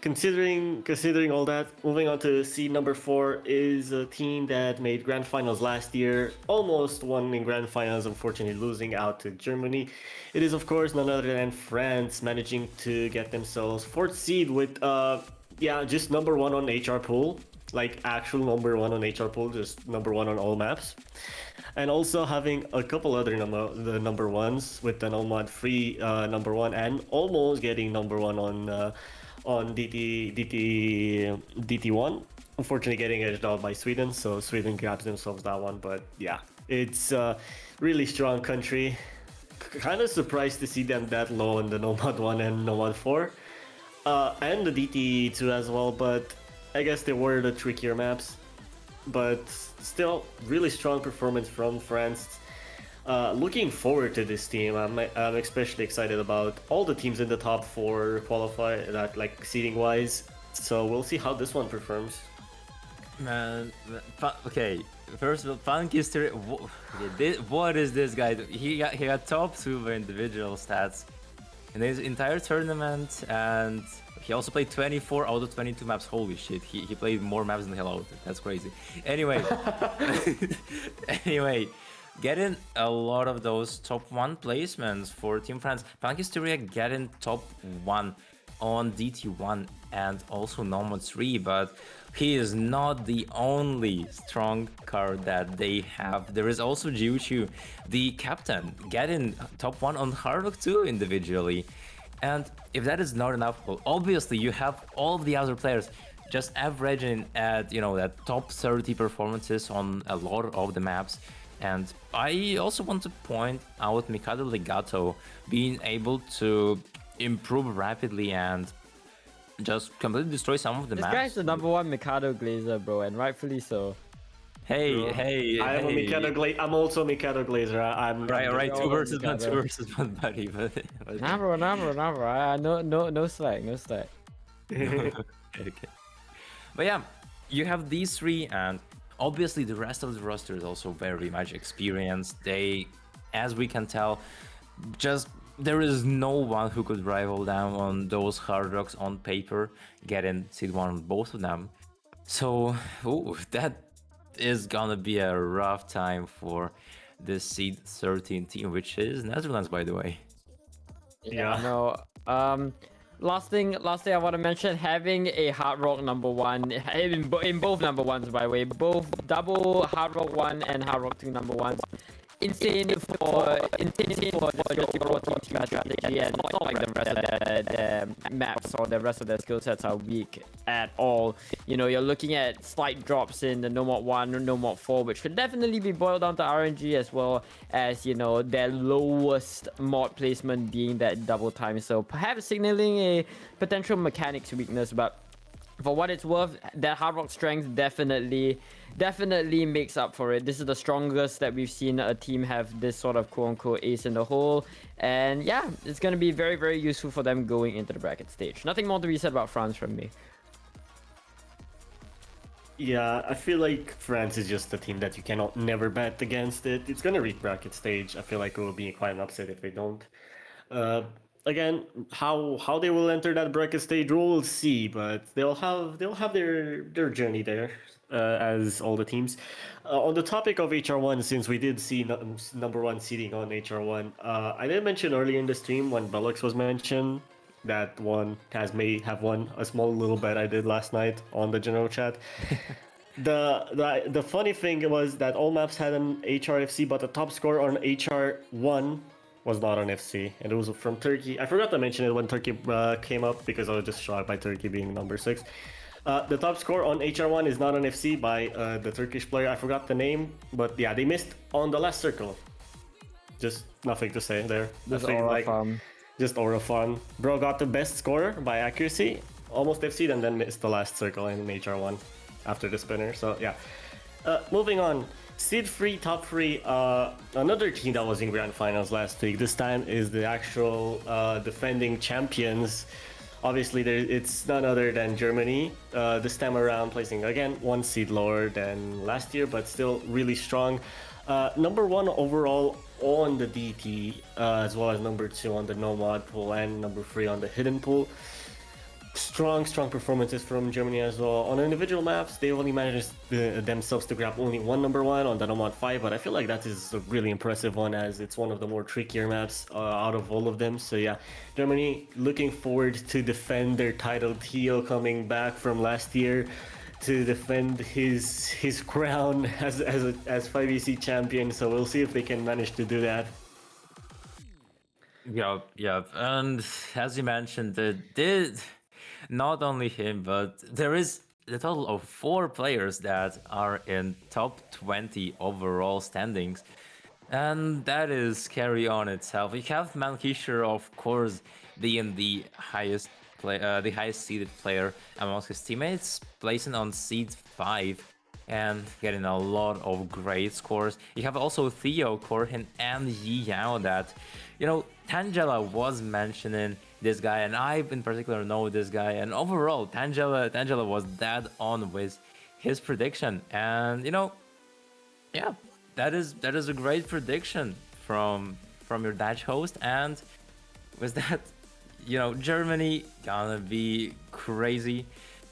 considering all that, moving on to seed number 4 is a team that made grand finals last year, almost won in grand finals, unfortunately losing out to Germany. It is, of course, none other than France, managing to get themselves 4th seed with just number 1 on HR pool, like actual number 1 on HR pool, just number 1 on all maps, and also having a couple other number 1s with the Nomad free number 1, and almost getting number 1 on DT1. Unfortunately, getting edged out by Sweden, so Sweden grabs themselves that one. But yeah, it's a really strong country. Kind of surprised to see them that low in the Nomad 1 and Nomad 4. and the DT2 as well, but I guess they were the trickier maps. But still, really strong performance from France. Looking forward to this team. I'm especially excited about all the teams in the top four qualify, that like seeding wise. So we'll see how this one performs. Man, okay. First of all, Funky History. What is this guy? He got top 2 individual stats in his entire tournament, and he also played 24 out of 22 maps. Holy shit! He played more maps than Hello. That's crazy. Anyway, anyway, getting a lot of those top 1 placements for Team France. Funky History getting top 1 on DT1 and also Nomad 3, but he is not the only strong card that they have. There is also Jiuchu, the captain, getting top 1 on Hard Rock 2 individually. And if that is not enough, well, obviously you have all of the other players just averaging at, you know, that top 30 performances on a lot of the maps. And I also want to point out Mikado Legato being able to improve rapidly and just completely destroy some of the This maps. guy's the #1 Mikado Glazer, bro, and rightfully so. Hey, Bro, hey, I'm hey. a Mikado I'm also Mikado Glazer. I'm Right, right. all 2 versus 1, Mikado. 2 versus 1, buddy. But Nah, bro. No slack, no slack. okay. But yeah, you have these 3, and obviously the rest of the roster is also very much experienced. They, as we can tell, just there is no one who could rival them on those hard rocks on paper, getting seed 1 on both of them. So, that is gonna be a rough time for this seed 13 team, which is Netherlands, by the way. Yeah. No. Last thing I want to mention, having a Hard Rock #1 in both #1s, by the way, both double Hard Rock 1 and Hard Rock 2 #1s. Insane for the overall team strategy, and it's not like the rest of the maps or the rest of their skill sets are weak at all. You know, you're looking at slight drops in the No Mod 1 or No Mod 4, which could definitely be boiled down to RNG, as well as, you know, their lowest mod placement being that double time. So perhaps signaling a potential mechanics weakness, but for what it's worth, that Hard Rock strength definitely makes up for it. This is the strongest that we've seen a team have this sort of quote-unquote ace in the hole. And yeah, it's going to be very, very useful for them going into the bracket stage. Nothing more to be said about France from me. Yeah, I feel like France is just a team that you cannot never bet against it. It's gonna reach bracket stage. I feel like it will be quite an upset if they don't. Again, how they will enter that bracket stage, we'll see. But they'll have their journey there, as all the teams. On the topic of HR1, since we did see #1 seeding on HR1, I did mention earlier in the stream when Bellux was mentioned that one may have won a small little bet I did last night on the general chat. The funny thing was that all maps had an HRFC, but the top score on HR1 was not on FC, and it was from Turkey. I forgot to mention it when Turkey came up because I was just shocked by Turkey being #6. The top score on HR1 is not on FC by the Turkish player. I forgot the name, but yeah, they missed on the last circle. Just nothing to say there. Just aura farm. Bro got the best score by accuracy, almost FC, and then missed the last circle in HR1 after the spinner. So yeah. Moving on. Seed 3, top 3, another team that was in grand finals last week. This time is the actual defending champions. Obviously, it's none other than Germany. This time around, placing again 1 seed lower than last year, but still really strong. #1 overall on the DT, as well as #2 on the Nomad pool and #3 on the Hidden pool. Strong performances from Germany as well. On individual maps, they only managed themselves to grab only one #1 on the Nomad 5, but I feel like that is a really impressive one, as it's one of the more trickier maps out of all of them. So yeah, Germany looking forward to defend their title. Theo coming back from last year to defend his crown as 5EC champion. So we'll see if they can manage to do that. Yeah, and as you mentioned, not only him, but there is a total of 4 players that are in top 20 overall standings, and that is scary on itself. We have Malkisher, of course, being the highest the highest seeded player amongst his teammates, placing on seed 5 and getting a lot of great scores. You have also Theo, Korhin, and Yi Yao that, Tangela was mentioning this guy, and I in particular know this guy, and overall, Tangela was dead on with his prediction, and yeah, that is a great prediction from your Dutch host, and with that, Germany gonna be crazy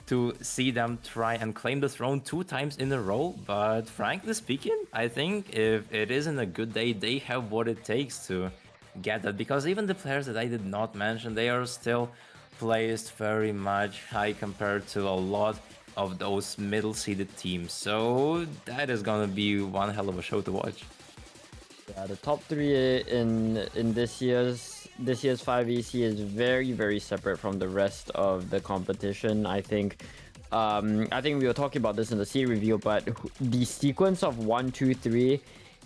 to see them try and claim the throne 2 times in a row. But frankly speaking, I think if it isn't a good day, they have what it takes to get that. Because even the players that I did not mention, they are still placed very much high compared to a lot of those middle-seeded teams. So that is gonna be one hell of a show to watch. Yeah, the top 3 in this year's 5EC is very, very separate from the rest of the competition. I think we were talking about this in the C review, but the sequence of 1, 2, 3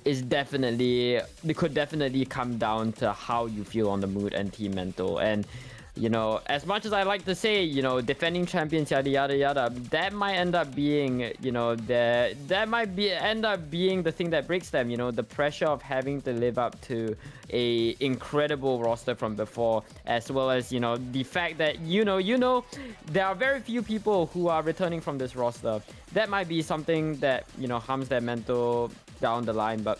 is could definitely come down to how you feel on the mood and team mental. And as much as I like to say, defending champions, yada yada yada, that might end up being, end up being the thing that breaks them. The pressure of having to live up to a incredible roster from before, as well as the fact that there are very few people who are returning from this roster. That might be something that harms their mental down the line. But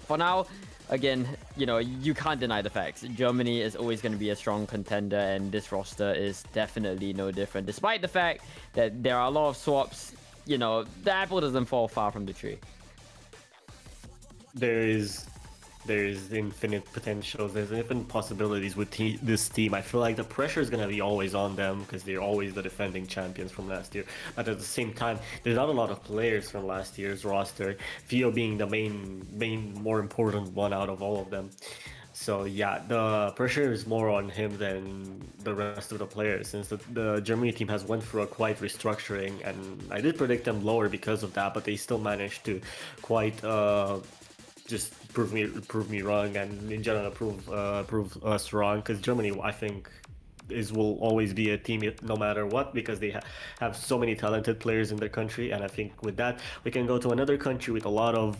for now, again, you can't deny the facts. Germany is always going to be a strong contender, and this roster is definitely no different. Despite the fact that there are a lot of swaps, the apple doesn't fall far from the tree. There is infinite potential. There's infinite possibilities with this team. I feel like the pressure is gonna be always on them because they're always the defending champions from last year. But at the same time, there's not a lot of players from last year's roster. Theo being the main more important one out of all of them. So yeah, the pressure is more on him than the rest of the players, since the Germany team has went through a quite restructuring, and I did predict them lower because of that, but they still managed to quite just prove me wrong, and in general prove us wrong, because Germany, I think, will always be a team no matter what, because they have so many talented players in their country. And I think with that we can go to another country with a lot of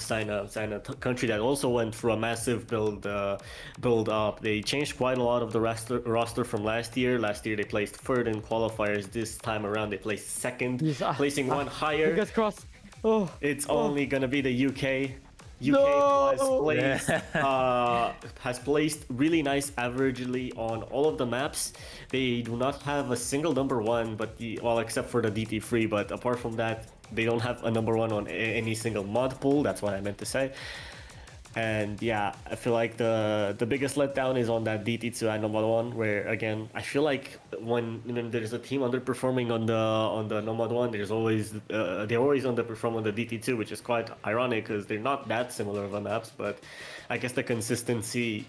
China country that also went through a massive build up. They changed quite a lot of the roster from last year. Last year they placed third in qualifiers. This time around they placed second, placing one higher. Fingers crossed. Oh, it's only gonna be the UK. UK has placed really nice averagely on all of the maps. They do not have a single number 1, but except for the DT free. But apart from that, they don't have a number 1 on any single mod pool. That's what I meant to say. And yeah, I feel like the biggest letdown is on that DT2 and Nomad 1, where again, I feel like when there's a team underperforming on the Nomad 1, they always underperform on the DT2, which is quite ironic because they're not that similar of maps. But I guess the consistency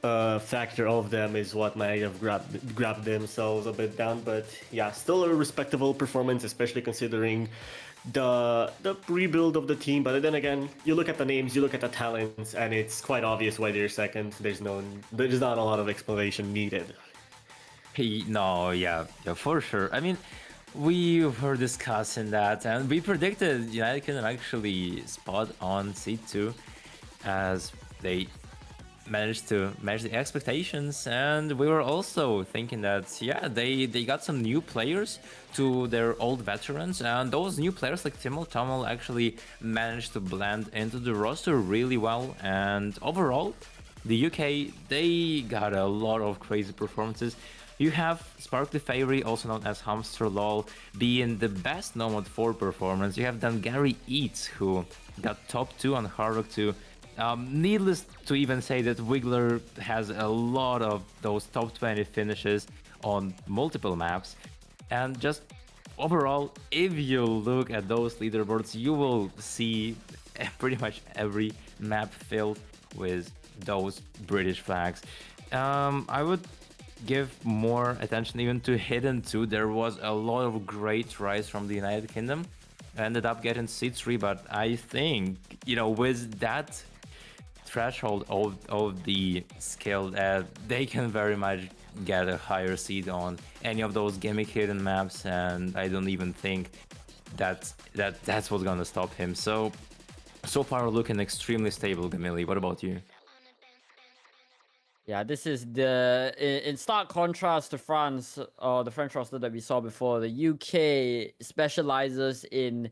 factor of them is what might have grabbed themselves a bit down. But yeah, still a respectable performance, especially considering the rebuild of the team. But then again, you look at the names, you look at the talents, and it's quite obvious why they're second. There's not a lot of explanation needed. Yeah, for sure. I mean, we were discussing that, and we predicted United Kingdom actually spot on C2, as they managed to match the expectations. And we were also thinking that they got some new players to their old veterans, and those new players like Timel Tommel actually managed to blend into the roster really well. And overall, the UK, they got a lot of crazy performances. You have Sparkly Fairy, also known as Hamster Lol, being the best Nomad 4 performance. You have then Gary Eats, who got top 2 on Hard Rock 2. Needless to even say that Wiggler has a lot of those top 20 finishes on multiple maps. And just overall, if you look at those leaderboards, you will see pretty much every map filled with those British flags. I would give more attention even to Hidden 2. There was a lot of great tries from the United Kingdom. Ended up getting C3, but I think, with that threshold of the skill, they can very much get a higher seed on any of those gimmick hidden maps, and I don't even think that's what's gonna stop him. So far we're looking extremely stable, Gamili. What about you? Yeah, this is in stark contrast to France, or the French roster that we saw before. The UK specializes in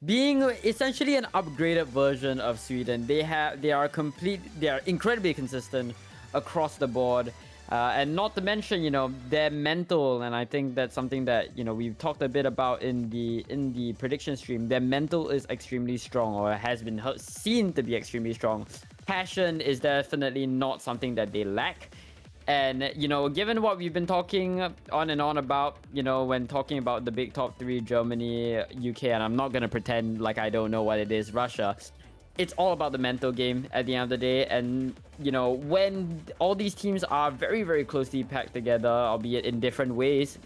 being essentially an upgraded version of Sweden. They are incredibly consistent across the board. And not to mention, their mental, and I think that's something that, we've talked a bit about in the prediction stream. Their mental is extremely strong, or has been seen to be extremely strong. Passion is definitely not something that they lack. And, given what we've been talking on and on about, when talking about the big top three, Germany, UK, and I'm not going to pretend like I don't know what it is, Russia. It's all about the mental game at the end of the day. And, when all these teams are very, very closely packed together, albeit in different ways,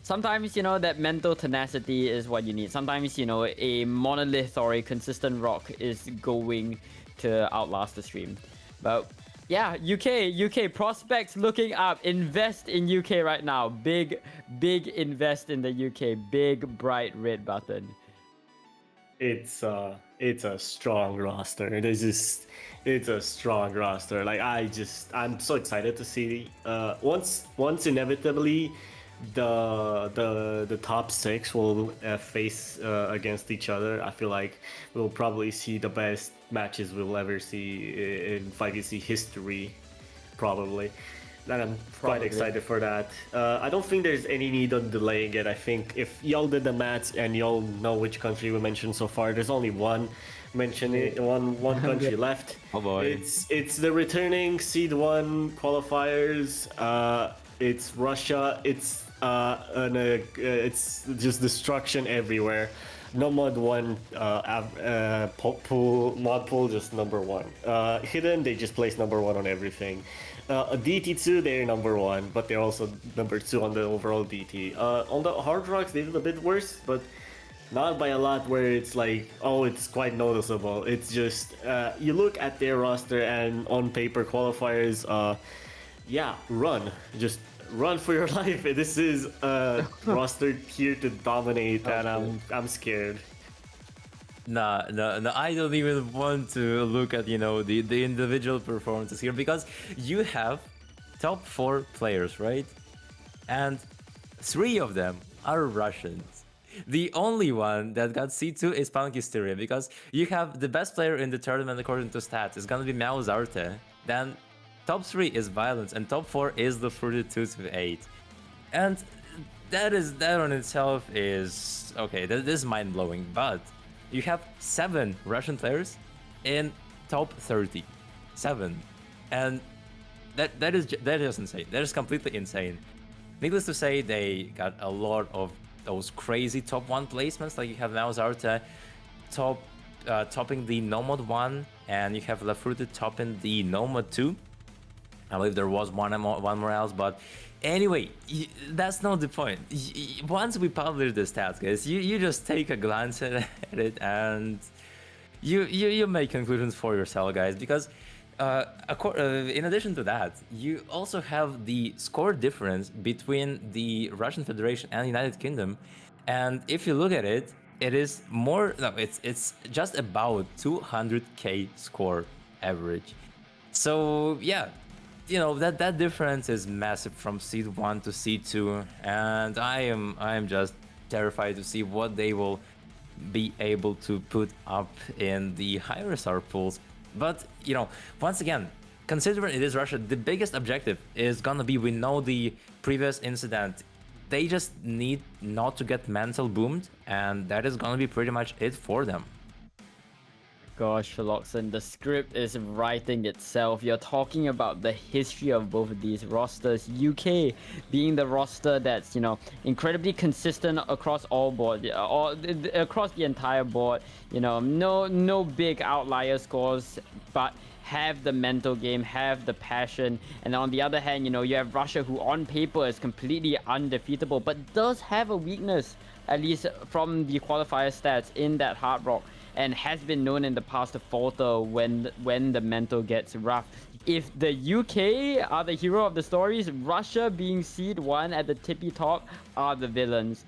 sometimes, that mental tenacity is what you need. Sometimes, a monolith or a consistent rock is going to outlast the stream. But yeah, UK prospects looking up. Invest in UK right now. Big invest in the UK. Big bright red button. It's a strong roster. It's a strong roster. Like I'm so excited to see once inevitably the top six will face against each other. I feel like we'll probably see the best matches we'll ever see in 5EC history, probably. And I'm quite excited for that. I don't think there's any need on delaying it. I think if y'all did the maths and y'all know which country we mentioned so far, there's only one one country left. Oh boy. It's the returning seed 1 qualifiers. It's Russia. It's just destruction everywhere. No mod 1 Mappool just number 1. Hidden, they just place number 1 on everything. DT2, they're number 1, but they're also number 2 on the overall DT. On the Hard Rocks, they did a bit worse, but not by a lot where it's like, oh, it's quite noticeable. It's just, you look at their roster and on paper qualifiers, yeah, run. Just run for your life. This is a roster here to dominate, and I'm scared. No, I don't even want to look at, the individual performances here, because you have top 4 players, right? And 3 of them are Russians. The only one that got C2 is Hysteria, because you have the best player in the tournament according to stats is gonna be Zarte. Then top 3 is Violence, and top 4 is the 42-8. And that on itself is okay. This is mind blowing, but you have 7 Russian players in top 30. 7, and that is just insane. That is completely insane. Needless to say, they got a lot of those crazy top 1 placements. Like you have Zarte topping the Nomad 1, and you have Lafrute topping the Nomad 2. I believe there was one more else, but anyway, that's not the point. Once we publish the stats, guys, you just take a glance at it and you make conclusions for yourself, guys, because in addition to that, you also have the score difference between the Russian Federation and United Kingdom, and if you look at it, it's just about 200k score average. So yeah, that difference is massive from seed 1 to seed 2, and I am just terrified to see what they will be able to put up in the higher star pools. But once again, considering it is Russia, the biggest objective is gonna be, we know the previous incident, they just need not to get mental boomed, and that is gonna be pretty much it for them. Gosh, Philoxen, the script is writing itself. You're talking about the history of both of these rosters. UK being the roster that's, incredibly consistent across all board, across the entire board. No big outlier scores, but have the mental game, have the passion. And on the other hand, you have Russia, who on paper is completely undefeatable, but does have a weakness, at least from the qualifier stats, in that Hard Rock, and has been known in the past to falter when the mental gets rough. if the UK are the hero of the stories, Russia being seed 1 at the tippy top are the villains.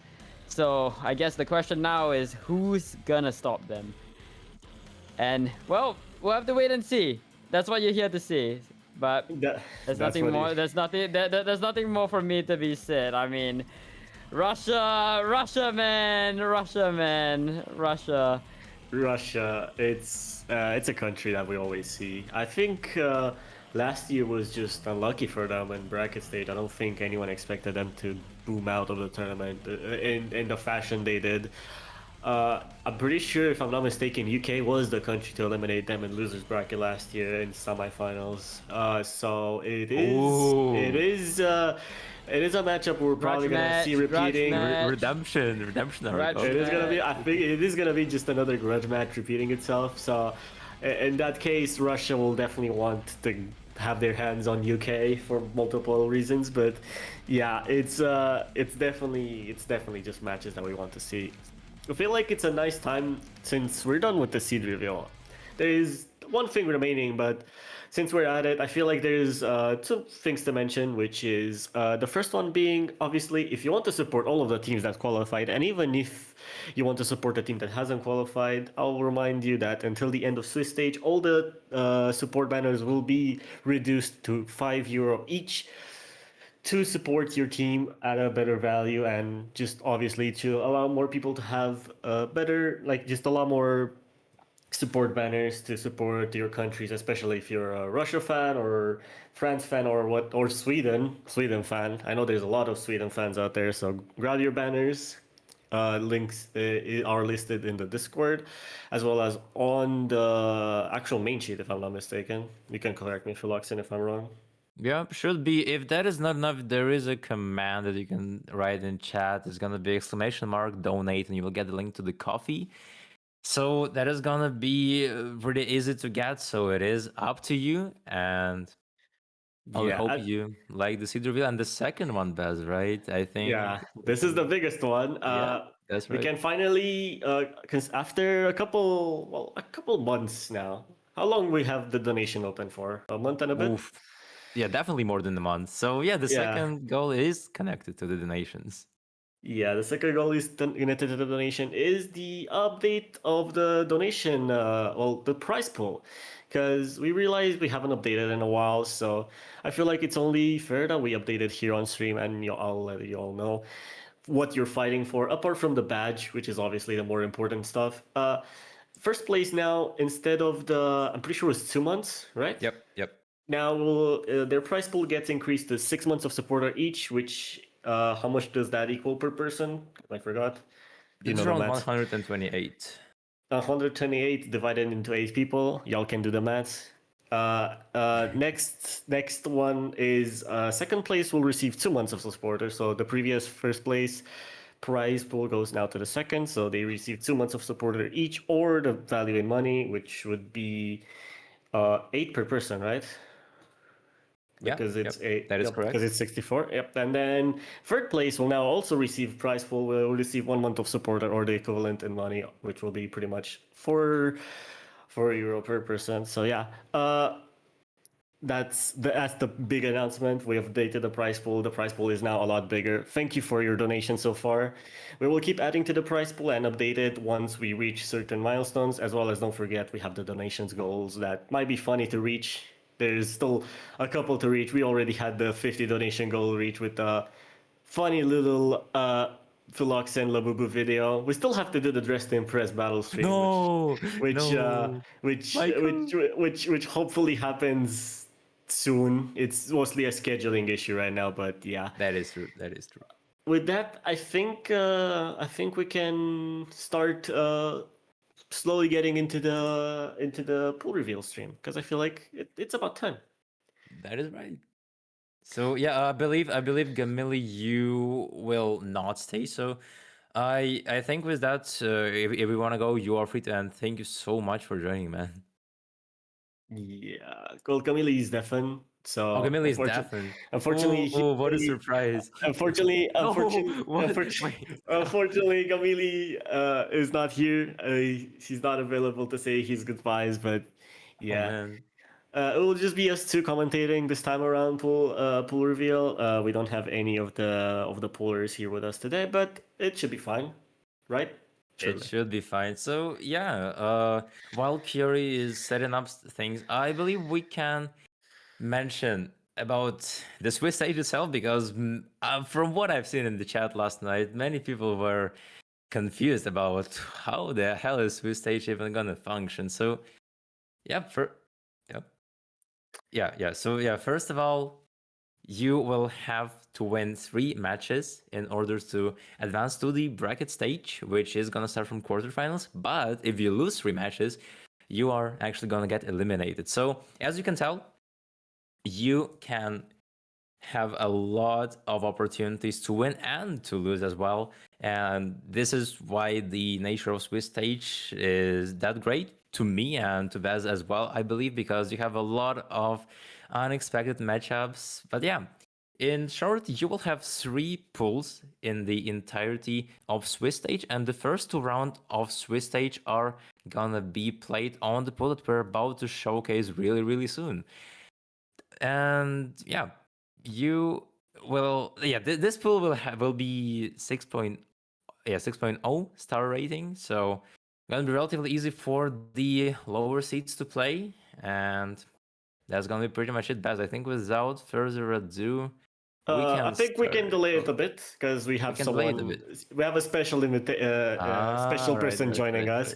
So I guess the question now is who's gonna stop them? And well, we'll have to wait and see. That's what you're here to see. But That, there's that's nothing what more. it- There's nothing more for me to be said. I mean, Russia, man, Russia. Russia, it's a country that we always see. I think last year was just unlucky for them in bracket stage. I don't think anyone expected them to boom out of the tournament in the fashion they did. I'm pretty sure, if I'm not mistaken, UK was the country to eliminate them in losers bracket last year in semifinals. So Ooh. it is a matchup we're probably gonna see Grudge repeating. match. Redemption arc. Grudge It is gonna be. match. I think it is gonna be just another grudge match repeating itself. So, in that case, Russia will definitely want to have their hands on UK for multiple reasons. But yeah, it's definitely just matches that we want to see. I feel like it's a nice time since we're done with the seed reveal. There is one thing remaining, but since we're at it, I feel like there's two things to mention, which is the first one being obviously if you want to support all of the teams that qualified, and even if you want to support a team that hasn't qualified, I'll remind you that until the end of Swiss stage, all the support banners will be reduced to €5 each to support your team at a better value and just obviously to allow more people to have a better, like just a lot more support banners to support your countries, especially if you're a Russia fan or France fan or Sweden fan. I know there's a lot of Sweden fans out there, so grab your banners. Links are listed in the Discord, as well as on the actual main sheet, if I'm not mistaken. You can correct me, Philoxen, if I'm wrong. Yeah, should be. If that is not enough, there is a command that you can write in chat. It's gonna be !donate, and you will get the link to the coffee. So that is gonna be pretty easy to get. So it is up to you, and I would hope you like the seed reveal and the second one, Baz. Right? I think. Yeah, this is the biggest one. Yeah, that's We right. can finally, cause after a couple months now. How long we have the donation open for? A month and a bit. Oof. Yeah, definitely more than a month. So yeah, the Yeah. second goal is connected to the donations. Yeah, the second goal is connected to the donation is the update of the donation, the prize pool, because we realized we haven't updated in a while. So I feel like it's only fair that we update it here on stream, and I'll let you all know what you're fighting for, apart from the badge, which is obviously the more important stuff. First place now, instead of I'm pretty sure it's 2 months, right? Yep. Now, their price pool gets increased to 6 months of supporter each, which how much does that equal per person? I forgot. You It's know the around math. 128. 128 divided into 8 people. Y'all can do the math. Next one is second place will receive 2 months of supporter. So the previous first place prize pool goes now to the second. So they receive 2 months of supporter each, or the value in money, which would be 8 per person, right? Because it's that is correct. because it's 64. Yep. And then third place will now also receive prize pool. Will receive 1 month of support or the equivalent in money, which will be pretty much €4 per person. So yeah, that's the big announcement. We have updated the prize pool. The prize pool is now a lot bigger. Thank you for your donation so far. We will keep adding to the prize pool and update it once we reach certain milestones, as well as don't forget we have the donations goals that might be funny to reach. There's still a couple to reach. We already had the 50 donation goal reach with the funny little Philox and Labubu video. We still have to do the Dress to Impress battle stream, No, which no. which hopefully happens soon. It's mostly a scheduling issue right now, but yeah. That is true. That is true. With that, I think we can start slowly getting into the pool reveal stream, because I feel like it's about time. That is right. So yeah, I believe Gamili, you will not stay. So I think with that, if we want to go, you are free to. And thank you so much for joining, man. Yeah, well, Camille is deafened, so Oh, Gamili is deafened. Unfortunately, Oh, what a surprise! Unfortunately, No, what? unfortunately, Wait. unfortunately, Camille is not here. He's not available to say his goodbyes, but Oh yeah. man. It will just be us two commentating this time around pool reveal. We don't have any of the poolers here with us today, but it should be fine, right? It Surely. should be fine. So yeah, while Curie is setting up things, I believe we can mention about the Swiss stage itself because from what I've seen in the chat last night, many people were confused about how the hell is Swiss stage even gonna function. So yeah, yeah, yeah. So yeah, first of all, you will have to win 3 matches in order to advance to the bracket stage, which is gonna start from quarterfinals. But if you lose 3 matches, you are actually gonna get eliminated. So as you can tell, you can have a lot of opportunities to win and to lose as well. And this is why the nature of Swiss stage is that great to me and to Vaz as well, I believe, because you have a lot of unexpected matchups. But yeah, in short, you will have 3 pools in the entirety of Swiss stage, and the first 2 rounds of Swiss stage are gonna be played on the pool that we're about to showcase really, really soon. And yeah, you will this pool will be 6.0 star rating, so gonna be relatively easy for the lower seeds to play, and that's gonna be pretty much it, Baz. I think without further ado, we I can think we can start. delay it a bit because we We have can delay it a someone. bit. We have a special Right, person right, joining right, us.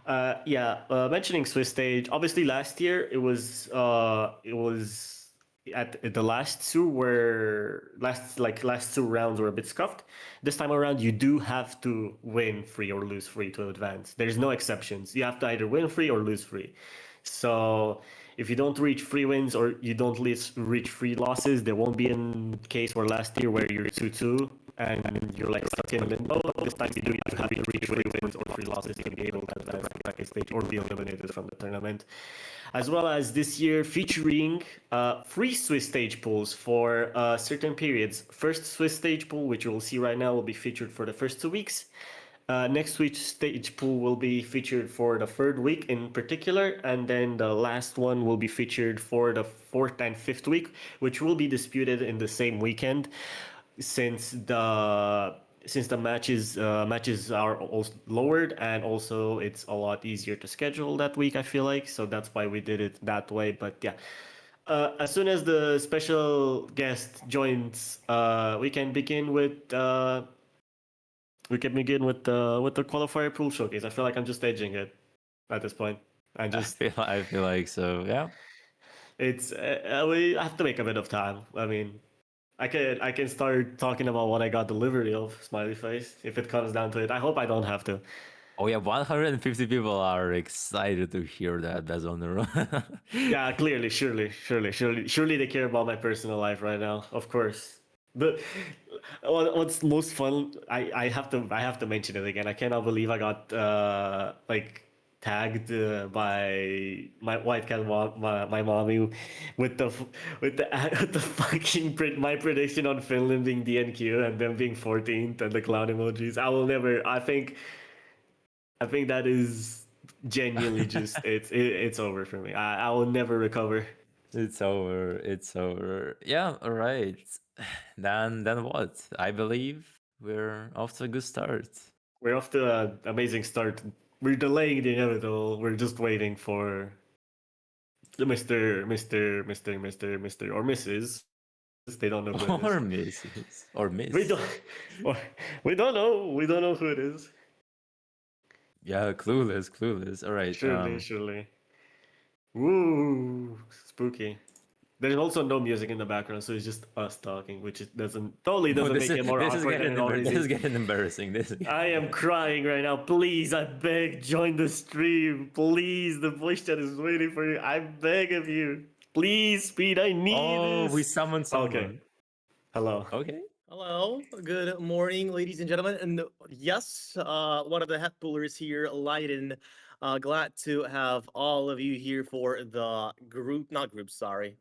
right. Mentioning Swiss stage. Obviously, last year it was at the last 2 rounds were a bit scuffed. This time around, you do have to win free or lose free to advance. There's no exceptions. You have to either win free or lose free. So if you don't reach free wins or you don't reach free losses, there won't be a case where last year where you're 2-2 and you're like stuck in limbo. This time you have to reach free wins or free losses to be able to advance to the bracket stage or be eliminated from the tournament. As well as this year featuring free Swiss stage pools for certain periods. First Swiss stage pool, which you will see right now, will be featured for the first 2 weeks. Next week's stage pool will be featured for the third week in particular, and then the last one will be featured for the fourth and fifth week, which will be disputed in the same weekend, since the matches are also lowered, and also it's a lot easier to schedule that week. I feel like so that's why we did it that way. But yeah. As soon as the special guest joins, we can begin with the qualifier pool showcase. I feel like I'm just staging it at this point. I feel like so. Yeah. We have to make a bit of time. I mean, I can start talking about what I got delivery of, smiley face, if it comes down to it. I hope I don't have to. Oh yeah, 150 people are excited to hear that. That's on the road. Yeah, clearly, surely they care about my personal life right now. Of course. The what's most fun? I have to mention it again. I cannot believe I got like tagged by my white cat my mommy with the with the with the fucking my prediction on Finland being DNQ and them being 14th and the clown emojis. I will never. I think that is genuinely just it's over for me. I will never recover. It's over. It's over. Yeah, all right. Then what? I believe we're off to a good start. We're off to an amazing start. We're delaying the inevitable. We're just waiting for the Mr. or Mrs. They don't know who it Or is. misses. Or miss. We don't. Or, we don't know. We don't know who it is. Yeah, clueless, clueless. All right. Surely. Woo, spooky. There's also no music in the background, so it's just us talking, which it totally No, doesn't make it more this is awkward than getting it already this is is. getting embarrassing. This. I am crying right now. Please, I beg, join the stream. Please, the voice chat is waiting for you. I beg of you. Please, Speed, I need Oh, this. we summoned someone. Okay. Hello. Okay. Hello, good morning, ladies and gentlemen. And yes, one of the head pullers here, Leiden. Glad to have all of you here for the sorry,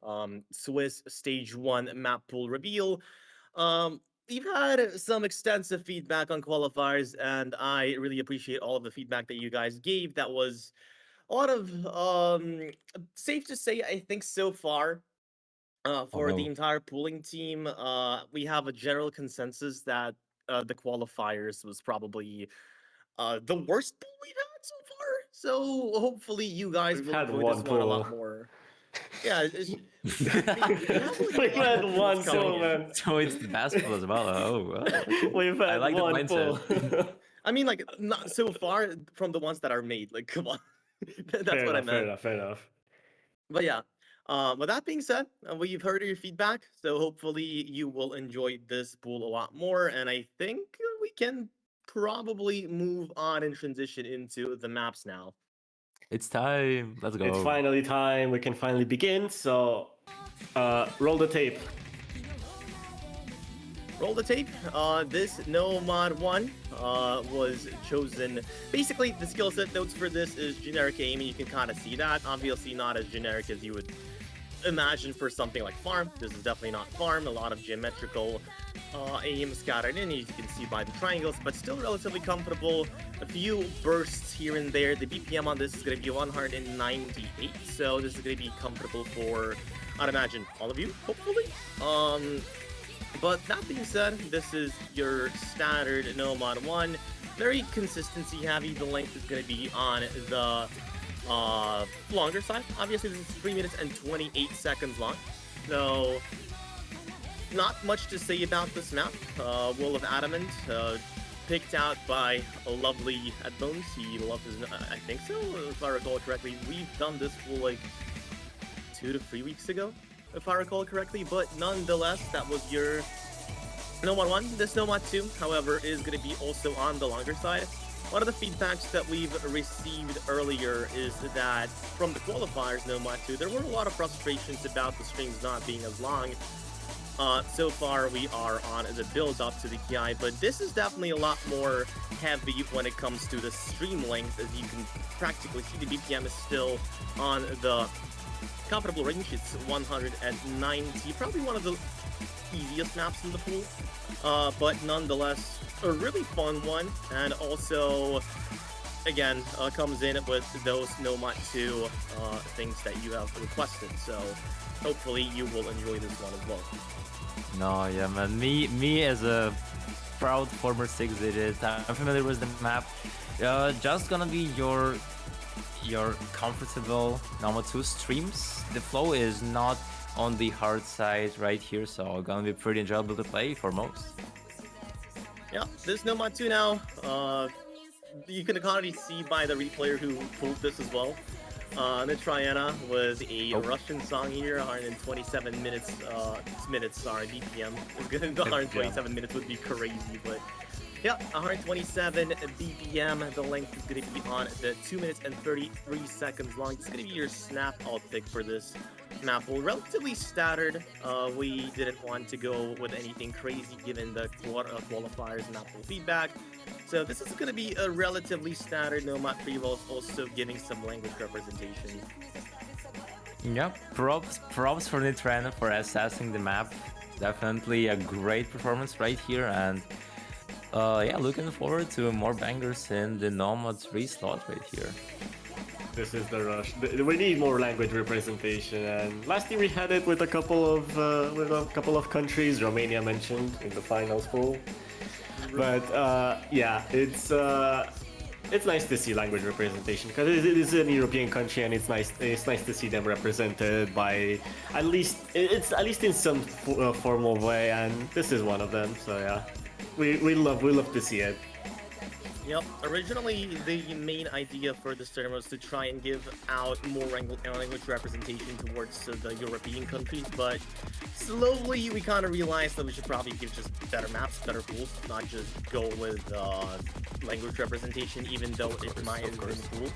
Swiss Stage 1 map pool reveal. We've had some extensive feedback on qualifiers, and I really appreciate all of the feedback that you guys gave. That was a lot of safe to say, I think so far, Oh for the no. entire pooling team, we have a general consensus that the qualifiers was probably the worst pool we've had so far. So hopefully you guys We've will had enjoy one this one a lot pool. more. Yeah, I mean, we have like We've a lot had more pools one coming pool, in. man. So it's the basketball as well. Oh, okay. We've I had like that one mindset. pool. I mean, like not so far from the ones that are made. Like, come on, that's what I Fair meant. enough, fair enough. But yeah, with that being said, we've heard your feedback, so hopefully you will enjoy this pool a lot more. And I think we can probably move on and transition into the maps now. It's time. Let's It's go. finally time. We can finally begin. So, roll the tape. Roll the tape. This No Mod 1 was chosen. Basically, the skill set notes for this is generic aim, and you can kind of see that. Obviously, not as generic as you would imagine for something like farm. This is definitely not farm. A lot of geometrical aim scattered in, as you can see by the triangles, but still relatively comfortable. A few bursts here and there. The BPM on this is going to be 198, so this is going to be comfortable for, I'd imagine, all of you, hopefully. But that being said, this is your standard No Mod 1. Very consistency heavy. The length is going to be on the longer side. Obviously, this is 3 minutes and 28 seconds long. So, not much to say about this map. Wool of Adamant, picked out by a lovely Headbones. He loves his, I think so, if I recall correctly. We've done this for like 2 to 3 weeks ago, if I recall correctly, but nonetheless, that was your No Mod 1. This No Mod 2, however, is going to be also on the longer side. One of the feedbacks that we've received earlier is that from the qualifiers No Mod 2, there were a lot of frustrations about the streams not being as long. So far, we are on the build up to the KI, but this is definitely a lot more heavy when it comes to the stream length. As you can practically see, the BPM is still on the comfortable range. It's 190, probably one of the easiest maps in the pool, but nonetheless a really fun one, and also again comes in with those No Mod 2 things that you have requested, so hopefully you will enjoy this one as well. No, yeah, man. Me as a proud former 6-digit, I'm familiar with the map. Just gonna be your comfortable normal 2 streams. The flow is not on the hard side right here, so gonna be pretty enjoyable to play for most. Yeah, this No Mod 2 now, you can already see by the replayer who pulled this as well. The Triana was a Russian song here, 127 minutes, sorry, BPM. 127 minutes would be crazy, but yeah, 127 BPM. The length is going to be on the 2 minutes and 33 seconds long. It's going to be your snap alt pick for this map. Well, relatively standard. We didn't want to go with anything crazy given the qualifiers and Mappool feedback. So this is going to be a relatively standard Nomad pre-roll, also giving some language representation. Yep, props for Nitrana for assessing the map. Definitely a great performance right here, and yeah, looking forward to more bangers in the Nomad 3 slot right here. This is the rush. We need more language representation, and last year we had it with a couple of countries. Romania mentioned in the finals pool, but yeah, it's nice to see language representation because it is an European country, and it's nice to see them represented by at least in some formal way, and this is one of them. So yeah, we love to see it. Yep. Originally, the main idea for this tournament was to try and give out more language representation towards the European countries, but slowly we kind of realized that we should probably give just better maps, better pools, not just go with language representation, even though it might have been cool.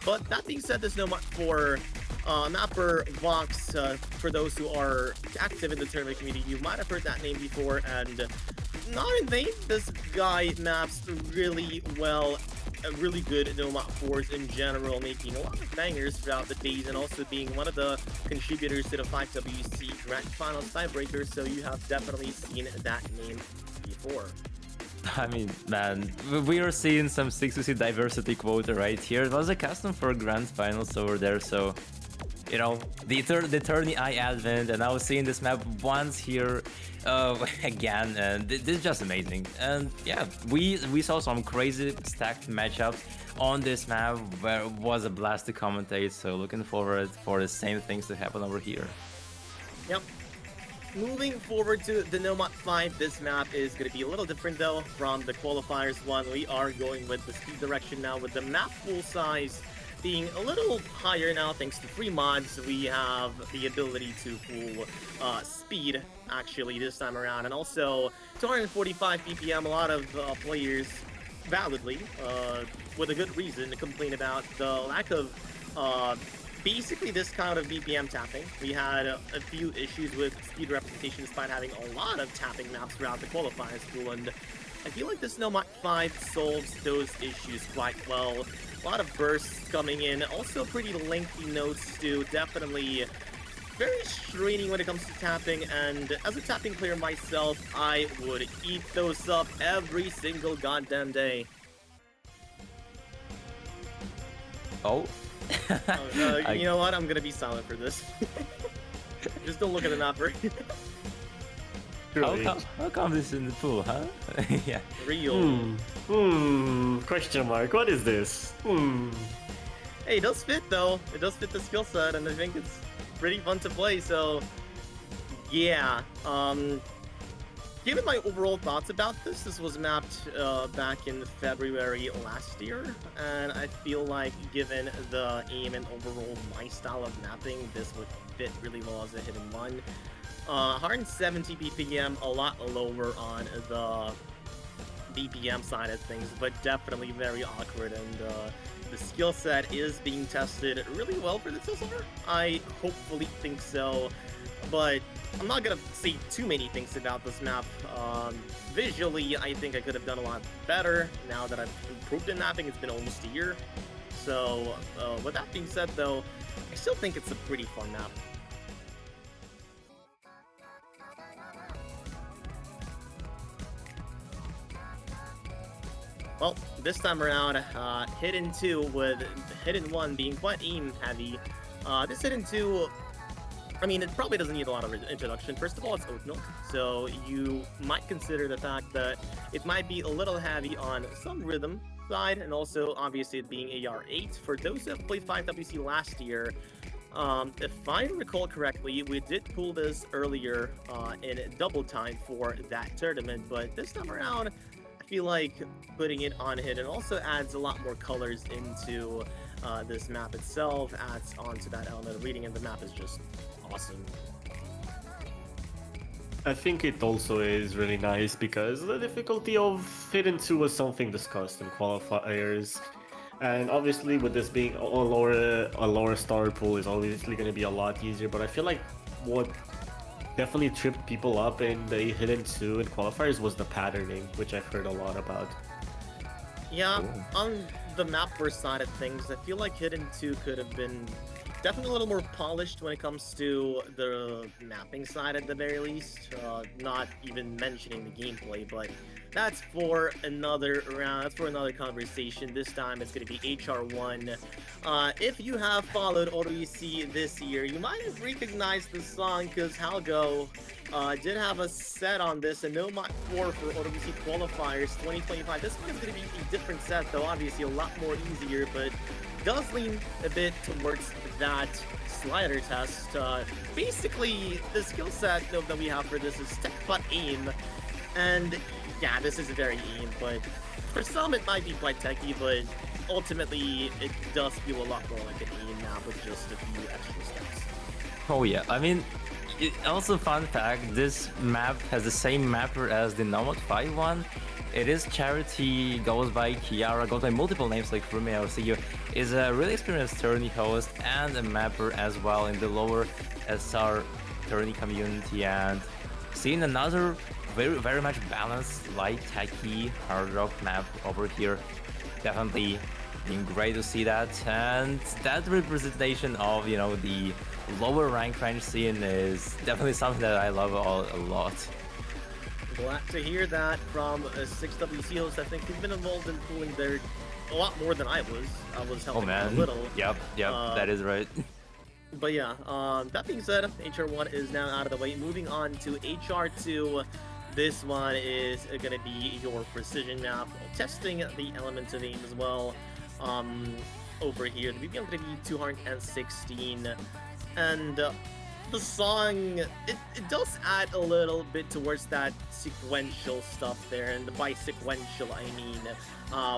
But that being said, there's no much for Mapper Vox. For those who are active in the tournament community, you might have heard that name before, and not in vain. This guy maps really well, really good No Map 4s in general, making a lot of bangers throughout the days, and also being one of the contributors to the 5WC Grand Finals tiebreaker, so you have definitely seen that name before. I mean, man, we are seeing some 6 diversity quota right here. It was a custom for grand finals over there, so you know, the Eternity Eye Advent, and I was seeing this map once here again, and this is just amazing. And yeah, we saw some crazy stacked matchups on this map where it was a blast to commentate, so looking forward for the same things to happen over here. Yep. Moving forward to the Nomad 5, this map is going to be a little different though from the qualifiers one. We are going with the speed direction now, with the map pool size being a little higher now thanks to free mods. We have the ability to pull speed actually this time around, and also 245 BPM. A lot of players validly, with a good reason, to complain about the lack of basically this kind of BPM tapping. We had a few issues with speed representation despite having a lot of tapping maps throughout the qualifiers pool, and I feel like this Nomad 5 solves those issues quite well. A lot of bursts coming in, also pretty lengthy notes too, definitely very straining when it comes to tapping, and as a tapping player myself, I would eat those up every single goddamn day. Oh. You know what? I'm gonna be silent for this. Just don't look at the map, right? How come this is in the pool, huh? Yeah. Real. Question mark. What is this? Hey, it does fit though. It does fit the skill set, and I think it's pretty fun to play. So, yeah. Given my overall thoughts about this, this was mapped back in February last year, and I feel like given the aim and overall my style of mapping, this would fit really well as a hidden one. 170 BPM, a lot lower on the BPM side of things, but definitely very awkward, and the skill set is being tested really well for this so far. I hopefully think so, but I'm not gonna say too many things about this map. Visually, I think I could have done a lot better now that I've improved in mapping. It's been almost a year. So, with that being said though, I still think it's a pretty fun map. Well, this time around, Hidden 2 with Hidden 1 being quite aim heavy. This Hidden 2, I mean, it probably doesn't need a lot of introduction. First of all, it's oat milk, so you might consider the fact that it might be a little heavy on some rhythm side, and also obviously it being AR8. For those who have played 5WC last year, if I recall correctly, we did pull this earlier in double time for that tournament, but this time around, I feel like putting it on Hidden also adds a lot more colors into this map itself, adds onto that element of reading, and the map is just awesome. I think it also is really nice because the difficulty of Hidden 2 was something discussed in qualifiers, and obviously with this being a lower star pool is obviously going to be a lot easier, but I feel like what definitely tripped people up in the Hidden 2 in qualifiers was the patterning, which I've heard a lot about. Yeah, on the map burst side of things, I feel like Hidden 2 could have been definitely a little more polished when it comes to the mapping side at the very least. Not even mentioning the gameplay, but that's for another round, that's for another conversation. This time it's going to be HR1. If you have followed OWC this year, you might have recognized the song because Halgo did have a set on this, a Nomad 4 for OWC qualifiers 2025. This one is going to be a different set though, obviously a lot more easier, but does lean a bit towards that slider test. Basically, the skill set that we have for this is tech butt aim, and yeah, this is very aim, but for some it might be quite techy, but ultimately it does feel a lot more like an aim now with just a few extra steps. Oh yeah, I mean, also fun fact, this map has the same mapper as the Nomad 5 one. It is Charity, goes by Kiara, goes by multiple names like Rumi or Siyo, is a really experienced tourney host and a mapper as well in the lower SR tourney community, and seeing another very much balanced, light, techy, hard rock map over here. Definitely been great to see that, and that representation of, you know, the lower rank range scene is definitely something that I love a lot. Glad to hear that from 6WC host. I think he's been involved in pulling there a lot more than I was. I was Oh helping him man. a little. Yep, that is right. But yeah, that being said, HR1 is now out of the way. Moving on to HR2. This one is going to be your precision map, testing the elements of aim as well. Over here, the BPM going to be 216, and the song it does add a little bit towards that sequential stuff there, and by sequential I mean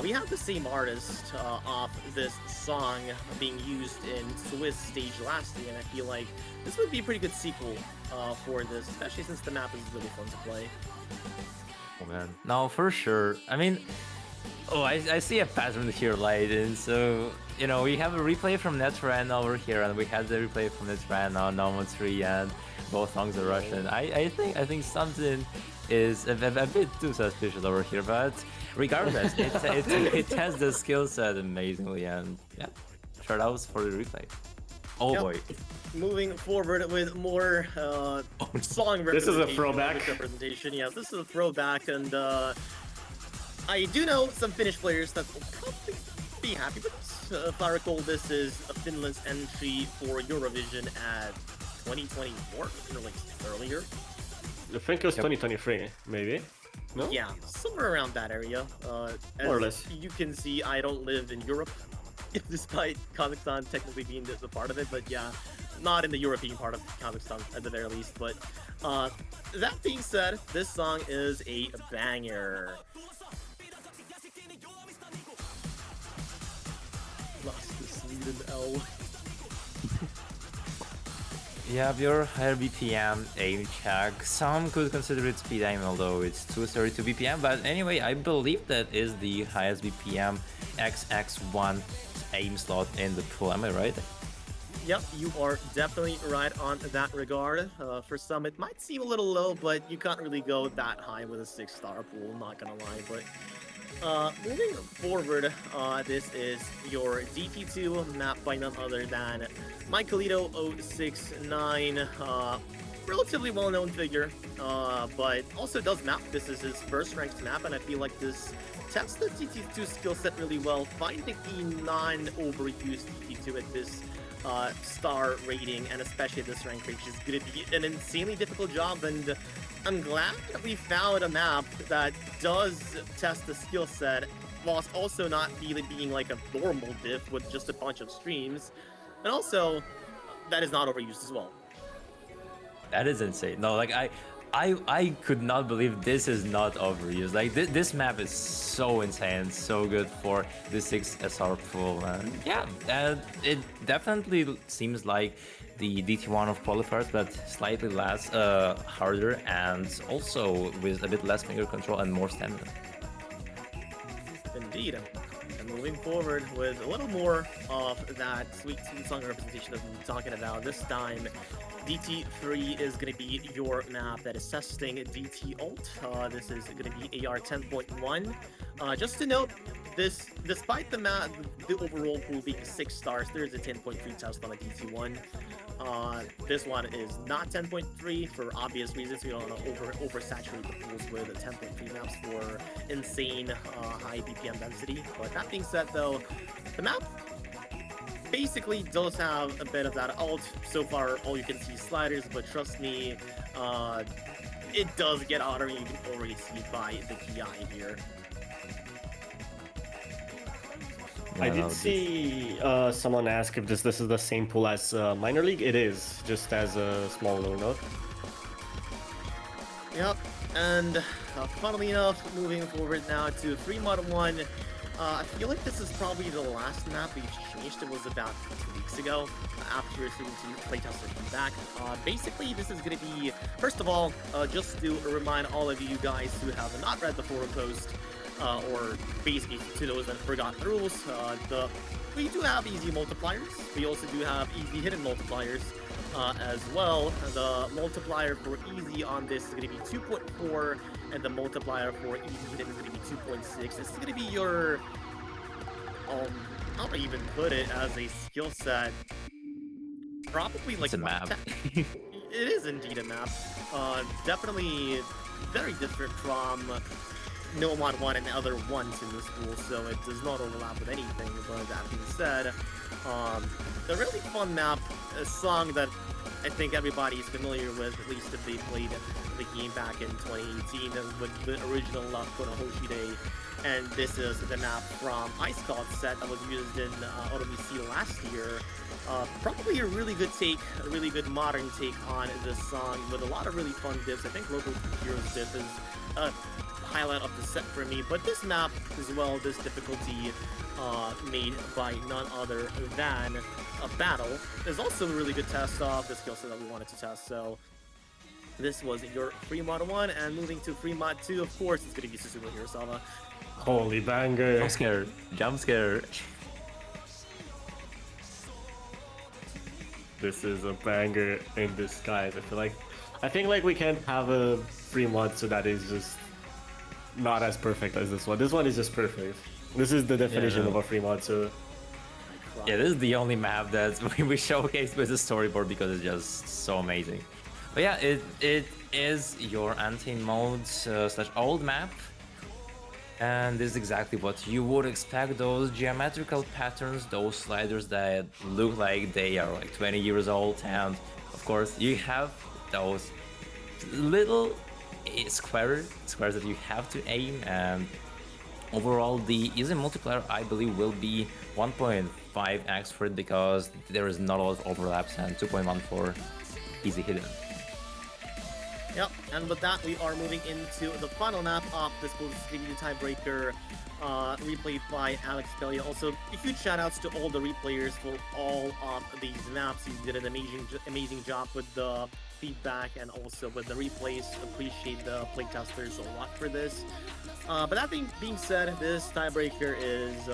we have the same artist of this song being used in Swiss stage last year, and I feel like this would be a pretty good sequel for this, especially since the map is really fun to play. Oh man. No, for sure. I mean, I see a pattern here, Leiden. So, you know, we have a replay from Netran over here, and we had the replay from Netran on Nomo 3, and both songs are Russian. I think something is a bit too suspicious over here, but regardless, it has the skill set amazingly, and yeah, shout outs for the replay. Oh Yep. boy. Moving forward with more song This is a representation, throwback. lyric representation. Yes, this is a throwback, and I do know some Finnish players that will probably be happy with this. If I recall, this is a Finland's entry for Eurovision at 2024, or like earlier. I think it was 2023, maybe. No? Yeah, somewhere around that area. As More or less. you can see, I don't live in Europe, despite Kazakhstan technically being the part of it, but yeah, not in the European part of Kazakhstan at the very least. But that being said, this song is a banger. Lost to Sweden L. You have your higher BPM aim check. Some could consider it speed aim, although it's 232 BPM. But anyway, I believe that is the highest BPM XX1 aim slot in the pool. Am I right? Yep, you are definitely right on that regard. For some, it might seem a little low, but you can't really go that high with a 6-star pool, not gonna lie. But moving forward, this is your DT2 map by none other than Michaelito 069. Relatively well-known figure, but also does map. This is his first ranked map, and I feel like this tests the DT2 skill set really well, finding the non-overused DT2 at this star rating, and especially this rank range is going to be an insanely difficult job, and I'm glad that we found a map that does test the skill set whilst also not really being like a normal diff with just a bunch of streams, and also that is not overused as well. That is insane. No, like I could not believe this is not overused. Like this map is so insane, so good for the 6 SR pool. And yeah, it definitely seems like the DT1 of qualifiers, but slightly less harder, and also with a bit less finger control and more stamina. Indeed. And moving forward with a little more of that sweet song representation that we've been talking about, this time DT3 is going to be your map that is testing DT ult. This is going to be AR 10.1. Just to note, this, despite the map, the overall pool being 6 stars, there is a 10.3 test on a DT1. This one is not 10.3 for obvious reasons. We don't want to oversaturate the pools with 10.3 maps for insane high BPM density. But that being said, though, the map basically does have a bit of that ult. So far, all you can see is sliders, but trust me, it does get hotter. You can already see by the PI here. I did see someone ask if this is the same pool as minor league. It is, just as a small little note. Yep, and funnily enough, moving forward now to 3mod1. I feel like this is probably the last map we've changed. It was about 2 weeks ago after seeing two playtesters come back. Basically, this is going to be, first of all, just to remind all of you guys who have not read the forum post, or basically to those that forgot the rules, we do have easy multipliers. We also do have easy hidden multipliers as well. The multiplier for easy on this is going to be 2.4, and the multiplier for easy hidden is going to be 2.6. This is going to be your, how do I even put it as a skill set? Probably like It's a map. It is indeed a map. Definitely very different from No Mod 1 and the other ones in this pool, so it does not overlap with anything. But that being said, a really fun map, a song that I think everybody is familiar with, at least if they played the game back in 2018 with the original Konohoshi Day. And this is the map from Ice God set that was used in OWC last year. Probably a really good take, a really good modern take on this song with a lot of really fun dips. I think Local Heroes dip is a highlight of the set for me, but this map as well, this difficulty made by none other than a battle, is also a really good test of the skill set that we wanted to test. So this was your free mod 1, and moving to free mod 2, of course, it's going to be Susumu Hirasawa. Holy banger. Jump scare. Jump scare. This is a banger in disguise. I think like we can't have a free mod so that is just not as perfect as this one. This one is just perfect. This is the definition of a free mod, so Yeah, this is the only map that we showcased with the storyboard because it's just so amazing. But yeah, it is your anti-mode slash old map. And this is exactly what you would expect, those geometrical patterns, those sliders that look like they are like 20 years old. And of course, you have those little squares that you have to aim. And overall, the easy multiplayer, I believe, will be 1.5x for it because there is not a lot of overlaps, and 2.1 for easy hidden. Yep, and with that, we are moving into the final map of this pool. This is going to be the tiebreaker, replayed by Alex Pelia. Also, a huge shout outs to all the replayers for all of these maps. You did an amazing job with the feedback and also with the replays. Appreciate the playtesters a lot for this. But that being said, this tiebreaker is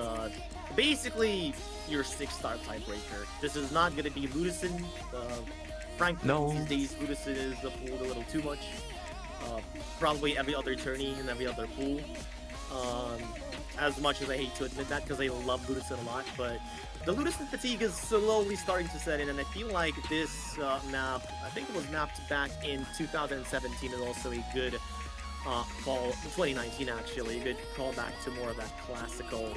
basically your 6-star tiebreaker. This is not going to be Ludison. Frankly, No. these days, Ludison is pulled a little too much. Probably every other tourney and every other pool. As much as I hate to admit that, because I love Ludison a lot, but the Ludison fatigue is slowly starting to set in, and I feel like this map, I think it was mapped back in 2017, is also a good fall, 2019 actually, a good callback to more of that classical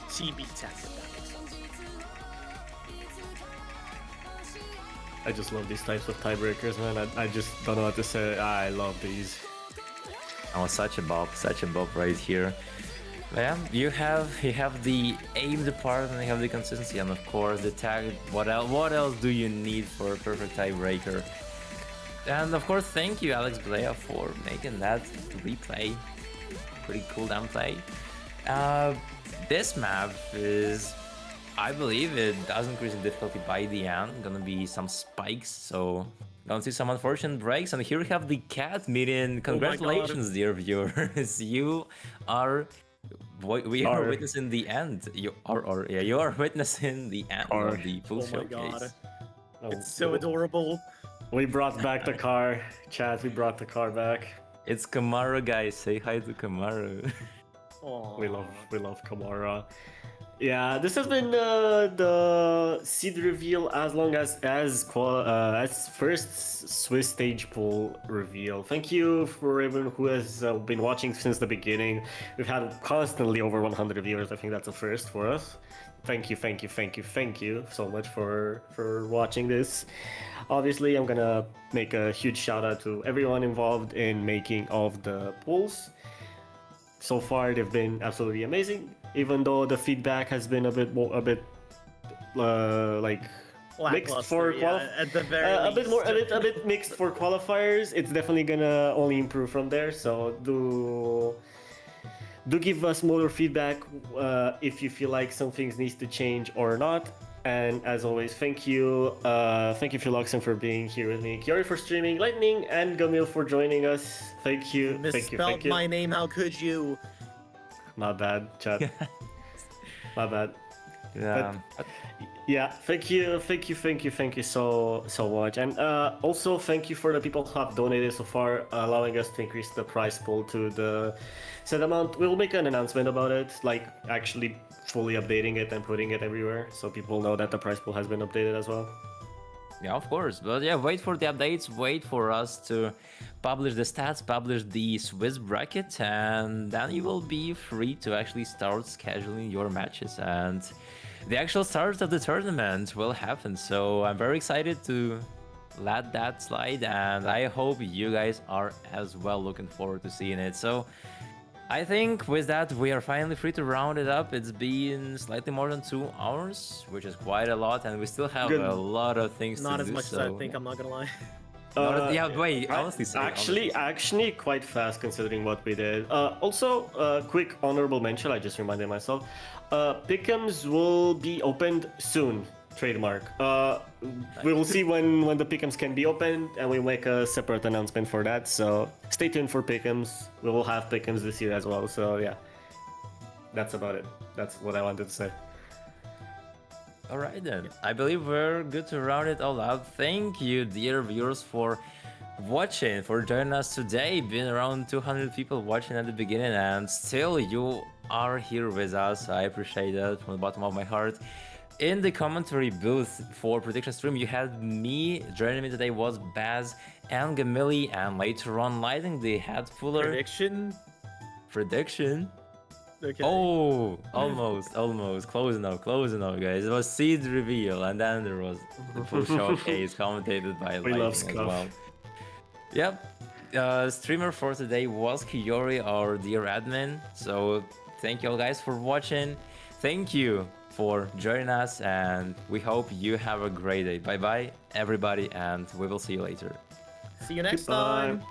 TB tech, if that makes sense. I just love these types of tiebreakers, man. I just don't know what to say. I love these. Oh, such a bop right here. But yeah, you have the aimed part and you have the consistency, and of course the tag. What else do you need for a perfect tiebreaker? And of course, thank you, Alex Blea, for making that replay. Pretty cool damn play. This map is, I believe, it does increase in difficulty by the end. Gonna be some spikes, so gonna see some unfortunate breaks. And here we have the cat meeting. Congratulations, dear viewers. You are. We are witnessing the end. You are witnessing the end of the full showcase. God. Oh, It's so adorable. We brought back the car, chat. We brought the car back. It's Kamara, guys. Say hi to Kamara. Aww. We love Kamara. Yeah, this has been the seed reveal as long as first Swiss stage pool reveal. Thank you for everyone who has been watching since the beginning. We've had constantly over 100 viewers. I think that's a first for us. Thank you so much for watching this. Obviously, I'm gonna make a huge shout out to everyone involved in making of the pools. So far, they've been absolutely amazing. Even though the feedback has been a bit like mixed for at the very a bit least. more a bit mixed for qualifiers. It's definitely gonna only improve from there. So do give us more feedback if you feel like some things needs to change or not. And as always, thank you Philoxen for being here with me, Kiori for streaming, Lightning, and Gamil for joining us. Thank you. Misspelled my name. How could you? My bad, chat. My bad. Yeah. Yeah, thank you so much. And also thank you for the people who have donated so far, allowing us to increase the prize pool to the set amount. We'll make an announcement about it, like actually fully updating it and putting it everywhere, so people know that the prize pool has been updated as well. Yeah, of course. But yeah, wait for the updates. Wait for us to publish the stats, publish the Swiss bracket, and then you will be free to actually start scheduling your matches. And the actual start of the tournament will happen. So I'm very excited to let that slide, and I hope you guys are as well looking forward to seeing it. So I think with that, we are finally free to round it up. It's been slightly more than 2 hours, which is quite a lot, and we still have Good. a lot of things Not to as do. much as I think. I'm not gonna lie. Yeah, wait, honestly, Actually, quite fast considering what we did. Also, quick honorable mention. I just reminded myself. Pick'ems will be opened soon. Trademark. We will see when the Pick'ems can be opened, and we'll make a separate announcement for that. So stay tuned for Pick'ems. We will have Pick'ems this year as well. So yeah, that's about it. That's what I wanted to say. All right then. I believe we're good to round it all out. Thank you, dear viewers, for watching, for joining us today. Been around 200 people watching at the beginning, and still you are here with us. I appreciate that from the bottom of my heart. In the commentary booth for Prediction Stream, you had me. Joining me today was Baz and Gamili, and later on, lighting the head puller. Prediction. Okay. Oh, almost. Close enough, guys. It was seed reveal, and then there was the full showcase commentated by We love lighting as Scuff. well. Yep. Streamer for today was Kiori, our dear admin. So thank you all guys for watching. Thank you for joining us, and we hope you have a great day. Bye bye, everybody, and we will see you later. See you next Goodbye. time.